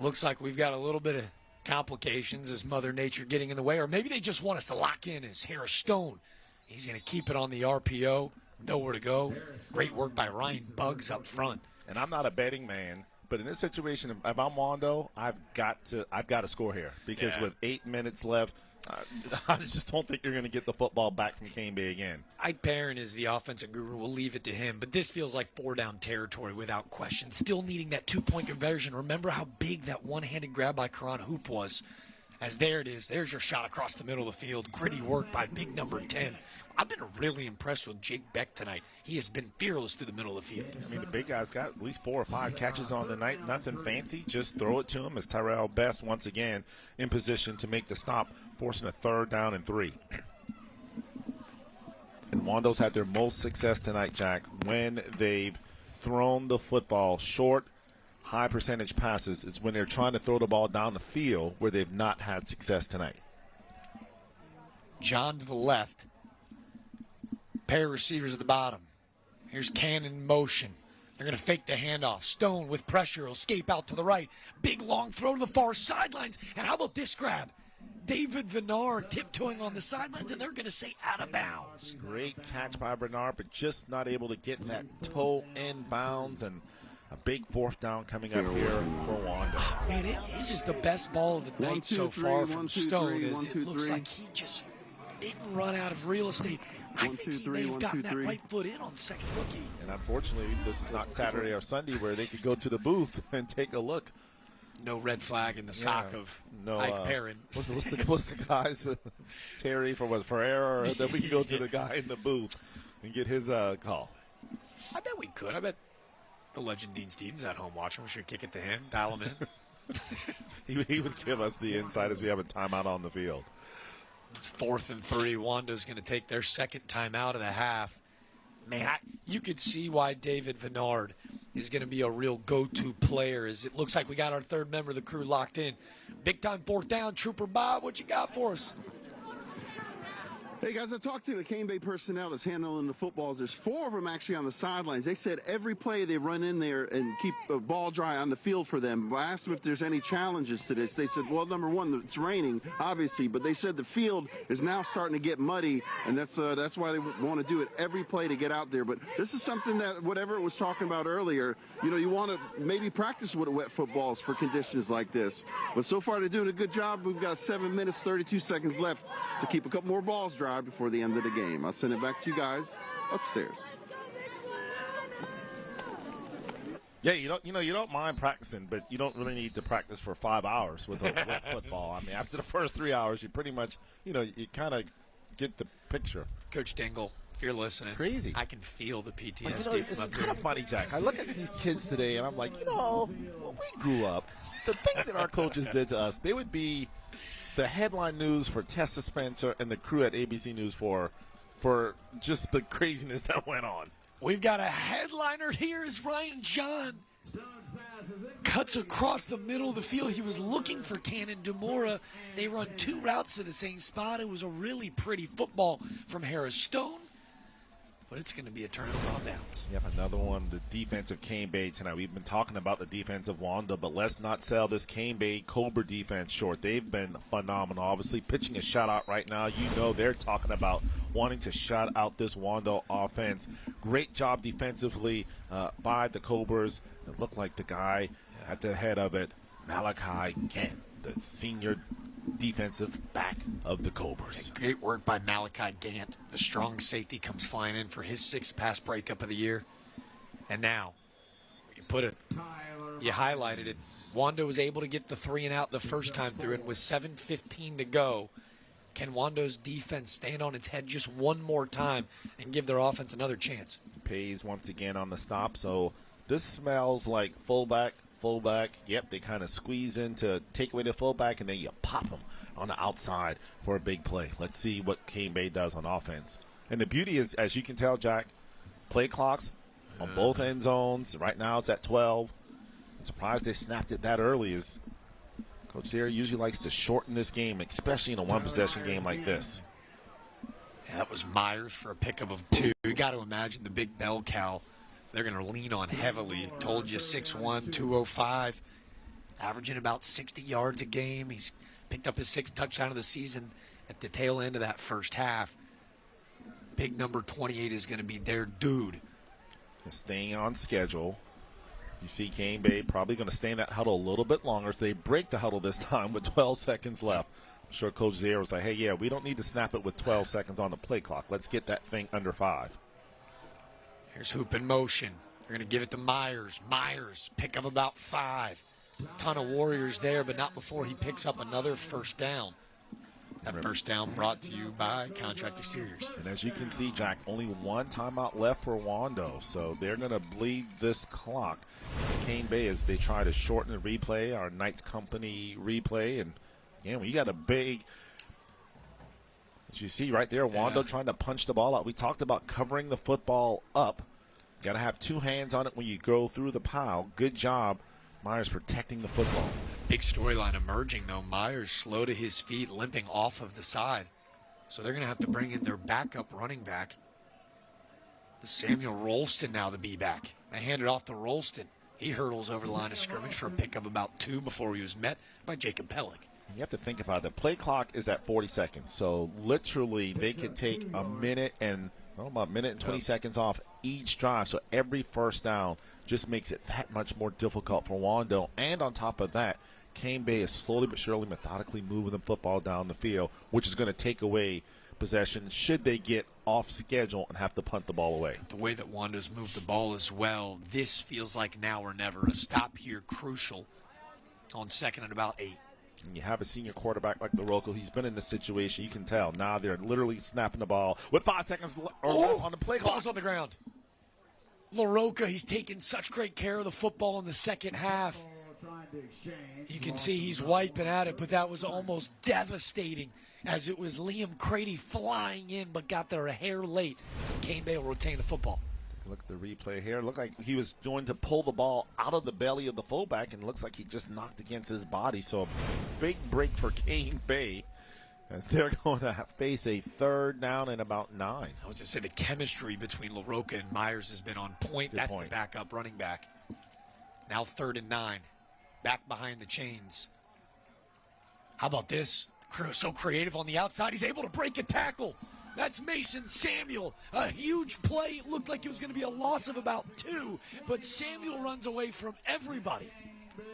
Looks like we've got a little bit of complications as Mother Nature getting in the way, or maybe they just want us to lock in as Harris Stone. He's going to keep it on the RPO. Nowhere to go. Great work by Ryan Buggs up front. And I'm not a betting man, but in this situation, if I'm Wando, I've got to score here because with 8 minutes left, I just don't think you're going to get the football back from Cane Bay again. Ike Perrin is the offensive guru. We'll leave it to him. But this feels like 4-down territory without question. Still needing that 2-point conversion. Remember how big that one-handed grab by Karan Hoop was. As there it is. There's your shot across the middle of the field. Gritty work by big number 10. I've been really impressed with Jake Beck tonight. He has been fearless through the middle of the field. I mean, the big guy's got at least 4 or 5 catches on the night. Nothing fancy. Just throw it to him as Tyrell Best once again in position to make the stop, forcing a 3rd down and 3. And Wando's had their most success tonight, Jack, when they've thrown the football short, high percentage passes. It's when they're trying to throw the ball down the field where they've not had success tonight. John to the left. Pair of receivers at the bottom. Here's Cannon in motion. They're going to fake the handoff. Stone with pressure will escape out to the right. Big long throw to the far sidelines. And how about this grab? David Vennard tiptoeing on the sidelines, and they're going to say out of bounds. Great catch by Bernard, but just not able to get that toe in bounds, and a big 4th down coming up here for Wando. Man, this is the best ball of the night so far from Stone. It looks like he just didn't run out of real estate. I think he may have gotten that right foot in on the second rookie. And unfortunately, this is not Saturday or Sunday where they could go to the booth and take a look. No red flag in the sock of Ike Perrin. What's the guys, Terry for Ferreira, or that we can go to the guy in the booth and get his call? I bet we could. I bet the legend Dean Stevens at home watching. We should kick it to him, dial him in. he would give us the insight as we have a timeout on the field. It's 4th and 3. Wando's going to take their second time out of the half. Man, you could see why David Vennard is going to be a real go-to player, as it looks like we got our third member of the crew locked in. Big-time 4th down. Trooper Bob, what you got for us? Hey guys, I talked to the Cane Bay personnel that's handling the footballs. There's 4 of them actually on the sidelines. They said every play they run in there and keep a ball dry on the field for them. I asked them if there's any challenges to this. They said, well, number one, it's raining, obviously, but they said the field is now starting to get muddy, and that's why they want to do it every play to get out there. But this is something that, whatever it was talking about earlier, you know, you want to maybe practice with wet footballs for conditions like this. But so far they're doing a good job. We've got 7 minutes, 32 seconds left to keep a couple more balls dry before the end of the game. I'll send it back to you guys upstairs. Yeah, you don't mind practicing, but you don't really need to practice for 5 hours with a wet football. I mean, after the first 3 hours, you pretty much, you kind of get the picture. Coach Dingle, if you're listening, crazy. I can feel the PTSD. It's kind of funny, Jack. I look at these kids today, and I'm like, when we grew up, the things that our coaches did to us, they would be the headline news for Tessa Spencer and the crew at ABC News for just the craziness that went on. We've got a headliner here is Ryan John. Cuts across the middle of the field. He was looking for Cannon Demora. They run 2 routes to the same spot. It was a really pretty football from Harris Stone. But it's going to be a turnover on downs. Yep, another one, the defensive Cane Bay tonight. We've been talking about the defense of Wando, but let's not sell this Cane Bay Cobra defense short. They've been phenomenal. Obviously, pitching a shutout right now. You know they're talking about wanting to shut out this Wando offense. Great job defensively by the Cobras. It looked like the guy at the head of it, Malachi Gant, the senior defensive back of the Cobras. Great work by Malachi Gant. The strong safety comes flying in for his 6th pass breakup of the year. And now, you highlighted it. Wando was able to get the 3 and out the first time through, and with 7:15 to go, can Wando's defense stand on its head just one more time and give their offense another chance? Pays once again on the stop, so this smells like fullback. Yep, they kind of squeeze in to take away the fullback, and then you pop them on the outside for a big play. Let's see what Cane Bay does on offense. And the beauty is, as you can tell, Jack, play clocks on both end zones. Right now it's at 12. I'm surprised they snapped it that early, as Coach Sierra usually likes to shorten this game, especially in a one-possession game like this. Yeah, that was Myers for a pickup of 2. You got to imagine the big bell cow they're going to lean on heavily. Told you 6'1", 205, averaging about 60 yards a game. He's picked up his 6th touchdown of the season at the tail end of that first half. Big number 28 is going to be their dude. Staying on schedule. You see Cane Bay probably going to stay in that huddle a little bit longer, so they break the huddle this time with 12 seconds left. I'm sure Coach Zaire was like, hey, yeah, we don't need to snap it with 12 seconds on the play clock. Let's get that thing under 5. Here's hoop in motion. They're going to give it to Myers. Myers, pick up about 5. Ton of Warriors there, but not before he picks up another first down. That first down brought to you by Contract Exteriors. And as you can see, Jack, only 1 timeout left for Wando, so they're going to bleed this clock. Cane Bay, as they try to shorten the replay, our Knights Company replay, and again, we got a big, as you see right there, Wando trying to punch the ball out. We talked about covering the football up. Got to have 2 hands on it when you go through the pile. Good job, Myers, protecting the football. Big storyline emerging, though. Myers slow to his feet, limping off of the side. So they're going to have to bring in their backup running back. Samuel Rolston now the B-back. They hand it off to Rolston. He hurdles over the line of scrimmage for a pickup about 2 before he was met by Jacob Pellick. You have to think about it. The play clock is at 40 seconds. So literally they could take a minute and about a minute and 20 seconds off each drive. So every first down just makes it that much more difficult for Wando. And on top of that, Cane Bay is slowly but surely methodically moving the football down the field, which is going to take away possession should they get off schedule and have to punt the ball away. The way that Wando's moved the ball as well, this feels like now or never. A stop here crucial on 2nd and about 8. And you have a senior quarterback like LaRocco. He's been in this situation. You can tell. Now they're literally snapping the ball with 5 seconds on the play clock. Ball's on the ground. LaRocco, he's taken such great care of the football in the second half. You can see he's wiping at it, but that was almost devastating as it was Liam Crady flying in, but got there a hair late. Cane Bay will retain the football. Look at the replay here. Looked like he was going to pull the ball out of the belly of the fullback, and looks like he just knocked against his body. So a big break for Cane Bay as they're going to face a 3rd down and about 9. I was going to say the chemistry between LaRocca and Myers has been on point. That's the backup running back. Now 3rd and 9. Back behind the chains. How about this? Crew so creative on the outside. He's able to break a tackle. That's Mason Samuel. A huge play. It looked like it was going to be a loss of about 2, but Samuel runs away from everybody.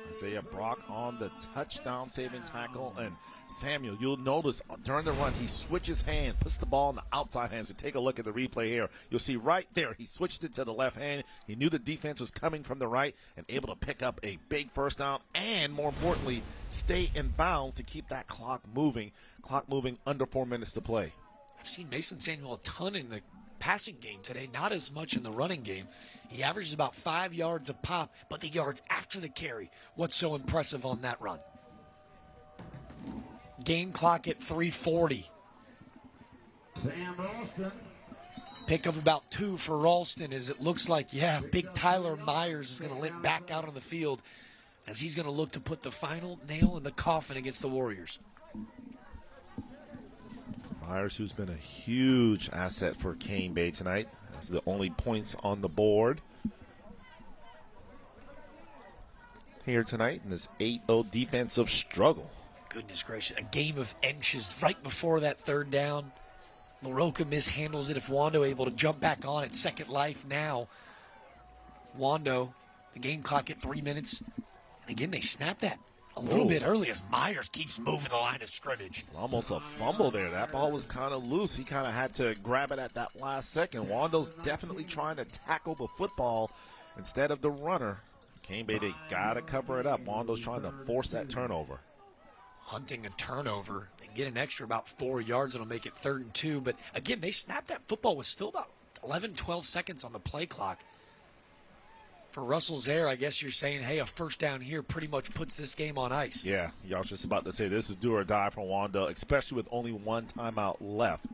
Isaiah Brock on the touchdown saving tackle, and Samuel, you'll notice during the run he switches hand, puts the ball in the outside hand. So take a look at the replay here. You'll see right there he switched it to the left hand. He knew the defense was coming from the right and able to pick up a big 1st down and, more importantly, stay in bounds to keep that clock moving under 4 minutes to play. I've seen Mason Samuel a ton in the passing game today, not as much in the running game. He averages about 5 yards a pop, but the yards after the carry, what's so impressive on that run? Game clock at 3:40. Sam Ralston. Pick up about 2 for Ralston, as it looks like, big Tyler Myers is going to limp back out on the field as he's going to look to put the final nail in the coffin against the Warriors. Myers, who's been a huge asset for Cane Bay tonight. That's the only points on the board here tonight in this 8-0 defensive struggle. Goodness gracious, a game of inches right before that 3rd down. LaRocca mishandles it. If Wando able to jump back on at second life now. Wando, the game clock at 3 minutes. And again, they snap that a little bit early as Myers keeps moving the line of scrimmage. Almost a fumble there. That ball was kind of loose. He kind of had to grab it at that last second. Wando's definitely trying to tackle the football instead of the runner. Cane Bay, they got to cover it up. Wando's trying to force that turnover. Hunting a turnover and get an extra about 4 yards. It'll make it 3rd and 2. But again, they snapped that football with still about 11, 12 seconds on the play clock. For Russell Zaire, I guess you're saying, hey, a 1st down here pretty much puts this game on ice. Yeah, y'all just about to say this is do or die for Wando, especially with only 1 timeout left.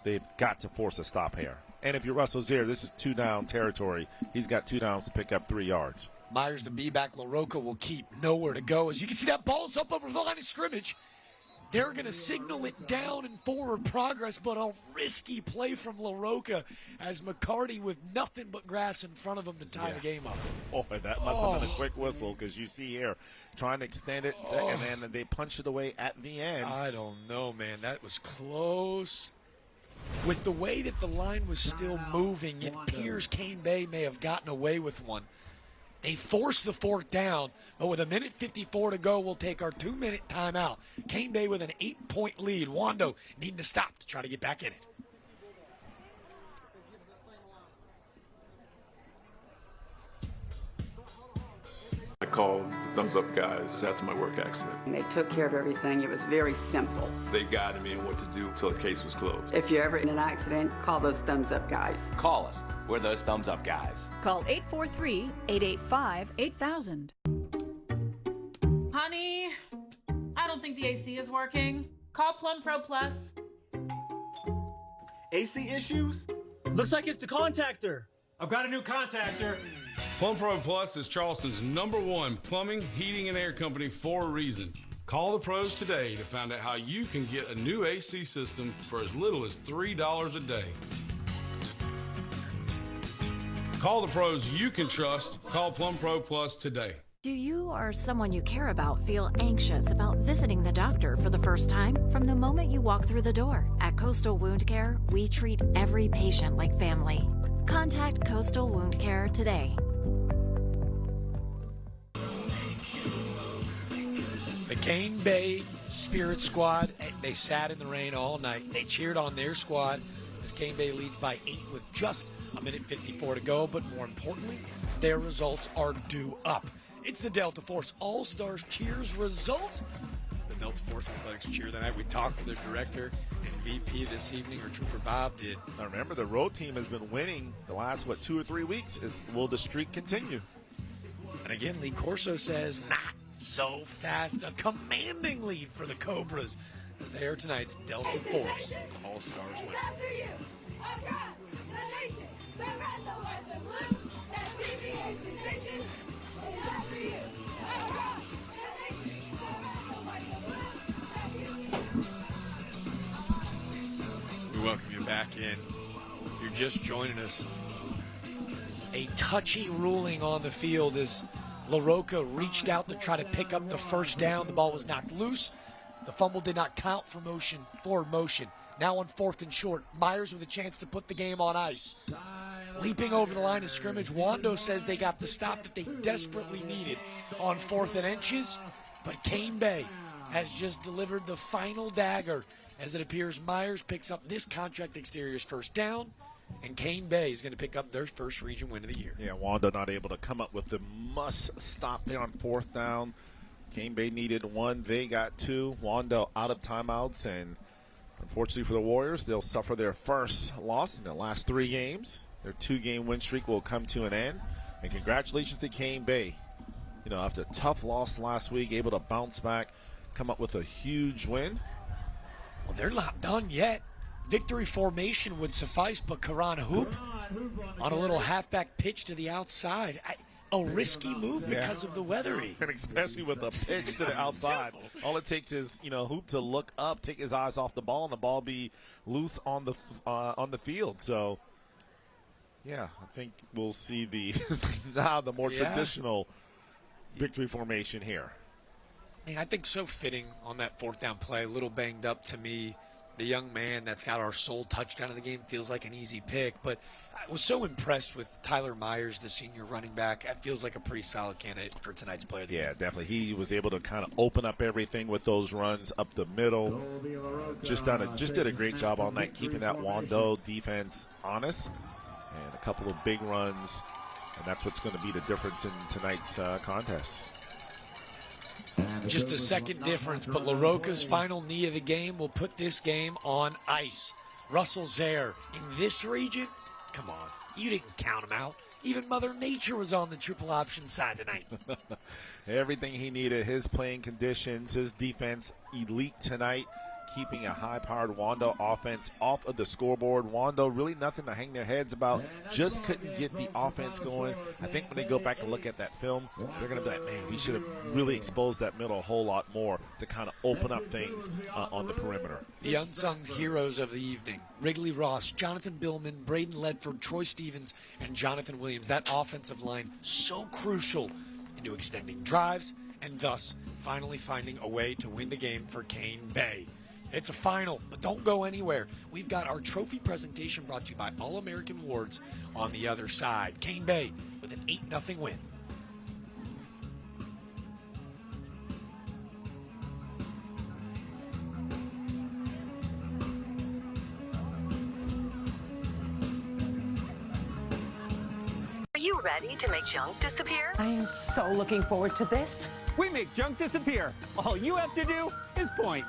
They've got to force a stop here. And if you're Russell Zaire, this is 2-down territory. He's got 2 downs to pick up 3 yards. Myers, the B-back, LaRocca will keep nowhere to go. As you can see, that ball's up over the line of scrimmage. They're going to signal it down and forward progress, but a risky play from LaRocca as McCarty with nothing but grass in front of him to tie the game up. Oh, that must have been a quick whistle, because you see here trying to extend it, and then they punched it away at the end. I don't know, man. That was close. With the way that the line was still moving, it appears Cane Bay may have gotten away with one. They forced the 4th down, but with 1:54 to go, we'll take our 2-minute timeout. Cane Bay with an 8-point lead. Wando needing to stop to try to get back in it. I called the Thumbs Up guys after my work accident. And they took care of everything. It was very simple. They guided me on what to do until the case was closed. If you're ever in an accident, call those Thumbs Up guys. Call us. We're those Thumbs Up guys. Call 843-885-8000. Honey, I don't think the AC is working. Call Plum Pro Plus. AC issues? Looks like it's the contactor. I've got a new contactor. Plum Pro Plus is Charleston's #1 plumbing, heating, and air company for a reason. Call the pros today to find out how you can get a new AC system for as little as $3 a day. Call the pros you can trust. Call Plum Pro Plus today. Do you or someone you care about feel anxious about visiting the doctor for the first time? From the moment you walk through the door, at Coastal Wound Care, we treat every patient like family. Contact Coastal Wound Care today. The Cane Bay Spirit Squad, they sat in the rain all night. They cheered on their squad as Cane Bay leads by 8 with just 1:54 to go. But more importantly, their results are due up. It's the Delta Force All-Stars Cheers results. The Delta Force Athletics cheer tonight. We talked to their director and VP this evening, or Trooper Bob did. Now remember, the road team has been winning the last, 2 or 3 weeks. Will the streak continue? And And again, Lee Corso says, not so fast. A commanding lead for the Cobras. There tonight's Delta Force All-Stars win. We welcome you back in. You're just joining us. A touchy ruling on the field as LaRocca reached out to try to pick up the first down. The ball was knocked loose. The fumble did not count for forward motion. Now on 4th and short, Myers with a chance to put the game on ice. Leaping over the line of scrimmage, Wando says they got the stop that they desperately needed on 4th and inches, but Kane Bay has just delivered the final dagger as it appears Myers picks up this contract exterior's first down, and Kane Bay is going to pick up their first region win of the year. Yeah, Wando not able to come up with the must stop there on 4th down. Kane Bay needed 1, they got 2. Wando out of timeouts, and unfortunately for the Warriors, they'll suffer their first loss in the last 3 games. Their 2-game win streak will come to an end. And congratulations to Kane Bay. You know, after a tough loss last week, able to bounce back, come up with a huge win. Well, they're not done yet. Victory formation would suffice, but Karan Hoop on a little halfback pitch to the outside. A risky move because of the weathering. And especially with a pitch to the outside. All it takes is, you know, Hoop to look up, take his eyes off the ball, and the ball be loose on the field. So, yeah, I think we'll see the now the more traditional victory formation here. I think so fitting on that 4th down play. A little banged up to me. The young man that's got our sole touchdown of the game feels like an easy pick, but I was so impressed with Tyler Myers, the senior running back. It feels like a pretty solid candidate for tonight's player of the game. Yeah, definitely. He was able to kind of open up everything with those runs up the middle. Just did a great job on that, keeping that Wando defense honest. And a couple of big runs, and that's what's going to be the difference in tonight's contest. Just a second difference, but LaRocca's final knee of the game will put this game on ice. Russell Zaire in this region? Come on, you didn't count him out. Even Mother Nature was on the triple option side tonight. Everything he needed, his playing conditions, his defense, elite tonight, keeping a high-powered Wando offense off of the scoreboard. Wando really nothing to hang their heads about, just couldn't get the offense going. I think when they go back and look at that film, they're going to be like, man, we should have really exposed that middle a whole lot more to kind of open up things on the perimeter. The unsung heroes of the evening, Wrigley Ross, Jonathan Billman, Braden Ledford, Troy Stevens, and Jonathan Williams. That offensive line so crucial into extending drives and thus finally finding a way to win the game for Kane Bay. It's a final, but don't go anywhere. We've got our trophy presentation brought to you by All-American Awards on the other side. Kane Bay with an 8-0 win. Are you ready to make junk disappear? I am so looking forward to this. We make junk disappear. All you have to do is point.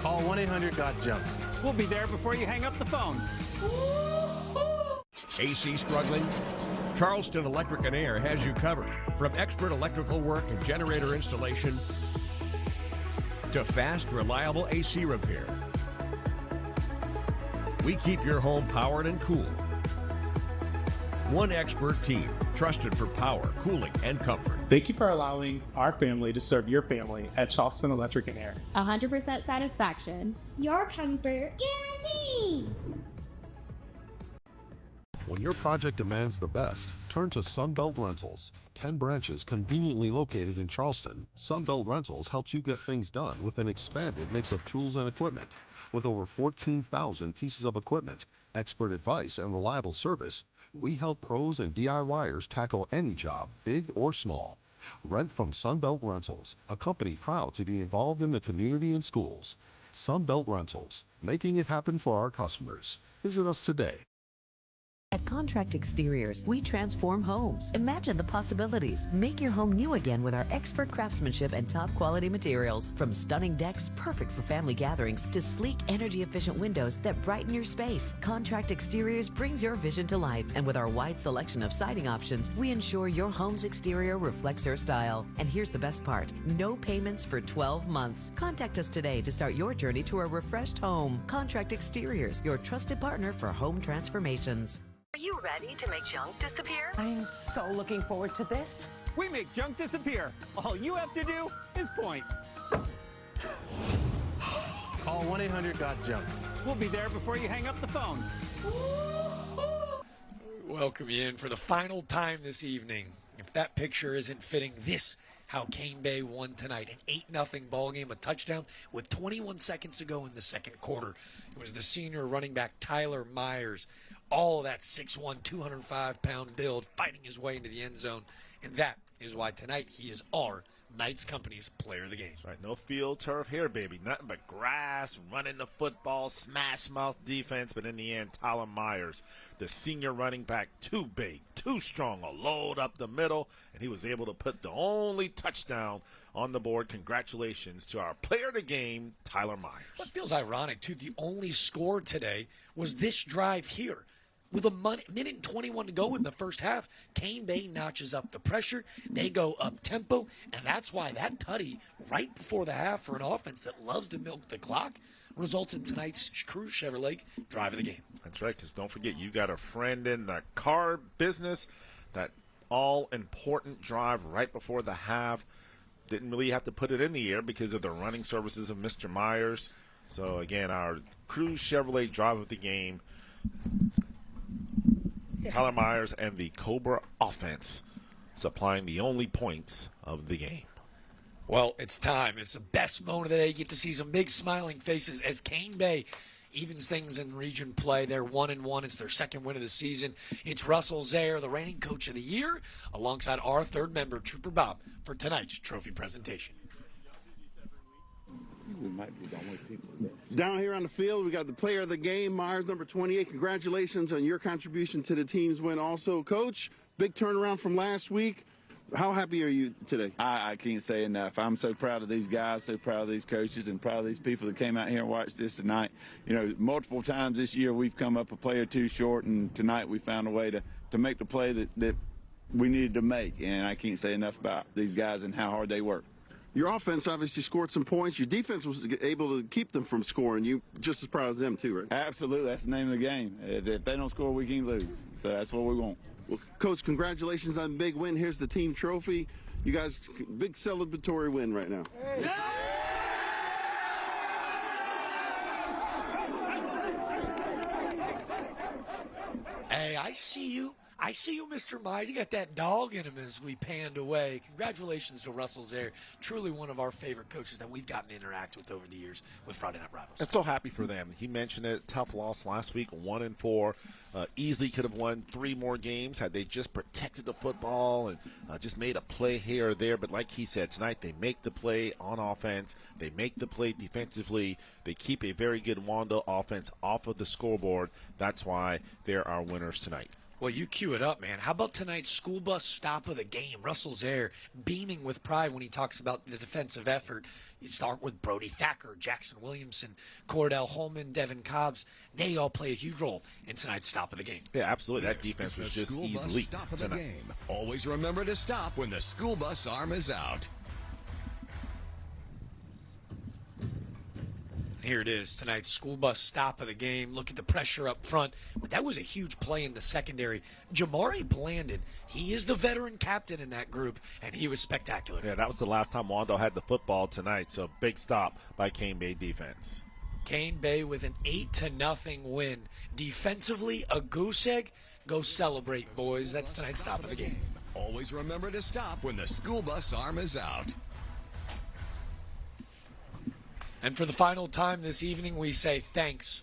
Call 1-800-GOT-JUNK. We'll be there before you hang up the phone. AC struggling? Charleston Electric and Air has you covered. From expert electrical work and generator installation to fast, reliable AC repair. We keep your home powered and cool. One expert team, trusted for power, cooling, and comfort. Thank you for allowing our family to serve your family at Charleston Electric and Air. 100% satisfaction. Your comfort guaranteed. When your project demands the best, turn to Sunbelt Rentals. 10 branches conveniently located in Charleston, Sunbelt Rentals helps you get things done with an expanded mix of tools and equipment. With over 14,000 pieces of equipment, expert advice, and reliable service, we help pros and DIYers tackle any job, big or small. Rent from Sunbelt Rentals, a company proud to be involved in the community and schools. Sunbelt Rentals, making it happen for our customers. Visit us today. At Contract Exteriors, we transform homes. Imagine the possibilities. Make your home new again with our expert craftsmanship and top quality materials. From stunning decks perfect for family gatherings to sleek, energy-efficient windows that brighten your space, Contract Exteriors brings your vision to life. And with our wide selection of siding options, we ensure your home's exterior reflects your style. And here's the best part. No payments for 12 months. Contact us today to start your journey to a refreshed home. Contract Exteriors, your trusted partner for home transformations. Are you ready to make junk disappear? I am so looking forward to this. We make junk disappear. All you have to do is point. Call 1-800-GOT-JUNK. We'll be there before you hang up the phone. Welcome you in for the final time this evening. If that picture isn't fitting, this how Cane Bay won tonight. An 8-0 ball game, a touchdown with 21 seconds to go in the second quarter. It was the senior running back Tyler Myers. All of that 6'1", 205-pound build fighting his way into the end zone. And that is why tonight he is our Knights Company's player of the game. That's right, no field turf here, baby. Nothing but grass, running the football, smash mouth defense. But in the end, Tyler Myers, the senior running back, too big, too strong, a load up the middle, and he was able to put the only touchdown on the board. Congratulations to our player of the game, Tyler Myers. What feels ironic, too, the only score today was this drive here. With a minute and 21 to go in the first half, Cane Bay notches up the pressure. They go up tempo, and that's why that tutty right before the half for an offense that loves to milk the clock results in tonight's Cruise Chevrolet drive of the game. That's right, because don't forget, you got a friend in the car business. That all-important drive right before the half. Didn't really have to put it in the air because of the running services of Mr. Myers. So, again, our Cruise Chevrolet drive of the game. Tyler Myers and the Cobra offense supplying the only points of the game. Well, it's time. It's the best moment of the day. You get to see some big smiling faces as Cane Bay evens things in region play. They're 1-1. It's their second win of the season. It's Russell Zaire, the reigning coach of the year, alongside our third member, Trooper Bob, for tonight's trophy presentation. Down here on the field, we got the player of the game, Myers, number 28. Congratulations on your contribution to the team's win. Also, Coach, big turnaround from last week. How happy are you today? I can't say enough. I'm so proud of these guys, so proud of these coaches, and proud of these people that came out here and watched this tonight. You know, multiple times this year we've come up a play or two short, and tonight we found a way to make the play that we needed to make. And I can't say enough about these guys and how hard they work. Your offense obviously scored some points. Your defense was able to keep them from scoring. You just as proud as them too, right? Absolutely. That's the name of the game. If they don't score, we can't lose. So that's what we want. Well, Coach, congratulations on the big win. Here's the team trophy. You guys, big celebratory win right now. Hey, I see you. I see you, Mr. Mize. You got that dog in him as we panned away. Congratulations to Russell Zaire. Truly one of our favorite coaches that we've gotten to interact with over the years with Friday Night Rivals. I'm so happy for them. He mentioned it. Tough loss last week, 1-4. Easily could have won 3 more games had they just protected the football and just made a play here or there. But like he said, tonight they make the play on offense. They make the play defensively. They keep a very good Wando offense off of the scoreboard. That's why they're our winners tonight. Well, you cue it up, man. How about tonight's school bus stop of the game? Russell Zaire beaming with pride when he talks about the defensive effort. You start with Brody Thacker, Jackson Williamson, Cordell Holman, Devin Cobbs. They all play a huge role in tonight's stop of the game. Yeah, absolutely. That defense was just elite stop of the game. Always remember to stop when the school bus arm is out. Here it is, tonight's school bus stop of the game. Look at the pressure up front. But that was a huge play in the secondary. Jamari Blandon, he is the veteran captain in that group, and he was spectacular. Yeah, that was the last time Wando had the football tonight, so big stop by Cane Bay defense. Cane Bay with an 8-0 win. Defensively, a goose egg. Go celebrate, boys. That's tonight's stop of the game. Always remember to stop when the school bus arm is out. And for the final time this evening, we say thanks.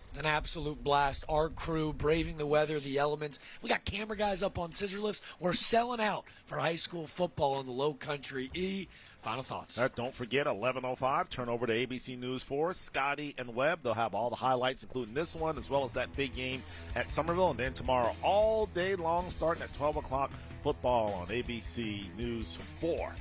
It's an absolute blast. Our crew braving the weather, the elements. We got camera guys up on scissor lifts. We're selling out for high school football in the Low Country E. Final thoughts. Don't forget, 11:05, turn over to ABC News 4, Scotty and Webb. They'll have all the highlights, including this one, as well as that big game at Somerville. And then tomorrow, all day long, starting at 12 o'clock, football on ABC News 4.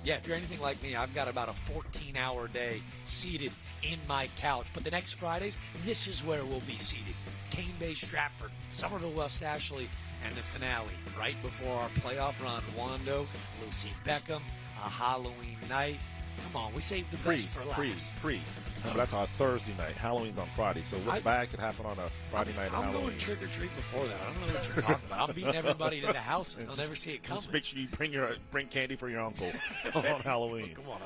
Yeah, if you're anything like me, I've got about a 14-hour day seated in my couch. But the next Fridays, this is where we'll be seated. Cane Bay, Stratford, Somerville, West Ashley, and the finale right before our playoff run. Wando, Lucy Beckham, a Halloween night. Come on, we saved the best for last. But that's on Thursday night. Halloween's on Friday. So what bad could happen on a Friday night I'm Halloween? going trick-or-treat before that. I don't know what you're talking about. I'm beating everybody to the houses. They'll never see it coming. Just make sure you bring candy for your uncle on Halloween. Come on,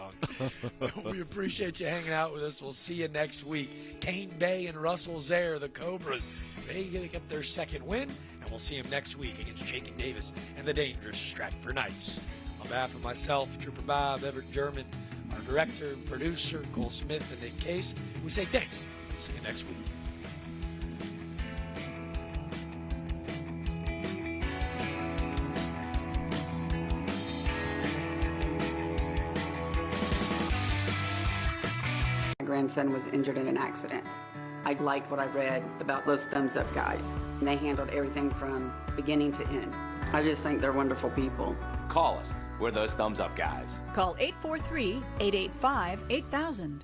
Uncle. We appreciate you hanging out with us. We'll see you next week. Cane Bay and Russell Zaire, the Cobras, they get their second win, and we'll see them next week against Jake and Davis and the dangerous Stratford Knights. On behalf of myself, Trooper Bob, Everett German, our director and producer, Cole Smith, and Nick Case, we say thanks. See you next week. My grandson was injured in an accident. I liked what I read about those thumbs up guys. And they handled everything from beginning to end. I just think they're wonderful people. Call us. We're those thumbs up guys. Call 843-885-8000.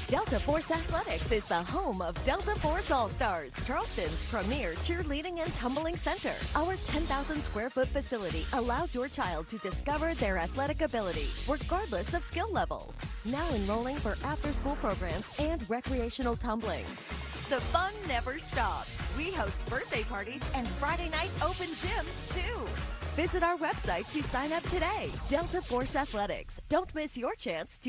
Delta Force Athletics is the home of Delta Force All-Stars, Charleston's premier cheerleading and tumbling center. Our 10,000 square foot facility allows your child to discover their athletic ability, regardless of skill level. Now enrolling for after-school programs and recreational tumbling. The fun never stops. We host birthday parties and Friday night open gyms, too. Visit our website to sign up today. Delta Force Athletics. Don't miss your chance to